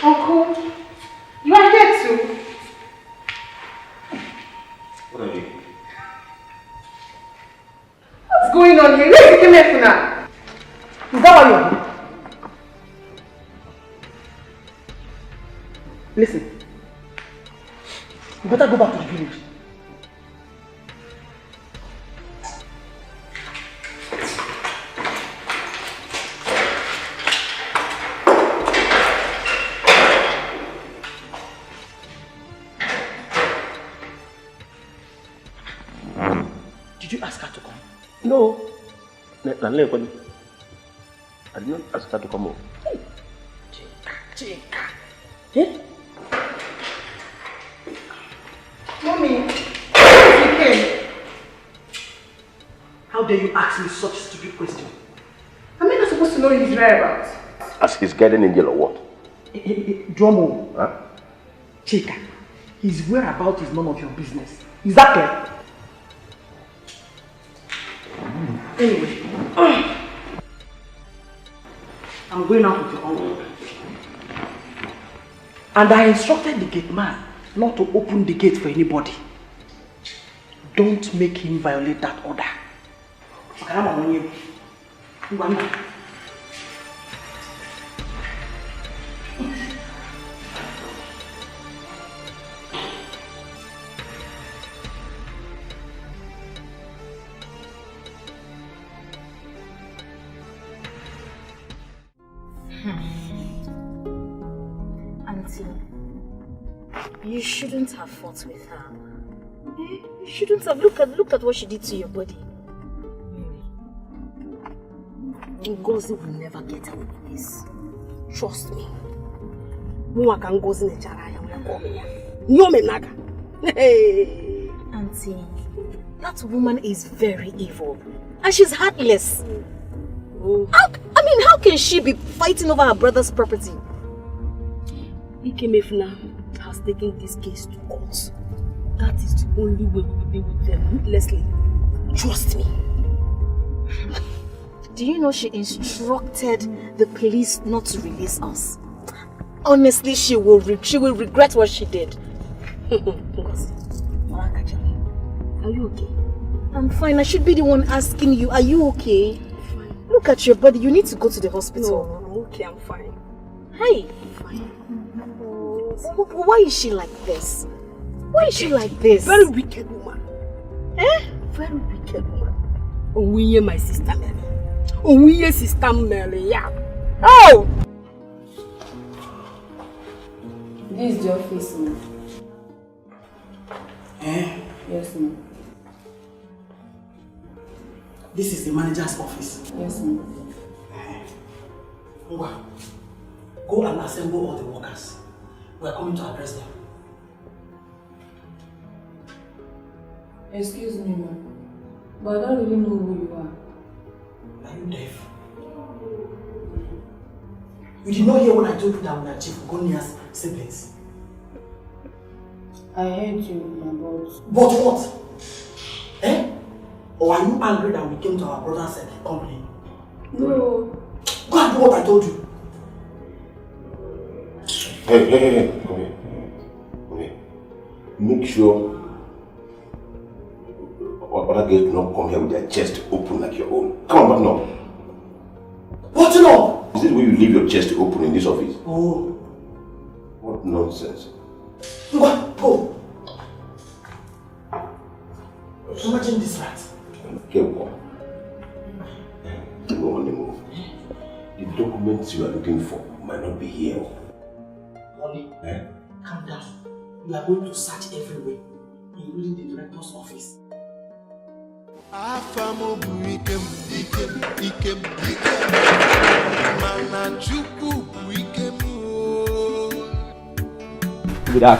Uncle, you are here too. What are you? What's going on here? Where came here for now? Is that why you're here? Listen. You better go back to the village. No. I did not ask her to come home. Chika. Eh? Mommy, you came. How dare you ask me such a stupid question? Am I not supposed to know his whereabouts? As his guardian angel or what? Dromo. Huh? Chika, his whereabouts is none of your business. Is that clear? Anyway, I'm going out with your uncle. And I instructed the gate man not to open the gate for anybody. Don't make him violate that order. Auntie, you shouldn't have fought with her. You shouldn't have. Look at what she did to your body. Ngozi will never get away with this. Trust me. Hey. Auntie, that woman is very evil. And she's heartless. How can she be fighting over her brother's property? Ikemefuna has taken this case to court. That is the only way we will deal with them ruthlessly. Trust me. Do you know she instructed the police not to release us? Honestly, she will regret what she did. Are you okay? I'm fine. I should be the one asking you. Are you okay? Fine. Look at your body. You need to go to the hospital. No, I'm okay. I'm fine. Hey. Fine. Why is she like this? Why is she like this? Very wicked woman. Eh? Very wicked woman. Onwiye my sister Mary. Onwiye sister Mary, yeah. Oh! This is the office, ma'am. Eh? Yes, ma'am. This is the manager's office. Yes, ma'am. Ngwa, go and assemble all the workers. We are coming to address them. Excuse me, ma'am. But I don't really know who you are. Are you deaf? You did not hear when I told you that we are Chief Ugonia's siblings. I heard you, ma'am, But what? Eh? Or are you angry that we came to our brother's company? No. Go and do what I told you. Hey, come here. Come here. Make sure other girls do not come here with their chest open like your own. Come on, button up. Button up? Is this the way you leave your chest open in this office? Oh. What nonsense. What? Go. Imagine this, right? Get what? Go on the move. The documents you are looking for might not be here. Molly, calm down. We are going to search everywhere, including the director's office. With that.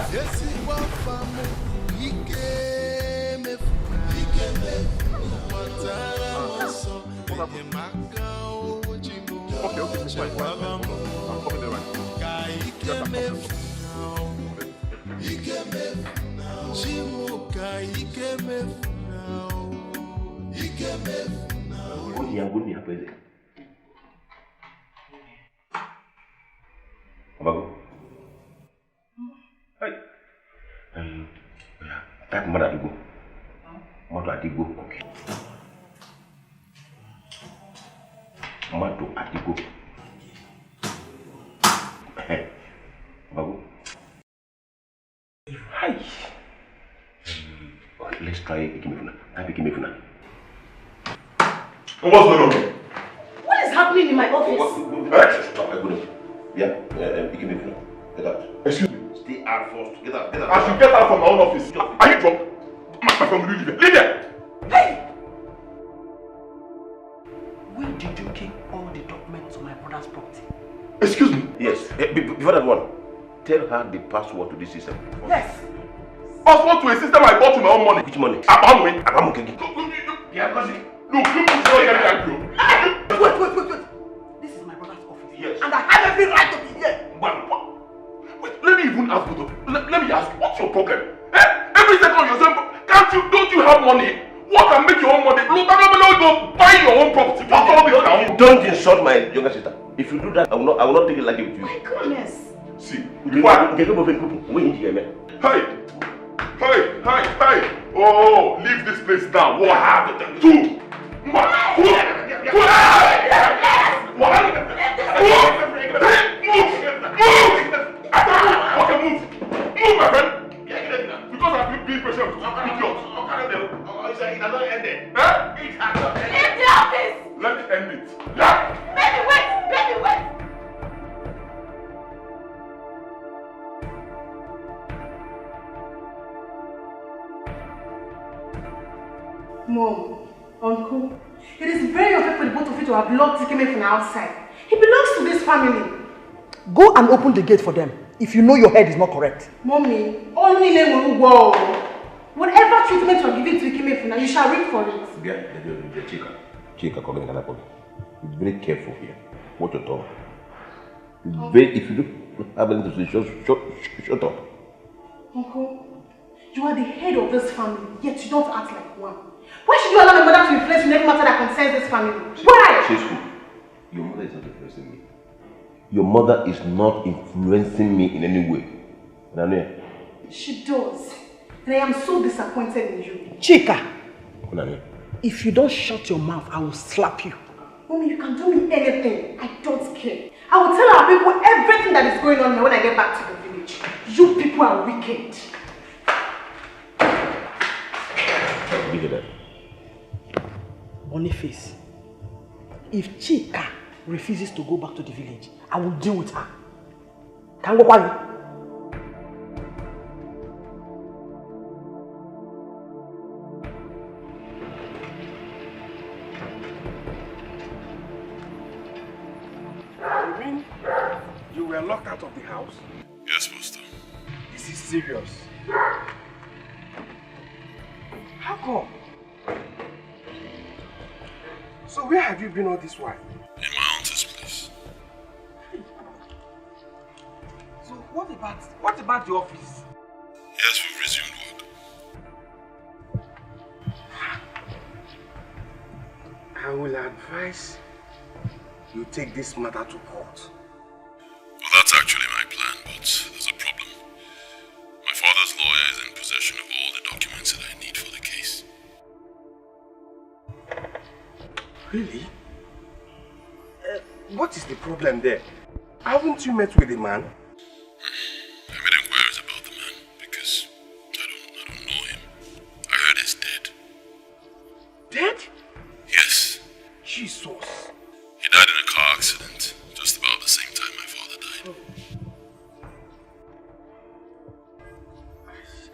Okay, it's fine. I'm coming there right Type mother Adigo. Mother Adigo. Okay. Mother Adigo. Babu. Hi. Okay, let's try Ikemefuna. Type Ikemefuna. What's going on? What is happening in my office? Stop. Yeah, Ikemefuna. Get out. Excuse me. Stay out first. Get out. I should get out from my own office. Are you drunk? My friend, will you leave here? Leave here! Hey! Excuse me? Yes. Before that one, tell her the password to this system. Yes. Password to a system I bought with my own money. Which money? Abamu. Yeah, because look, you put your hand in. Wait. This is my brother's office. Yes. And I have every right to be here. Wait, let me even ask you. Let me ask you, what's your problem? Every second you're saying, don't you have money? What can make your own money? Look, go buy your own property. Don't insult my younger sister. If you do that, I will not take it like it with you. My goodness. See, Hey. Oh, leave this place now. One, two. Move, my friend. Because I've been patient with you. It has not ended. It has not ended. Leave the office. Let's end it. Baby, wait. Mom, Uncle, it is very unfair for the both of you to have locked Dikeh from outside. He belongs to this family. Go and open the gate for them if you know your head is not correct. Mommy, only name will go. Whatever treatment you are giving to Dikeh now, you shall reap for it. Chika, be very careful here. Watch your tongue. If you don't have anything to say, shut up. Uncle, you are the head of this family, yet you don't act like one. Why should you allow my mother to influence you in every matter that concerns this family? Why? Your mother is not influencing me. Your mother is not influencing me in any way. Nane. She does. And I am so disappointed in you. Chika! Nane. If you don't shut your mouth, I will slap you. Mommy, you can do me anything. I don't care. I will tell our people everything that is going on here when I get back to the village. You people are wicked. Look at that. Boniface, if Chika refuses to go back to the village, I will deal with her. Can go quiet. You mean you were locked out of the house? Yes, Pastor. This is serious. How come? So where have you been all this while? In my auntie's place. So what about the office? Yes, we've resumed work. I will advise you take this matter to court. Well, that's actually my plan, but there's a problem. My father's lawyer is in possession of all the documents that I need for the case. Really? What is the problem there? Haven't you met with the man? I made inquiries about the man because I don't know him. I heard he's dead. Dead? Yes. Jesus. He died in a car accident just about the same time my father died.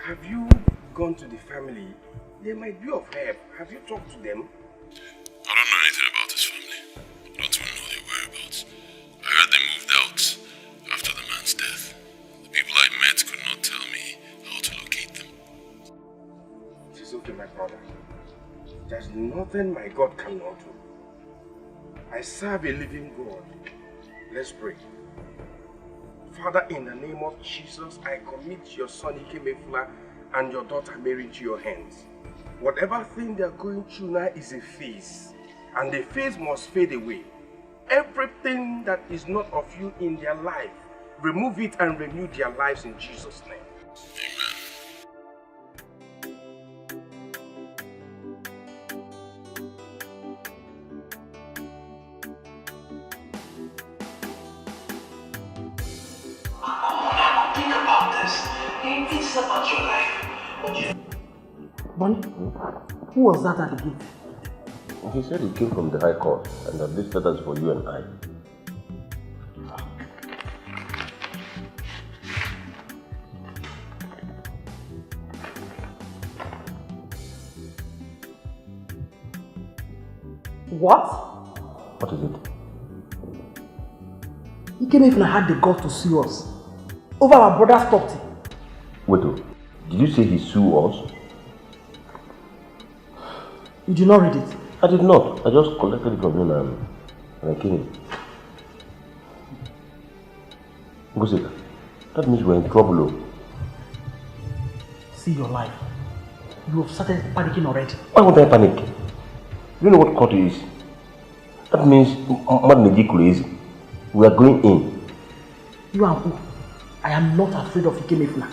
Have you gone to the family? They might be of help. Have you talked to them? I don't know anything about his family. I don't even know their whereabouts. I heard they moved out after the man's death. The people I met could not tell me how to locate them. It is okay, my brother. There's nothing my God cannot do. I serve a living God. Let's pray. Father, in the name of Jesus, I commit your son Ikemefula and your daughter Mary into your hands. Whatever thing they're going through now is a phase, and the phase must fade away. Everything that is not of you in their life, remove it and renew their lives in Jesus' name. Think about this. It's about your life. Bonnie, who was that at the gate? He said he came from the High Court and that this letter is for you and I. What? What is it? Ikemefuna had the guts to sue us over our brother's property. Wait, did you say he sued us? You did not read it? I did not. I just collected it from him and I came in. Ngosika, that means we're in trouble. See your life. You have started panicking already. Why would I panic? You know what court is? That means crazy. We are going in. You are who? I am not afraid of Ikemefuna.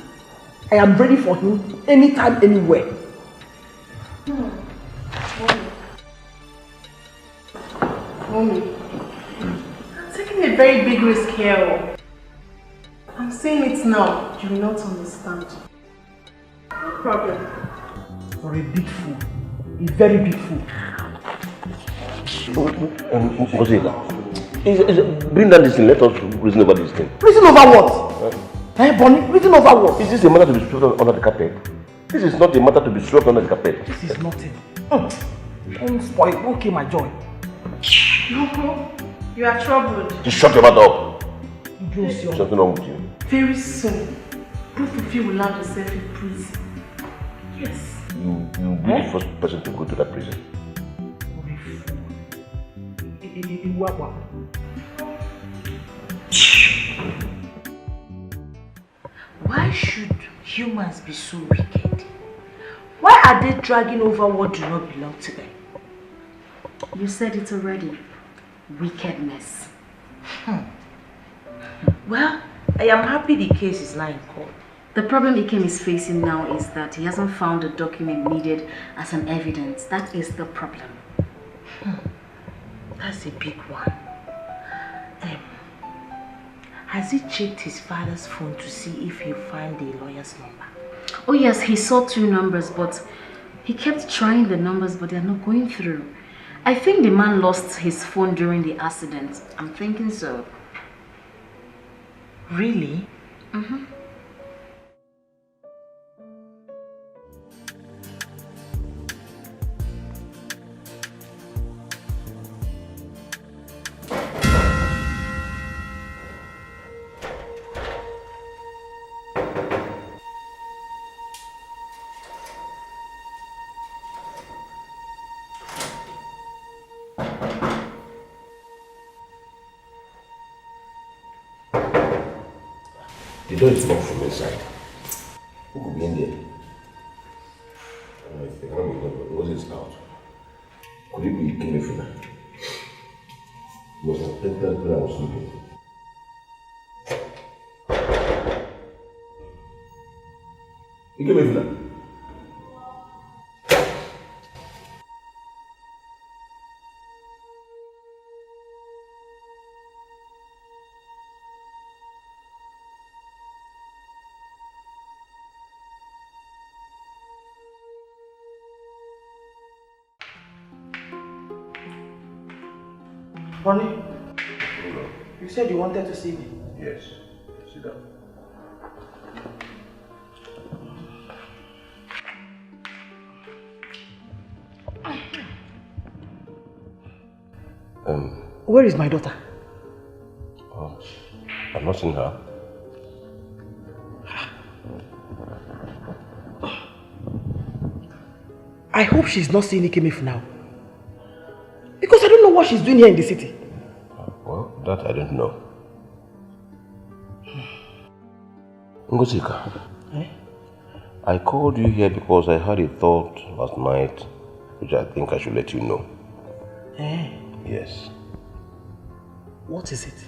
I am ready for him anytime, anywhere. Mommy, I'm taking a very big risk here. I'm saying it now. You will not understand. No problem. You're a big fool. A very big fool. Bring down this thing. Let us reason over this thing. Reason over what? Bonnie, reason over what? Is this a matter to be swept under the carpet? This is not a matter to be swept under the carpet. This is nothing. Don't spoil. Don't kill my joy. No, you are troubled. Just shut your mouth up. Yes. Something wrong with you. Very soon, both of you will land yourself in prison. Yes. You'll be the first person to go to that prison. Why should humans be so wicked? Why are they dragging over what do not belong to them? You said it already. Wickedness. Well, I am happy the case is now in court. The problem Ikem is facing now is that he hasn't found the document needed as an evidence. That is the problem. That's a big one. Has he checked his father's phone to see if he found the lawyer's number? Oh yes, he saw 2 numbers, but he kept trying the numbers, but they're not going through. I think the man lost his phone during the accident. I'm thinking so. Really? Mm-hmm. The door is locked from inside. Who could be in there? The was it out? Could it be Ikemefuna? He was suspected when I was sleeping. Ikemefuna? Bonnie, you said you wanted to see me. Yes. Sit down. Where is my daughter? Oh, I've not seen her. I hope she's not seeing Ikemefuna now. Because I don't know what she's doing here in the city. Well, that I don't know. Ngosika, I called you here because I had a thought last night, which I think I should let you know. Yes. What is it?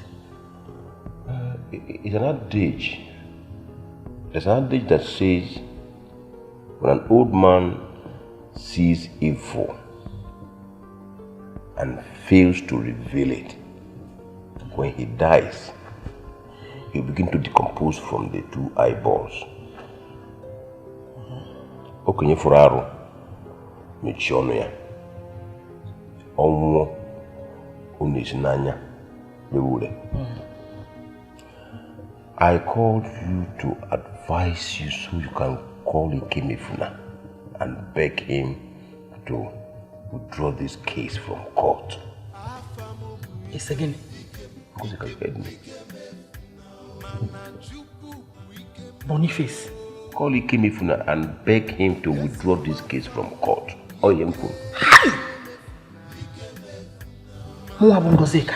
It's an adage. There's an adage that says, when an old man sees evil and fails to reveal it, when he dies, he'll begin to decompose from the 2 eyeballs. Okenye furaru, mechionu ya. Onwo, unesinanya, bewule. I called you to advise you so you can call Ikemefuna and beg him to withdraw this case from court. Yes, again. Because you can get me. Boniface. Call Ikemefuna and beg him to withdraw this case from court. Oyemko. Muabungozeka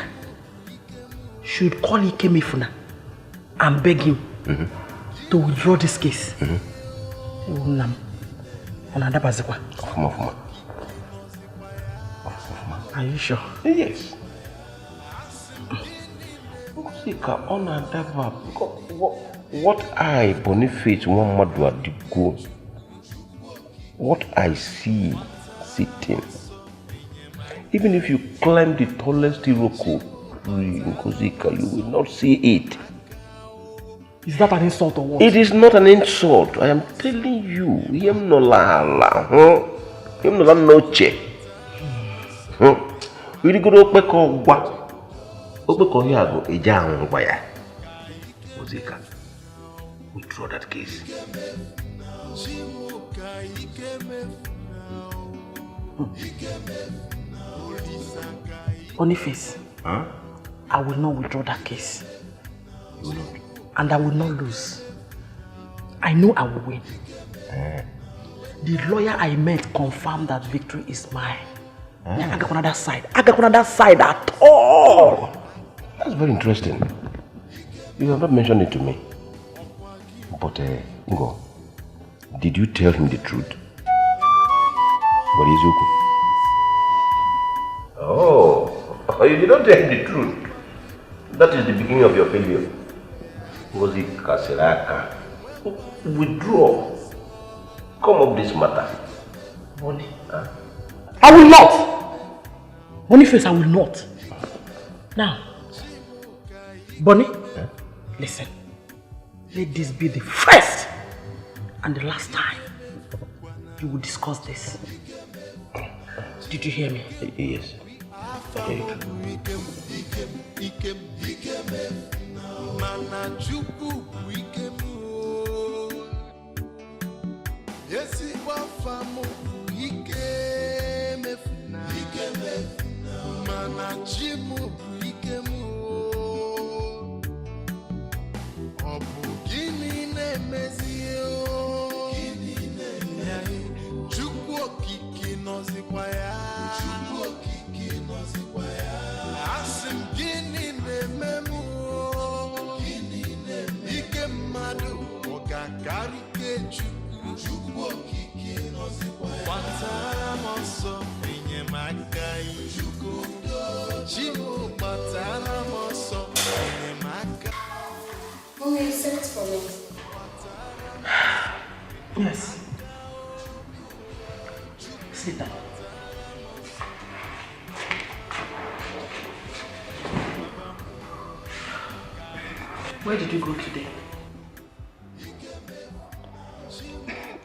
should call Ikemefuna and beg him to withdraw this case. Are you sure? Yes. What I, Boniface, what I see sitting, even if you climb the tallest Iroko, you will not see it. Is that an insult or what? It is not an insult. I am telling you. Him no la, him no la noche. We go to Opeko Gwa. Opeko Yago Ejan Waya. Ozeka, withdraw that case. Boniface, I will not withdraw that case. You will not. And I will not lose. I know I will win. The lawyer I met confirmed that victory is mine. I got another side. I got another side at all. That's very interesting. You have not mentioned it to me. But, Ngo, did you tell him the truth? What is Yuku? Oh, you did not tell him the truth. That is the beginning of your failure. Was it Kaseraka? Withdraw. Come up this matter. Bonnie. I will not! Boniface, I will not. Now, Bonnie, listen. Let this be the first and the last time you will discuss this. Did you hear me? Yes. I hear you. Mommy, you sent for me. Yes. Sit down. Where did you go today?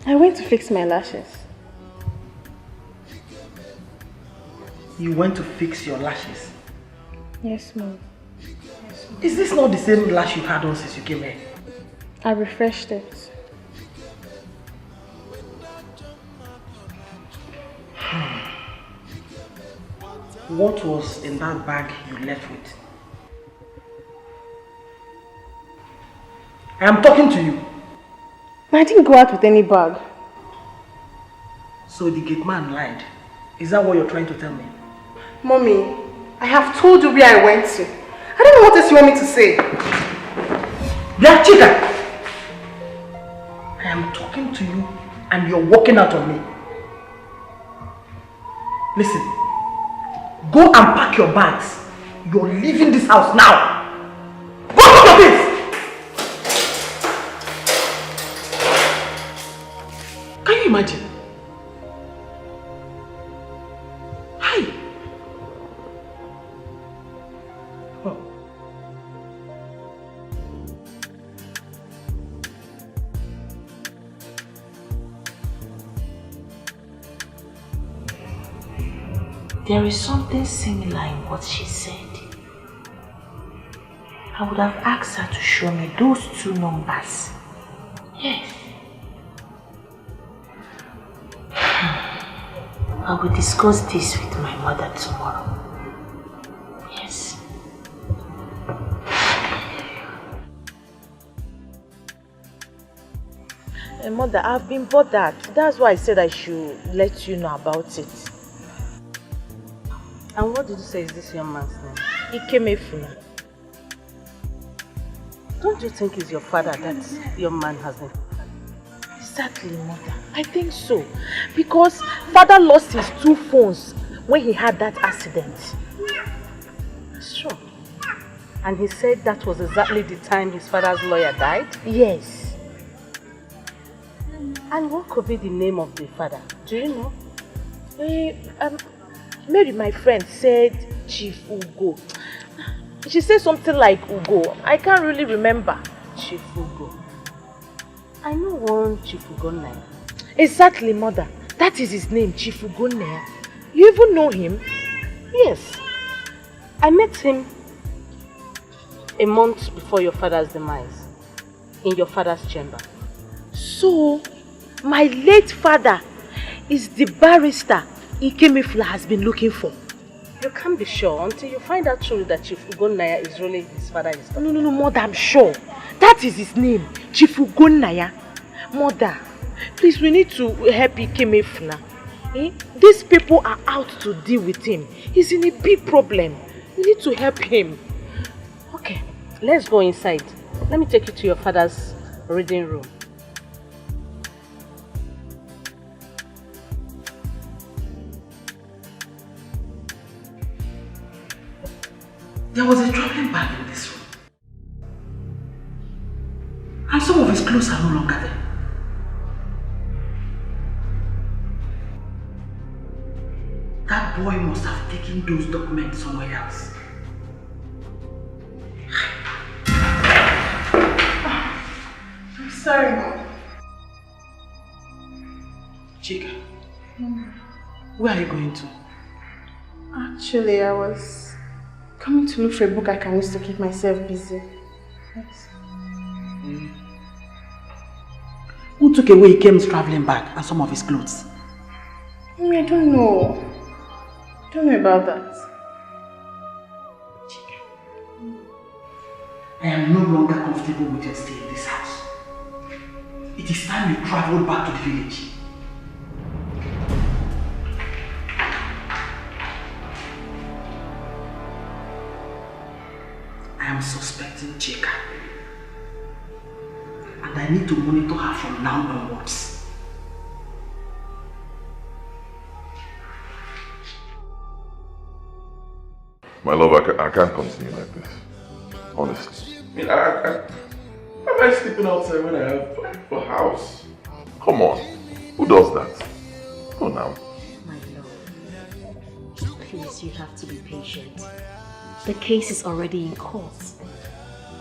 I went to fix my lashes. You went to fix your lashes? Yes, Mom. Is this not the same lash you had on since you came here? I refreshed it. What was in that bag you left with? I am talking to you. I didn't go out with any bag. So the gate man lied. Is that what you're trying to tell me? Mommy, I have told you where I went to. I don't know what else you want me to say. Black chica! I am talking to you and you're walking out on me. Listen, go and pack your bags. You're leaving this house now. Go to your place! Can you imagine? Hi! Oh. There is something similar in what she said. I would have asked her to show me those two numbers. Yes. I will discuss this with my mother tomorrow. Yes. Mother, I've been bothered. That's why I said I should let you know about it. And what did you say is this young man's name? Ikemefuna. Don't you think it's your father that young man has been? Exactly, Mother. I think so. Because father lost his 2 phones when he had that accident. Sure. And he said that was exactly the time his father's lawyer died? Yes. And what could be the name of the father? Do you know? Mary, my friend, said Chief Ugo. She said something like Ugo. I can't really remember. Chief Ugo. I know one Chief Ugonaya. Exactly, Mother. That is his name, Chief Ugonaya. You even know him? Yes. I met him a month before your father's demise in your father's chamber. So, my late father is the barrister Ikemefuna has been looking for. You can't be sure until you find out truly that Chief Ugonaya is really his father. No, Mother, I'm sure. That is his name, Chief Ugonaya. Mother, please, we need to help Ikemefuna. These people are out to deal with him. He's in a big problem. We need to help him. Okay, let's go inside. Let me take you to your father's reading room. There was a traveling bag in this room. And some of his clothes are no longer there. That boy must have taken those documents somewhere else. I'm sorry, Mom. Chika, where are you going to? Actually, I was coming to look for a book I can use to keep myself busy. Yes. Who took away Ikem's traveling bag and some of his clothes? I don't know. I don't know about that. I am no longer comfortable with your stay in this house. It is time you traveled back to the village. I am suspecting Chika. And I need to monitor her from now onwards. My love, I can't continue like this. Honestly. Am I sleeping outside when I have a house? Come on. Who does that? Go now. My love, please, you have to be patient. The case is already in court.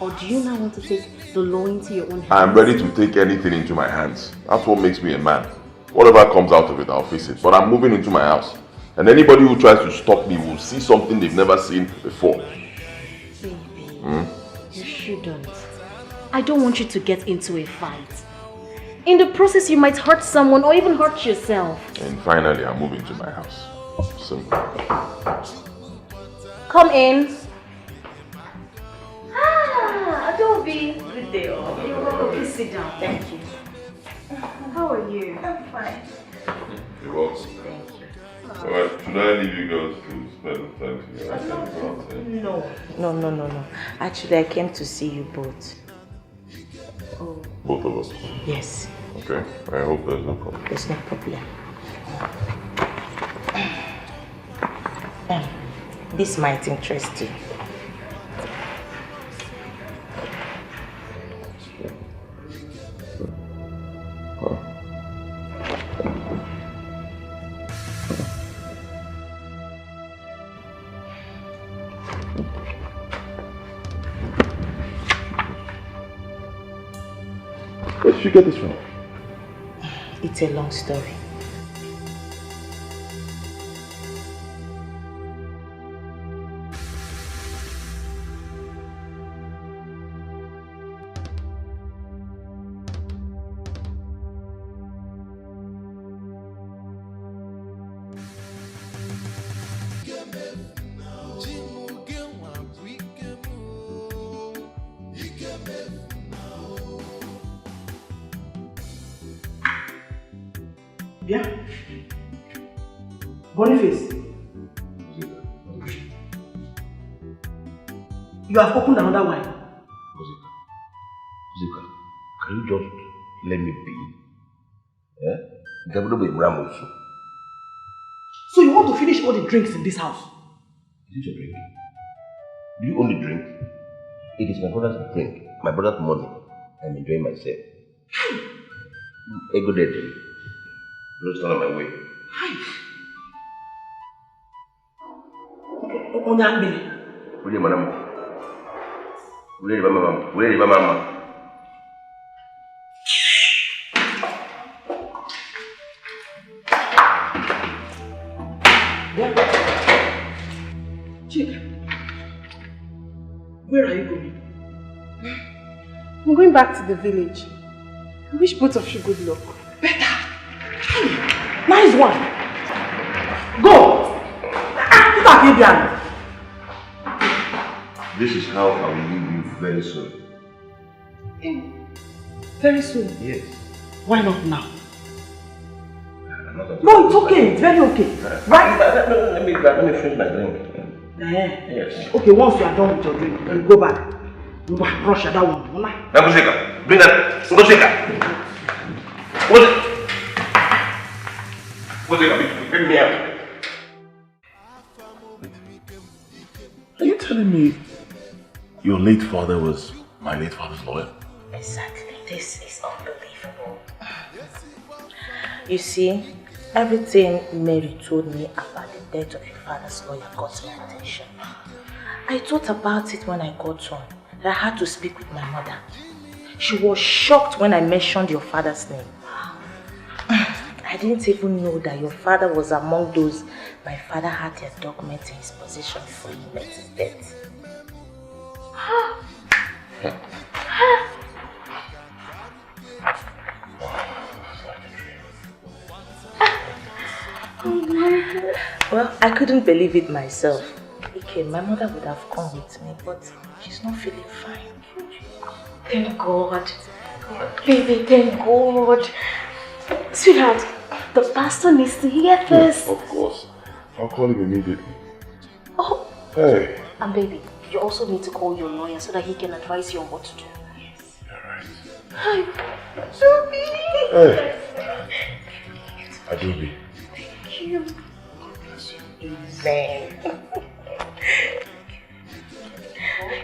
Or do you now want to take the law into your own hands? I'm ready to take anything into my hands. That's what makes me a man. Whatever comes out of it, I'll face it. But I'm moving into my house. And anybody who tries to stop me will see something they've never seen before. Baby, you shouldn't. I don't want you to get into a fight. In the process, you might hurt someone or even hurt yourself. And finally, I'm moving to my house. Simple. Come in. Adobe. Good day, all. You're welcome. Please sit down. Thank you. How are you? I'm fine. You're welcome. Thank you. Alright, should I leave you girls to spend the time together? No. Actually, I came to see you both. Oh. Both of us? Yes. Okay, I hope there's no problem. There's no problem. This might interest you. Where did you get this from? It's a long story. Yeah. Boniface. You have opened another wine. Zika, can you just let me be? So you want to finish all the drinks in this house? Is it your drink? Do you only drink? It is my brother's drink, my brother's money. I'm enjoying myself. A good day. Don't stand on my way. Where is madam? Where is mama? Where is mama? Chica, where are you going? I'm going back to the village. I wish both of you good luck. Better! Nice one! Go! This is how I will leave you very soon. Very soon? Yes. Why not now? No, it's okay. It's very okay. Right? Let me finish my drink. Yes. Okay, once you are done with your drink, you go back. You brush that one. Bring that. Ngosika. Bring me out. Are you telling me your late father was my late father's lawyer? Exactly. This is unbelievable. You see, everything Mary told me about the death of your father's lawyer got my attention. I thought about it when I got home. I had to speak with my mother. She was shocked when I mentioned your father's name. I didn't even know that your father was among those my father had their documents in his possession before he met his death. Well, I couldn't believe it myself. Okay, my mother would have come with me, but she's not feeling fine. Thank God. Baby, thank God. Sweetheart, the pastor needs to hear this. Yes, of course. I'll call him immediately. Oh. Hey. And baby, you also need to call your lawyer so that he can advise you on what to do. Yes. You're right. Hi. Adobe. Hey. Adobe. Thank you. God bless you. Amen.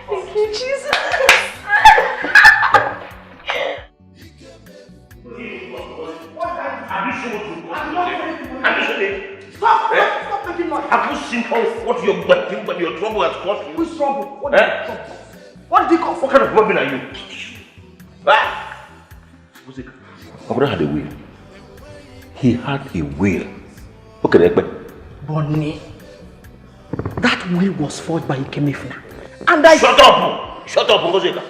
Thank you, Jesus. Stop making noise. Have you seen what your trouble has caused you? Which trouble? What did you trouble? What did you cause? What kind of woman are you? My brother had a will. He had a will. Okay, Bonnie, that will was forged by Ikemefuna. And I... Shut up! Shut up, Ngozeka.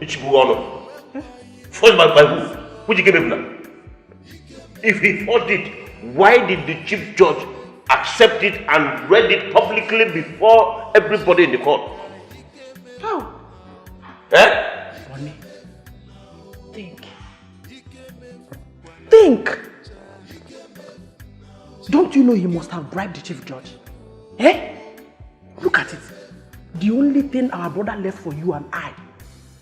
It's forged by who? Which Ikemefuna? If he forged it, why did the chief judge accept it and read it publicly before everybody in the court? How? Bonnie, think. Don't you know he must have bribed the chief judge? Look at it. The only thing our brother left for you and I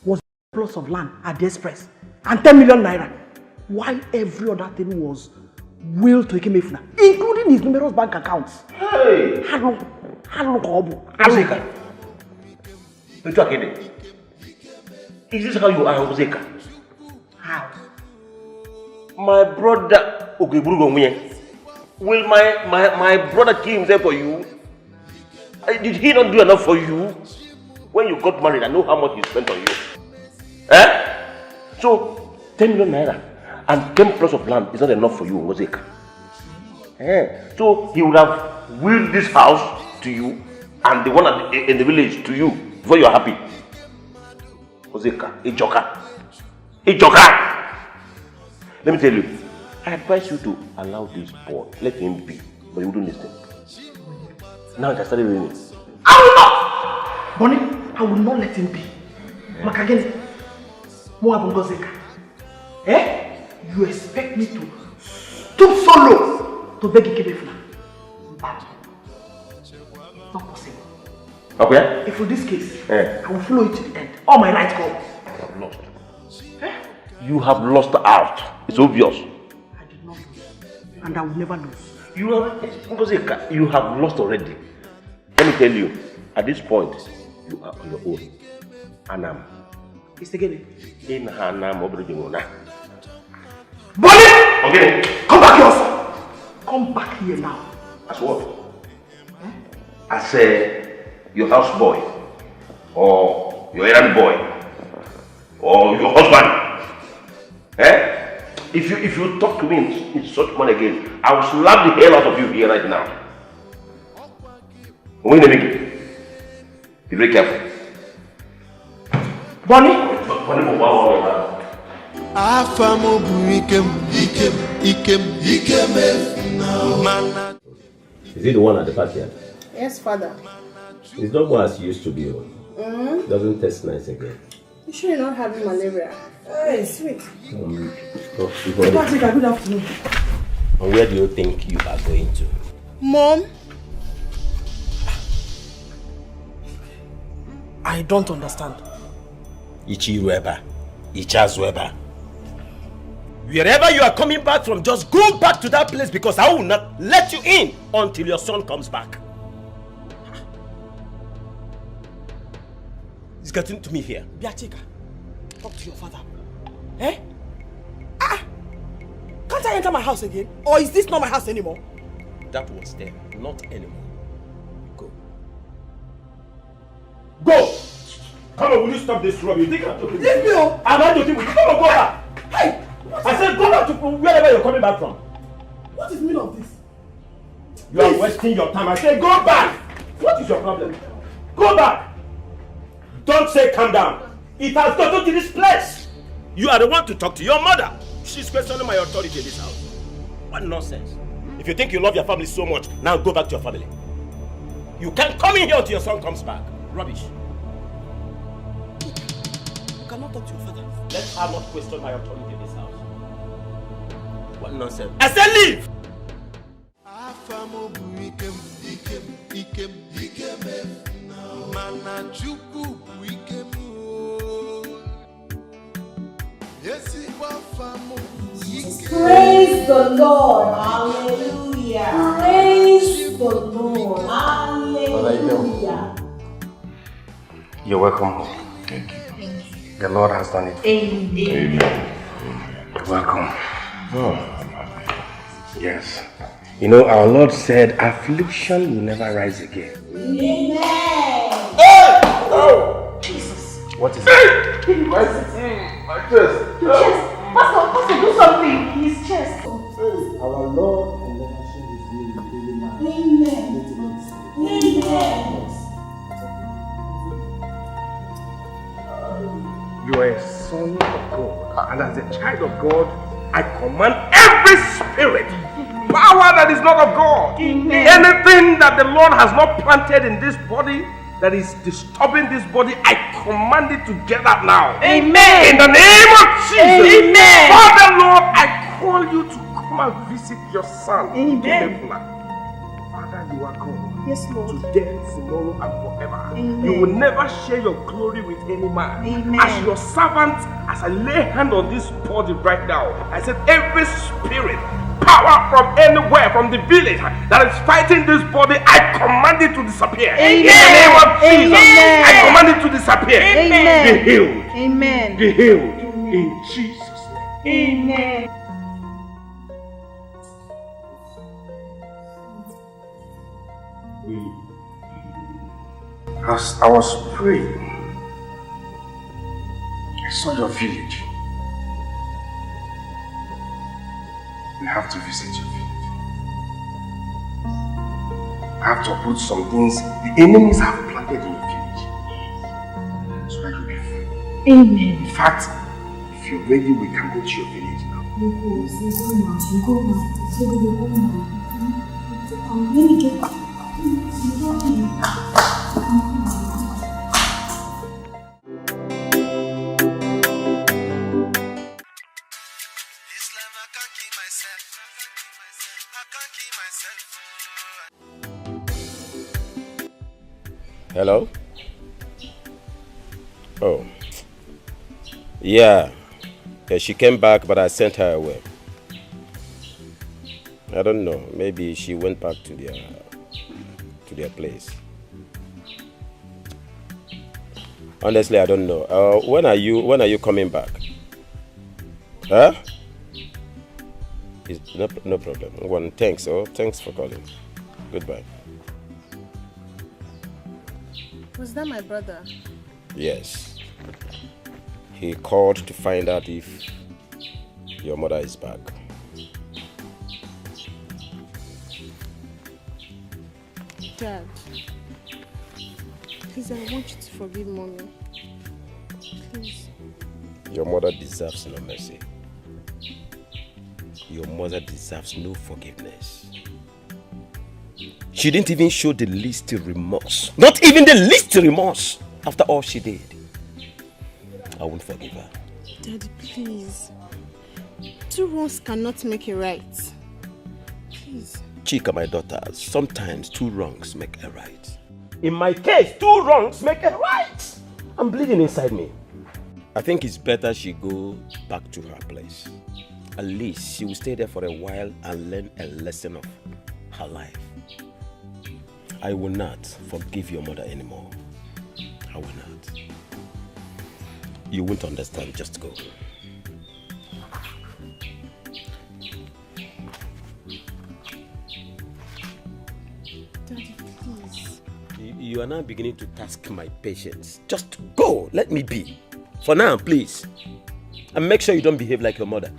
was plots of land at the express and 10 million naira. While every other thing was will to Ikemefuna, including his numerous bank accounts. Hey! Hello. Is this how you are, Ozeka? How? My brother, will my brother kill himself for you? Did he not do enough for you? When you got married, I know how much he spent on you. So, 10 million naira and 10 plots of land is not enough for you, Ozeka. So, he would have willed this house to you and the one in the village to you before you are happy. Ozeka, a joker. Let me tell you, I advise you to allow this boy, let him be, but you wouldn't listen. Now it has started raining. I will not! Bonnie, I will not let him be. Makagene, Moabungozeka. You expect me to stoop so low to beg Ikebefuna. But it's not possible. Okay? If for this case, I will follow you to the end. All my rights go. You have lost. You have lost out. It's obvious. I did not lose. And I will never lose. You have lost already. Let me tell you, at this point, you are on your own. Anam. It's again. In Hanam Obrijimona. Bonnie! Okay. Come back here. Come back here now. As what? As your houseboy, or your errand boy, or your husband. If you talk to me in such manner again, I will slap the hell out of you here right now. When they make it, be very careful. Bonnie? Is he the one at the backyard? Yes, Father. It's not more as he used to be. Doesn't taste nice again. You sure you're not having malaria? Hey, sweet. Good afternoon. And where do you think you are going to? Mom? I don't understand. Ichi Weber. Ichaz Weber. Wherever you are coming back from, just go back to that place because I will not let you in until your son comes back. He's getting to me here. Biachika, talk to your father. Can't I enter my house again? Or is this not my house anymore? That was there, not anymore. Go. Go! Come on, will you stop this rubbish? Leave me! I'm not joking with you. Come on, go back! Hey! I said go back to wherever you're coming back from. What is the meaning of this? You are wasting your time. I said go back! What is your problem? Go back! Don't say calm down. It has gotten to this place. You are the one to talk to your mother. She's questioning my authority in this house. What nonsense. If you think you love your family so much, now go back to your family. You can't come in here until your son comes back. Rubbish. You cannot talk to your father. Let her not question my authority in this house. What nonsense. I said leave! Praise the Lord. Hallelujah. Praise the Lord. Hallelujah. You're welcome home. Thank you. The Lord has done it. Amen. You're welcome. Oh. Yes. You know, our Lord said, affliction will never rise again. Amen. Hey! Oh! Jesus. What is it? My chest. Your chest. Pastor, do something. His chest. Our Lord will never share his name with any man. Amen. You are a son of God. And as a child of God, I command every spirit, power that is not of God, anything that the Lord has not planted in this body that is disturbing this body, I command it to get out now. Amen. In the name of Jesus. Amen. Father, Lord, I call you to come and visit your son. Amen. Father, you are God. Yes, Lord. Today, tomorrow, and forever. Amen. You will never share your glory with any man. Amen. As your servant, as I lay hand on this body right now, I said every spirit, power from anywhere, from the village that is fighting this body, I command it to disappear. Amen. In the name of Jesus, Amen. I command it to disappear. Amen. Be healed. Amen. Be healed. In Jesus' name. Amen. As I was praying, I saw your village. We have to visit your village. I have to put some things the enemies have planted in your village so that you'll be free. Amen. In fact, if you're ready, we can go to your village now. Let me get Hello? Oh. Yeah. She came back, but I sent her away. I don't know. Maybe she went back to their place. Honestly, I don't know. When are you coming back? Huh? No problem. Well, thanks. Oh, thanks for calling. Goodbye. Was that my brother? Yes. He called to find out if your mother is back. Dad, please, I want you to forgive Mommy. Please. Your mother deserves no mercy. Your mother deserves no forgiveness. She didn't even show the least remorse. Not even the least remorse after all she did. I won't forgive her. Daddy, please. 2 wrongs cannot make it right. Please. Chika, my daughter, sometimes 2 wrongs make a right. In my case, 2 wrongs make a right. I'm bleeding inside me. I think it's better she go back to her place. At least she will stay there for a while and learn a lesson of her life. I will not forgive your mother anymore. I will not. You won't understand, just go. Daddy, please. You are now beginning to task my patience. Just go, let me be. For now, please. And make sure you don't behave like your mother.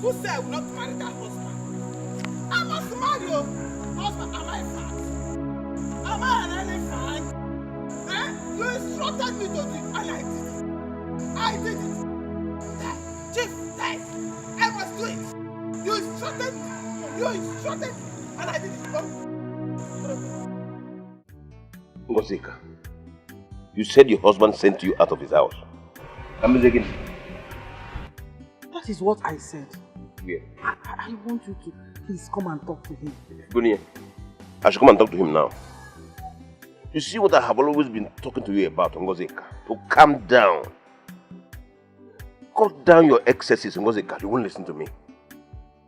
Who said I will not marry that husband? I must marry your husband. Am I fat? Am I an elephant? You instructed me to do it, and I did it. I did it. Chief, I must do it. You instructed me, and I did it. Ngozika, you said your husband sent you out of his house. I'm again. That is what I said. Yeah. I want you to please come and talk to him. Gunia, I should come and talk to him now. You see what I have always been talking to you about, Ngozika? To calm down. Cut down your excesses, Ngozika. You won't listen to me.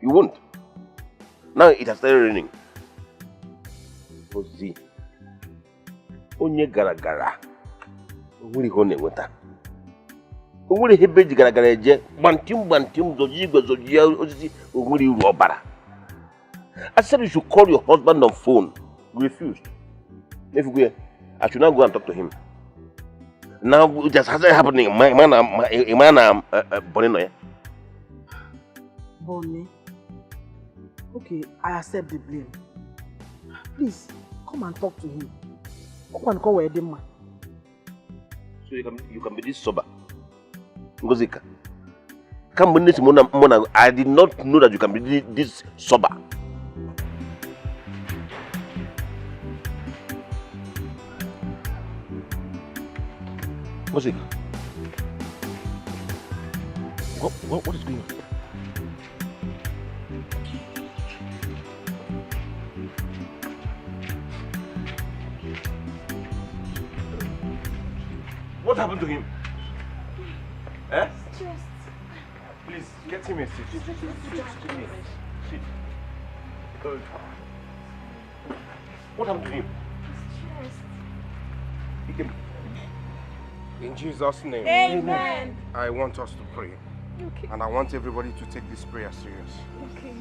You won't. Now it has started raining. Ozi. Onye gara gara. Uri hone weta. Uri hebeji gara gara eje. Bantium zoji ozizi uri robara. I said you should call your husband on phone. You refused. If you go, I should not go and talk to him. Now it just hasn't happening. My man, Bonnie. Bonnie. Okay, I accept the blame. Please, come and talk to him. Come and call where them man. So you can be this sober. Ngozika. Come with this mona. I did not know that you can be this sober. Ngozika. What is going on? What happened to him? Eh? Please, get him a seat. Sit. What happened to him? In Jesus' name. Amen. I want us to pray. Okay. And I want everybody to take this prayer serious. Okay.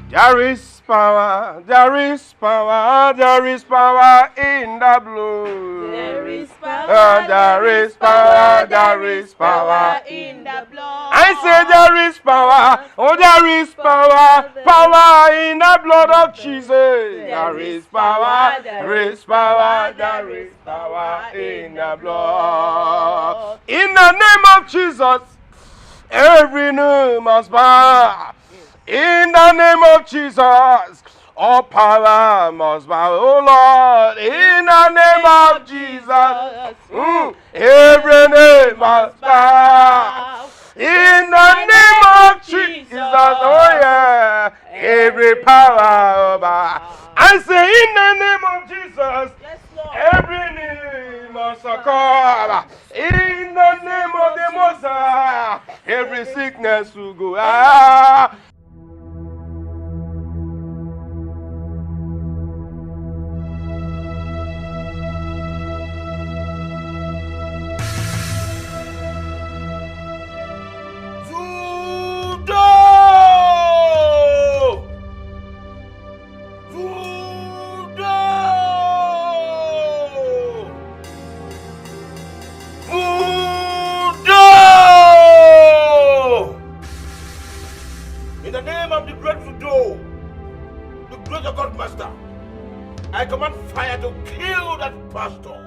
There is power in the blood. There is power, there is power in the blood. I say there is power, there is power in the blood of Jesus. There is power in the blood. In the name of Jesus, every knee must bow. In the name of Jesus, All power must bow, oh Lord, in the name of Jesus. Every name must bow. In the name of Jesus, oh yeah, every power bow. I say in the name of Jesus, every knee must succumb. In the name of the Most High, every sickness will go out. In the name of the great Fudo, the great God Master, I command fire to kill that pastor.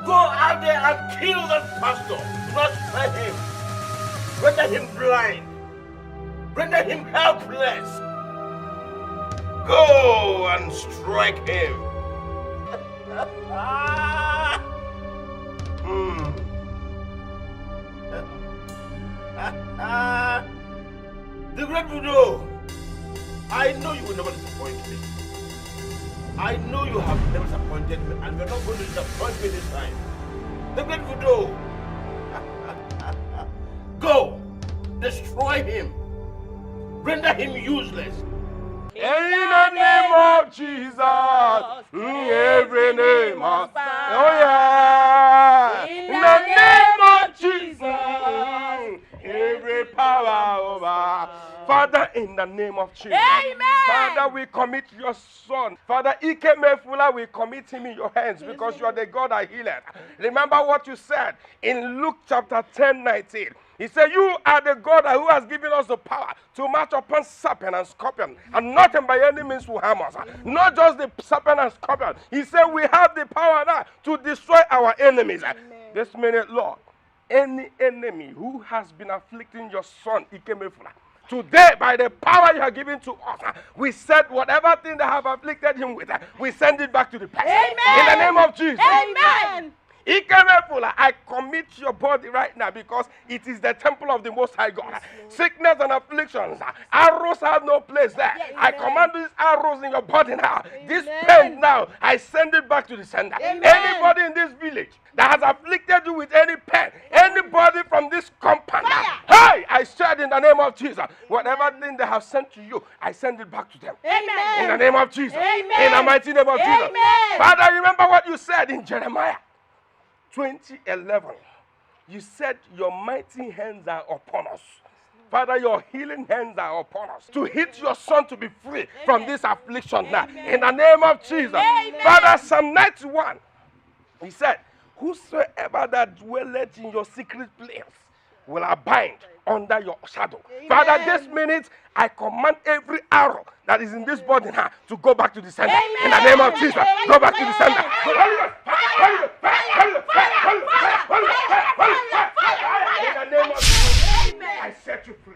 Go out there and kill that pastor. Do not spare him. Render him blind. Render him helpless. Go and strike him. The great Budo, I know you will never disappoint me. I know you have never disappointed me, and you're not going to disappoint me this time. The great Budo, go, destroy him, render him useless. In the name of Jesus, every name must bow. Oh yeah. In the name of Jesus, every power over. Father, in the name of Jesus. Amen. Father, we commit your son. Father, Ike Mefula, we commit him in your hands because you are the God that healeth. Remember what you said in Luke chapter 10:19. He said, you are the God who has given us the power to march upon serpent and scorpion, and nothing by any means will harm us. Not just the serpent and scorpion. He said, we have the power now to destroy our enemies. Amen. This minute, Lord, any enemy who has been afflicting your son, Ike Mefula, today, by the power you have given to us, we said whatever thing they have afflicted him with, we send it back to the person. Amen. In the name of Jesus. Amen. I commit your body right now because it is the temple of the Most High God. Yes, sickness and afflictions, arrows have no place there. Yes, I command these arrows in your body now. Amen. This pain now, I send it back to the sender. Amen. Anybody in this village that has afflicted you with any pain, anybody from this compound, hey, I said in the name of Jesus, whatever thing they have sent to you, I send it back to them. Amen. In the name of Jesus. Amen. In the mighty name of Jesus. Father, remember what you said in Jeremiah 20:11. You said your mighty hands are upon us. Father, your healing hands are upon us to hit your son to be free from this affliction now. In the name of Jesus. Father, Psalm 91, he said, whosoever that dwelleth in your secret place will abide under your shadow. Father, this minute, I command every arrow that is in this body now to go back to the center. In the name of Jesus, go back to the center. In the name of Jesus, I set you free.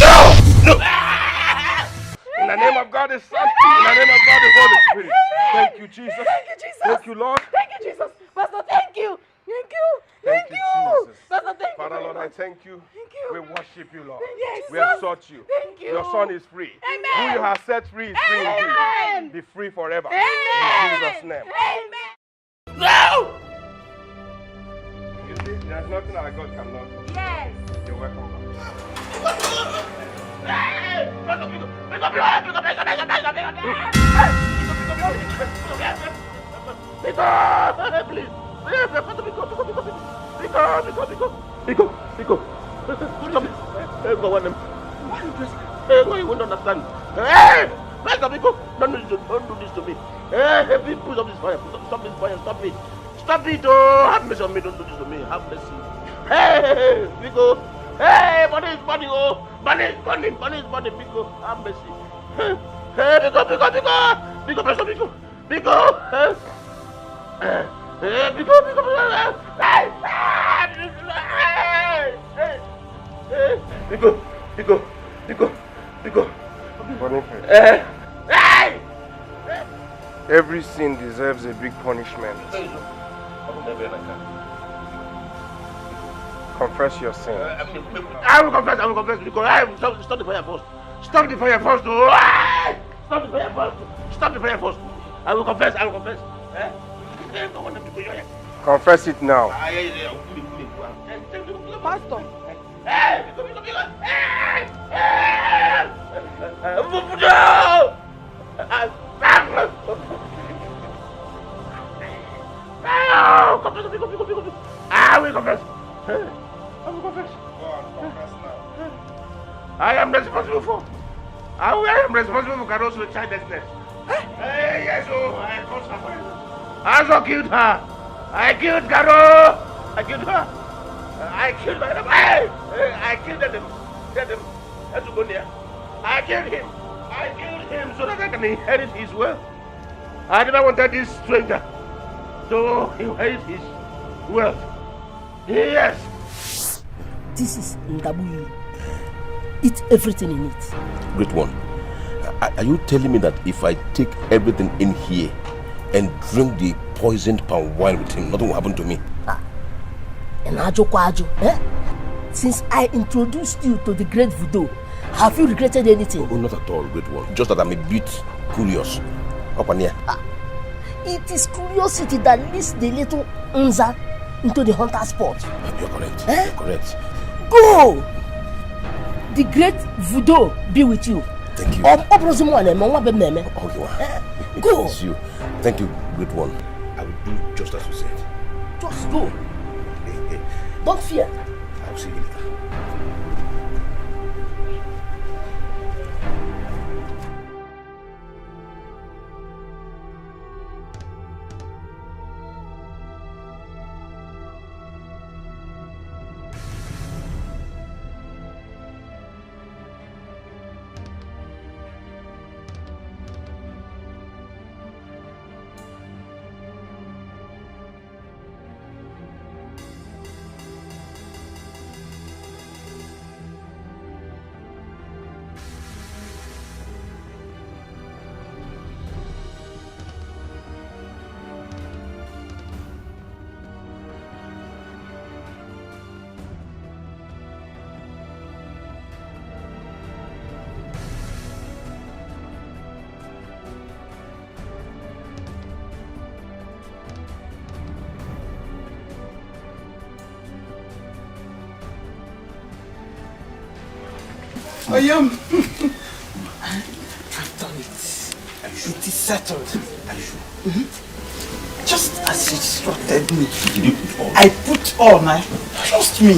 No! In the name of God the Son, in the name of God the Holy Spirit. Thank you, Jesus. Thank you, Jesus. Thank you, Lord. Thank you, Jesus. Pastor, thank you. Thank you. Thank you, Jesus. Pastor, thank Father, you. Lord, I thank you. Thank you. We worship you, Lord. Yes, we exalt you. Thank you. Your son is free. Amen. Who you have set free is free indeed. Be free forever. Amen. In Jesus' name. Amen. No! You see, there's nothing our God cannot do. Yes. You're welcome. Please. Pico. Stop it. Go on them. Hey, you won't understand. Hey! Pico, don't do this to me. Hey, put up this fire. Stop this fire. Stop it. Stop it. Oh, have mercy on me. Don't do this to me. Have mercy. Hey, Pico. Hey, money. Oh, money, Pico. Have mercy. Hey, Pico. Pico. Hey, Pico. Pico. Every sin deserves a big punishment. Confess your sin. I will confess, because stop the fire first. Stop the fire first. Stop the fire first. Stop the fire first. I will confess. Confess it now. Pastor. I will confess. I am responsible for. I am responsible for Caro's childlessness. Yes, I caused her. I also killed her. I killed Caro. I killed her. I killed her. I killed them. Let's go there. I killed him. So that I can inherit his wealth. I never wanted this stranger to inherit his wealth. Yes. This is Ndabuyi. Eat everything in it. Great one. Are you telling me that if I take everything in here and drink the poisoned palm wine with him, nothing will happen to me? Since I introduced you to the great voodoo, have you regretted anything? Oh, not at all, great one. Just that I'm a bit curious. Up and here. It is curiosity that leads the little Nza into the hunter spot. You're correct. You're correct. Go! The great voodoo be with you. Thank you. Go! It's you. Thank you, great one. I will do just as you said. Just go. Don't fear. I'll see you later. I've done it. It is settled. Just as you instructed me. I put all my trust me.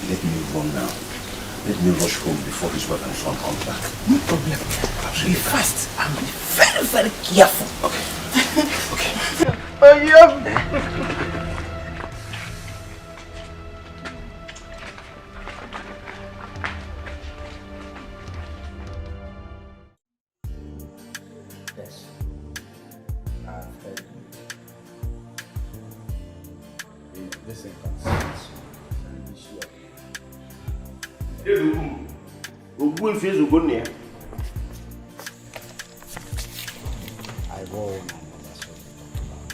Let me run now. Let me rush home before his wife and son come back. No problem. Be fast and be very, very careful. Okay. I go on and that's what we talk about it.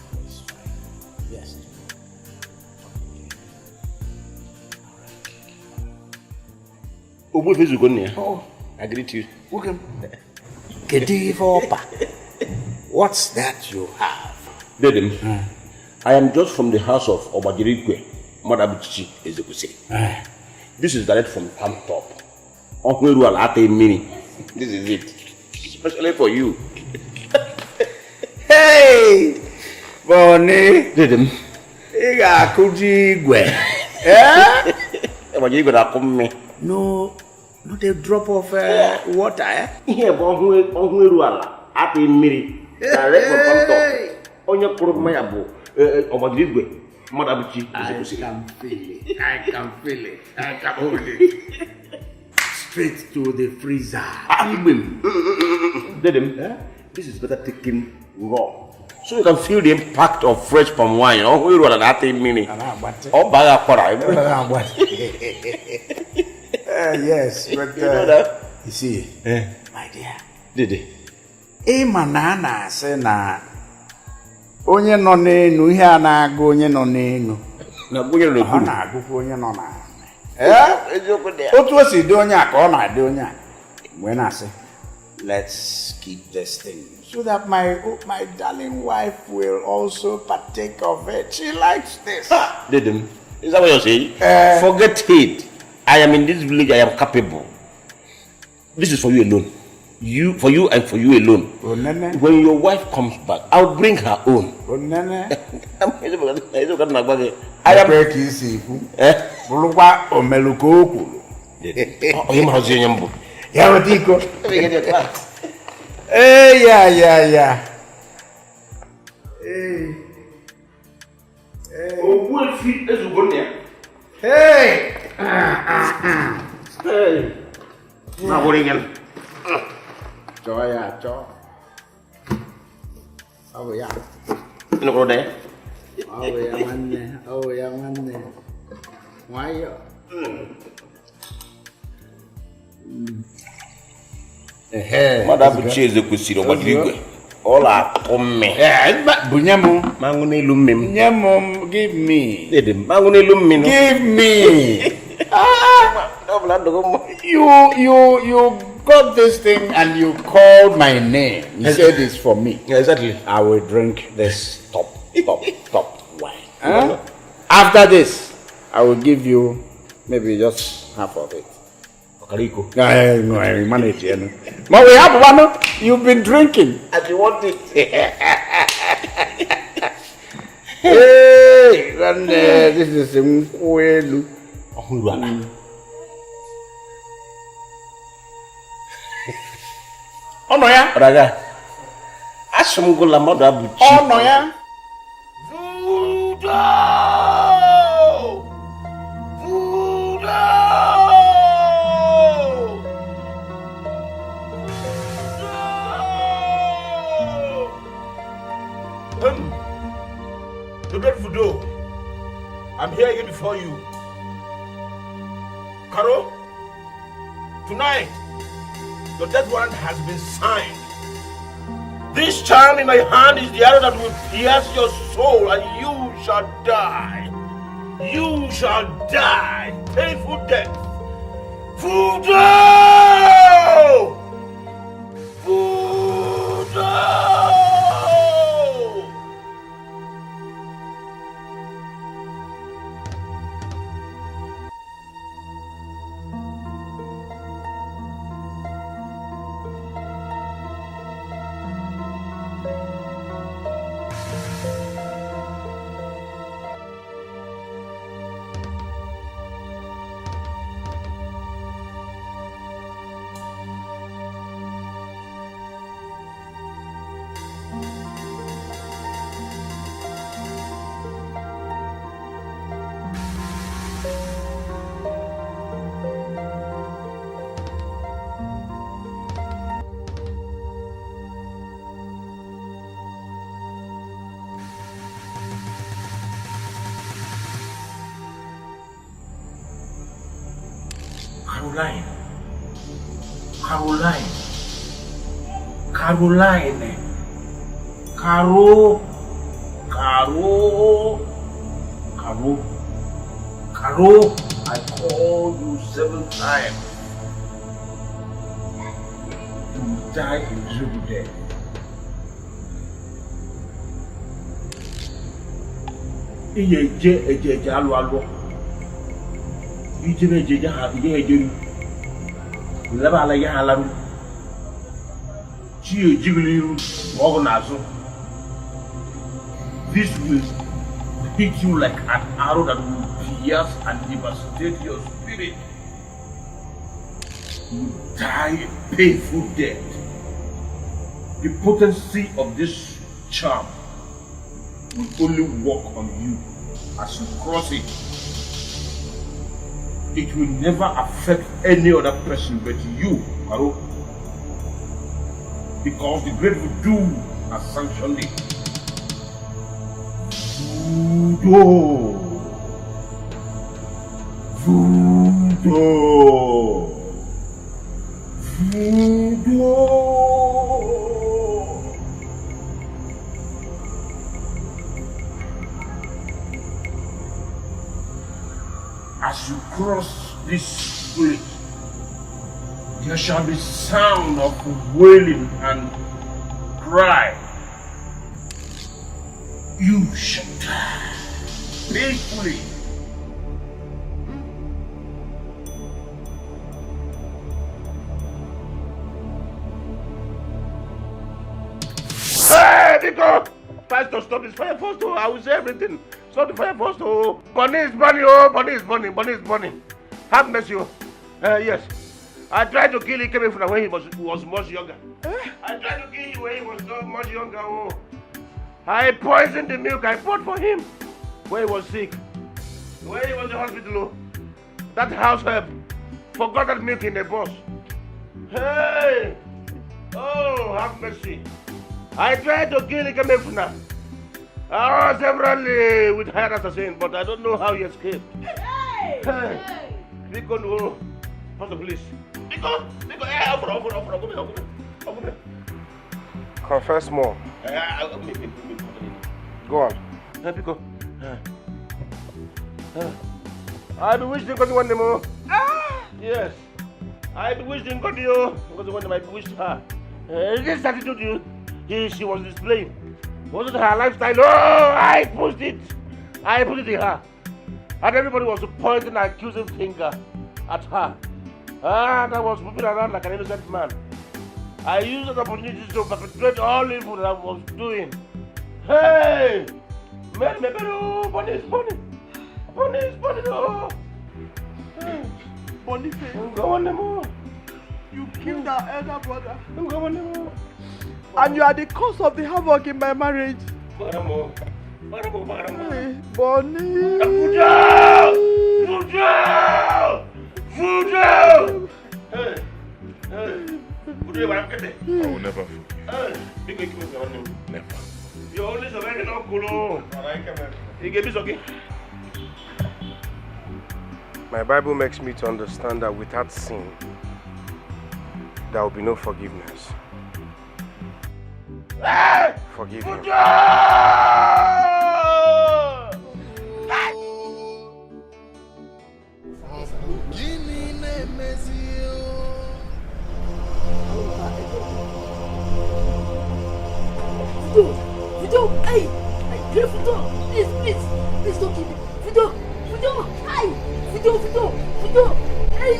Yes. It's fine. Yes. Oh, I greet you. Welcome. What's that you have? Dedem, I am just from the house of Obajirikwe, Madabuchi Ezekuse. This is direct from Camp Top. This is it. Especially for you. Hey! Bonnie! Dedem. Iga Kujigwe. Obajirikwe da come me. No, not a drop of water, eh? Here, Bonhueruala, at a mini, direct from Camp Top. On your Kurmayabo, Obajirikwe, Madabuchi Ezekuse. I can feel it. Straight to the freezer. This is better taken raw. So you can feel the impact of fresh palm wine. Oh, we run at 30 minutes. Oh, yes, but you know that? you see, dear. Dede. Na say na onye nọ n'enu ihe a na-agụ onye nọ n'enu. Na onye nọ n'enu. Ọ na-agụkwa onye nọ na. Otu o si dị onye a ka ọ na-adị onye a. Mgbe na-asị, let's keep this thing so that my darling wife will also partake of it. She likes this. Dede, is that what you're saying? Forget it. I am in this village. I am capable. This is for you alone. For you and for you alone. When your wife comes back, I'll bring her own. I am easy. Hey, yeah. Hey. Hey. Now what again? Cho. Oh yeah. You go there? Oh yeah, man. Why you? Madam Chase kusiro wadligwe. Ola komme. Bunyamo. Mangune lumim. Nyamo, give me. Dede, mangune lumim. Give me. You got this thing and you called my name. You said it's for me. Yeah, exactly. I will drink this top wine. Huh? After this, I will give you maybe just half of it. Okariko. No, I manage it. But we have one. You've been drinking. As you want it. Hey, this is Mkwelu. Ono ya? Raga. Asum la modo abuchi. Ono ya? The great Voodoo, I'm here again before you. Caro, tonight, your death warrant has been signed. This charm in my hand is the arrow that will pierce your soul and you shall die. You shall die. Painful death. Voodoo! Voodoo! Caroline. Caro, I called you 7 times. You die in miserable death. Eje alo. Eje ha eje laba ala ya halaru. Chi ejigliru ogunazo. This will hit you like an arrow that will pierce and devastate your spirit. You die a painful death. The potency of this charm will only work on you as you cross it. It will never affect any other person but you, Karo. Because the great Voodoo has sanctioned it. Voodoo. Voodoo. Voodoo. As you cross this bridge, there shall be sound of wailing and cry. You shall die painfully. Hey, Nico! Pastor, stop this fire first, oh. I will say everything. Stop the fire first, oh. Bunny is bunny, oh. Bunny is bunny. Bunny is bunny. Have mercy, oh. Yes. I tried to kill him when he was much younger. I tried to kill him when he was much younger, oh. I poisoned the milk I bought for him when he was sick. When he was in the hospital, oh. That house help forgot that milk in the bus. Hey! Oh, have mercy. I tried to kill Ikemefuna. Severally with hired assassin, but I don't know how he escaped. Hey! Hey! Nico, no. Pastor, please. Nico, hey, over. Confess more. Go on. Nico. I bewitched him because he wanted more. Yes. I bewitched him because he wanted I bewitched her. This attitude she was displaying wasn't her lifestyle. Oh, I pushed it in her. And everybody was pointing an accusing finger at her. And I was moving around like an innocent man. I used that opportunity to perpetrate all evil that I was doing. Hey! Bunny is bunny, oh! Boniface, go on, more. You killed our elder brother. Go on, more. And you are the cause of the havoc in my marriage. Hey, Bonnie! Fujo! Hey! I will never forgive. Never. You're only surviving uncle. Okay. My Bible makes me to understand that without sin, there will be no forgiveness. Forgive him. Fido, hey! Hey, Fido! Please don't kill me! Fido! Hey! Fido! Hey!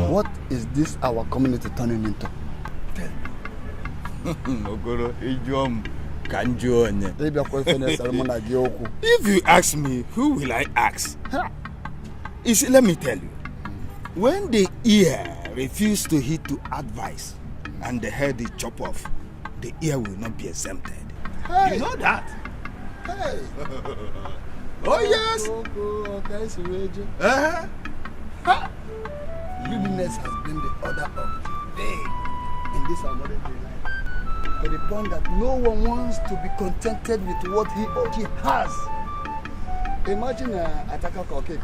What is this our community turning into? If you ask me, who will I ask? You see, let me tell you. When the ear refuses to heed to advice and the head is chopped off, the ear will not be exempted. Hey. You know that? Hey! Oh, yes! Lewdness has been the order of the day in this our modern day life. To the point that no one wants to be contented with what he or she has. Imagine Ataka Koke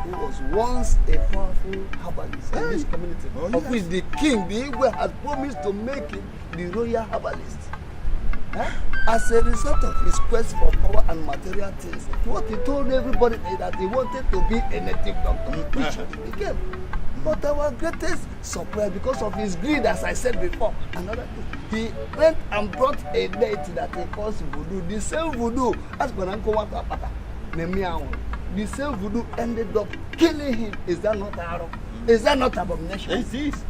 who was once a powerful herbalist in this community, of which the king, the Igwe, has promised to make him the royal herbalist. As a result of his quest for power and material things, what he told everybody is that he wanted to be a native doctor, which he became. But our greatest surprise, because of his greed, as I said before, another thing, he went and brought a deity that he calls voodoo. The same voodoo, as the same voodoo ended up killing him. Is that not arrow? Is that not abomination? It is.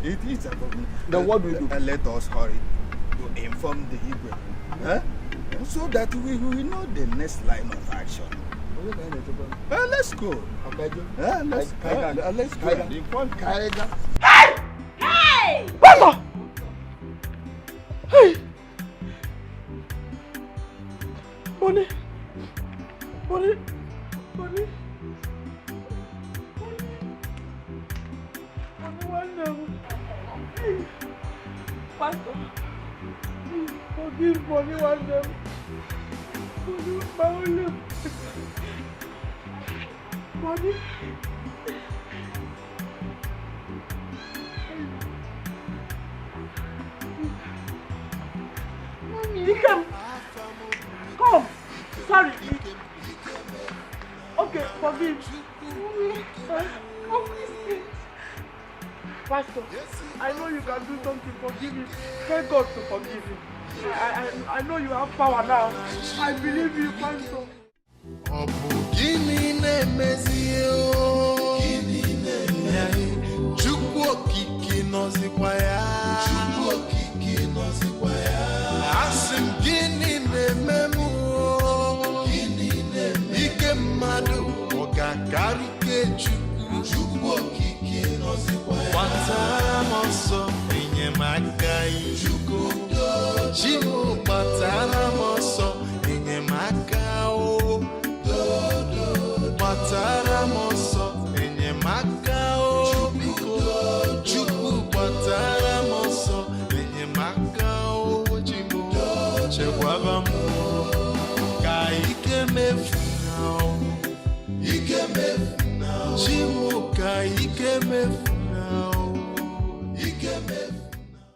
It is abomination. Then what do we do? Let us hurry to inform the Igwe, so that we will know the next line of action. Let's go. Let's go. Hey! Hey! Pastor! Hey! Bonnie! Pastor! Forgive Bonnie one them. Forgive my only. Bonnie. Mommy, come. Sorry. Okay, forgive. Pastor, I know you can do something. Forgive him. Tell God to forgive him. I know you have power now. I believe you, Pastor. Wataramoso enyemakai Chimu wataramoso enyemakao Wataramoso enyemakao Chuku wataramoso enyemakao Chimu chewagamu Kaike mefu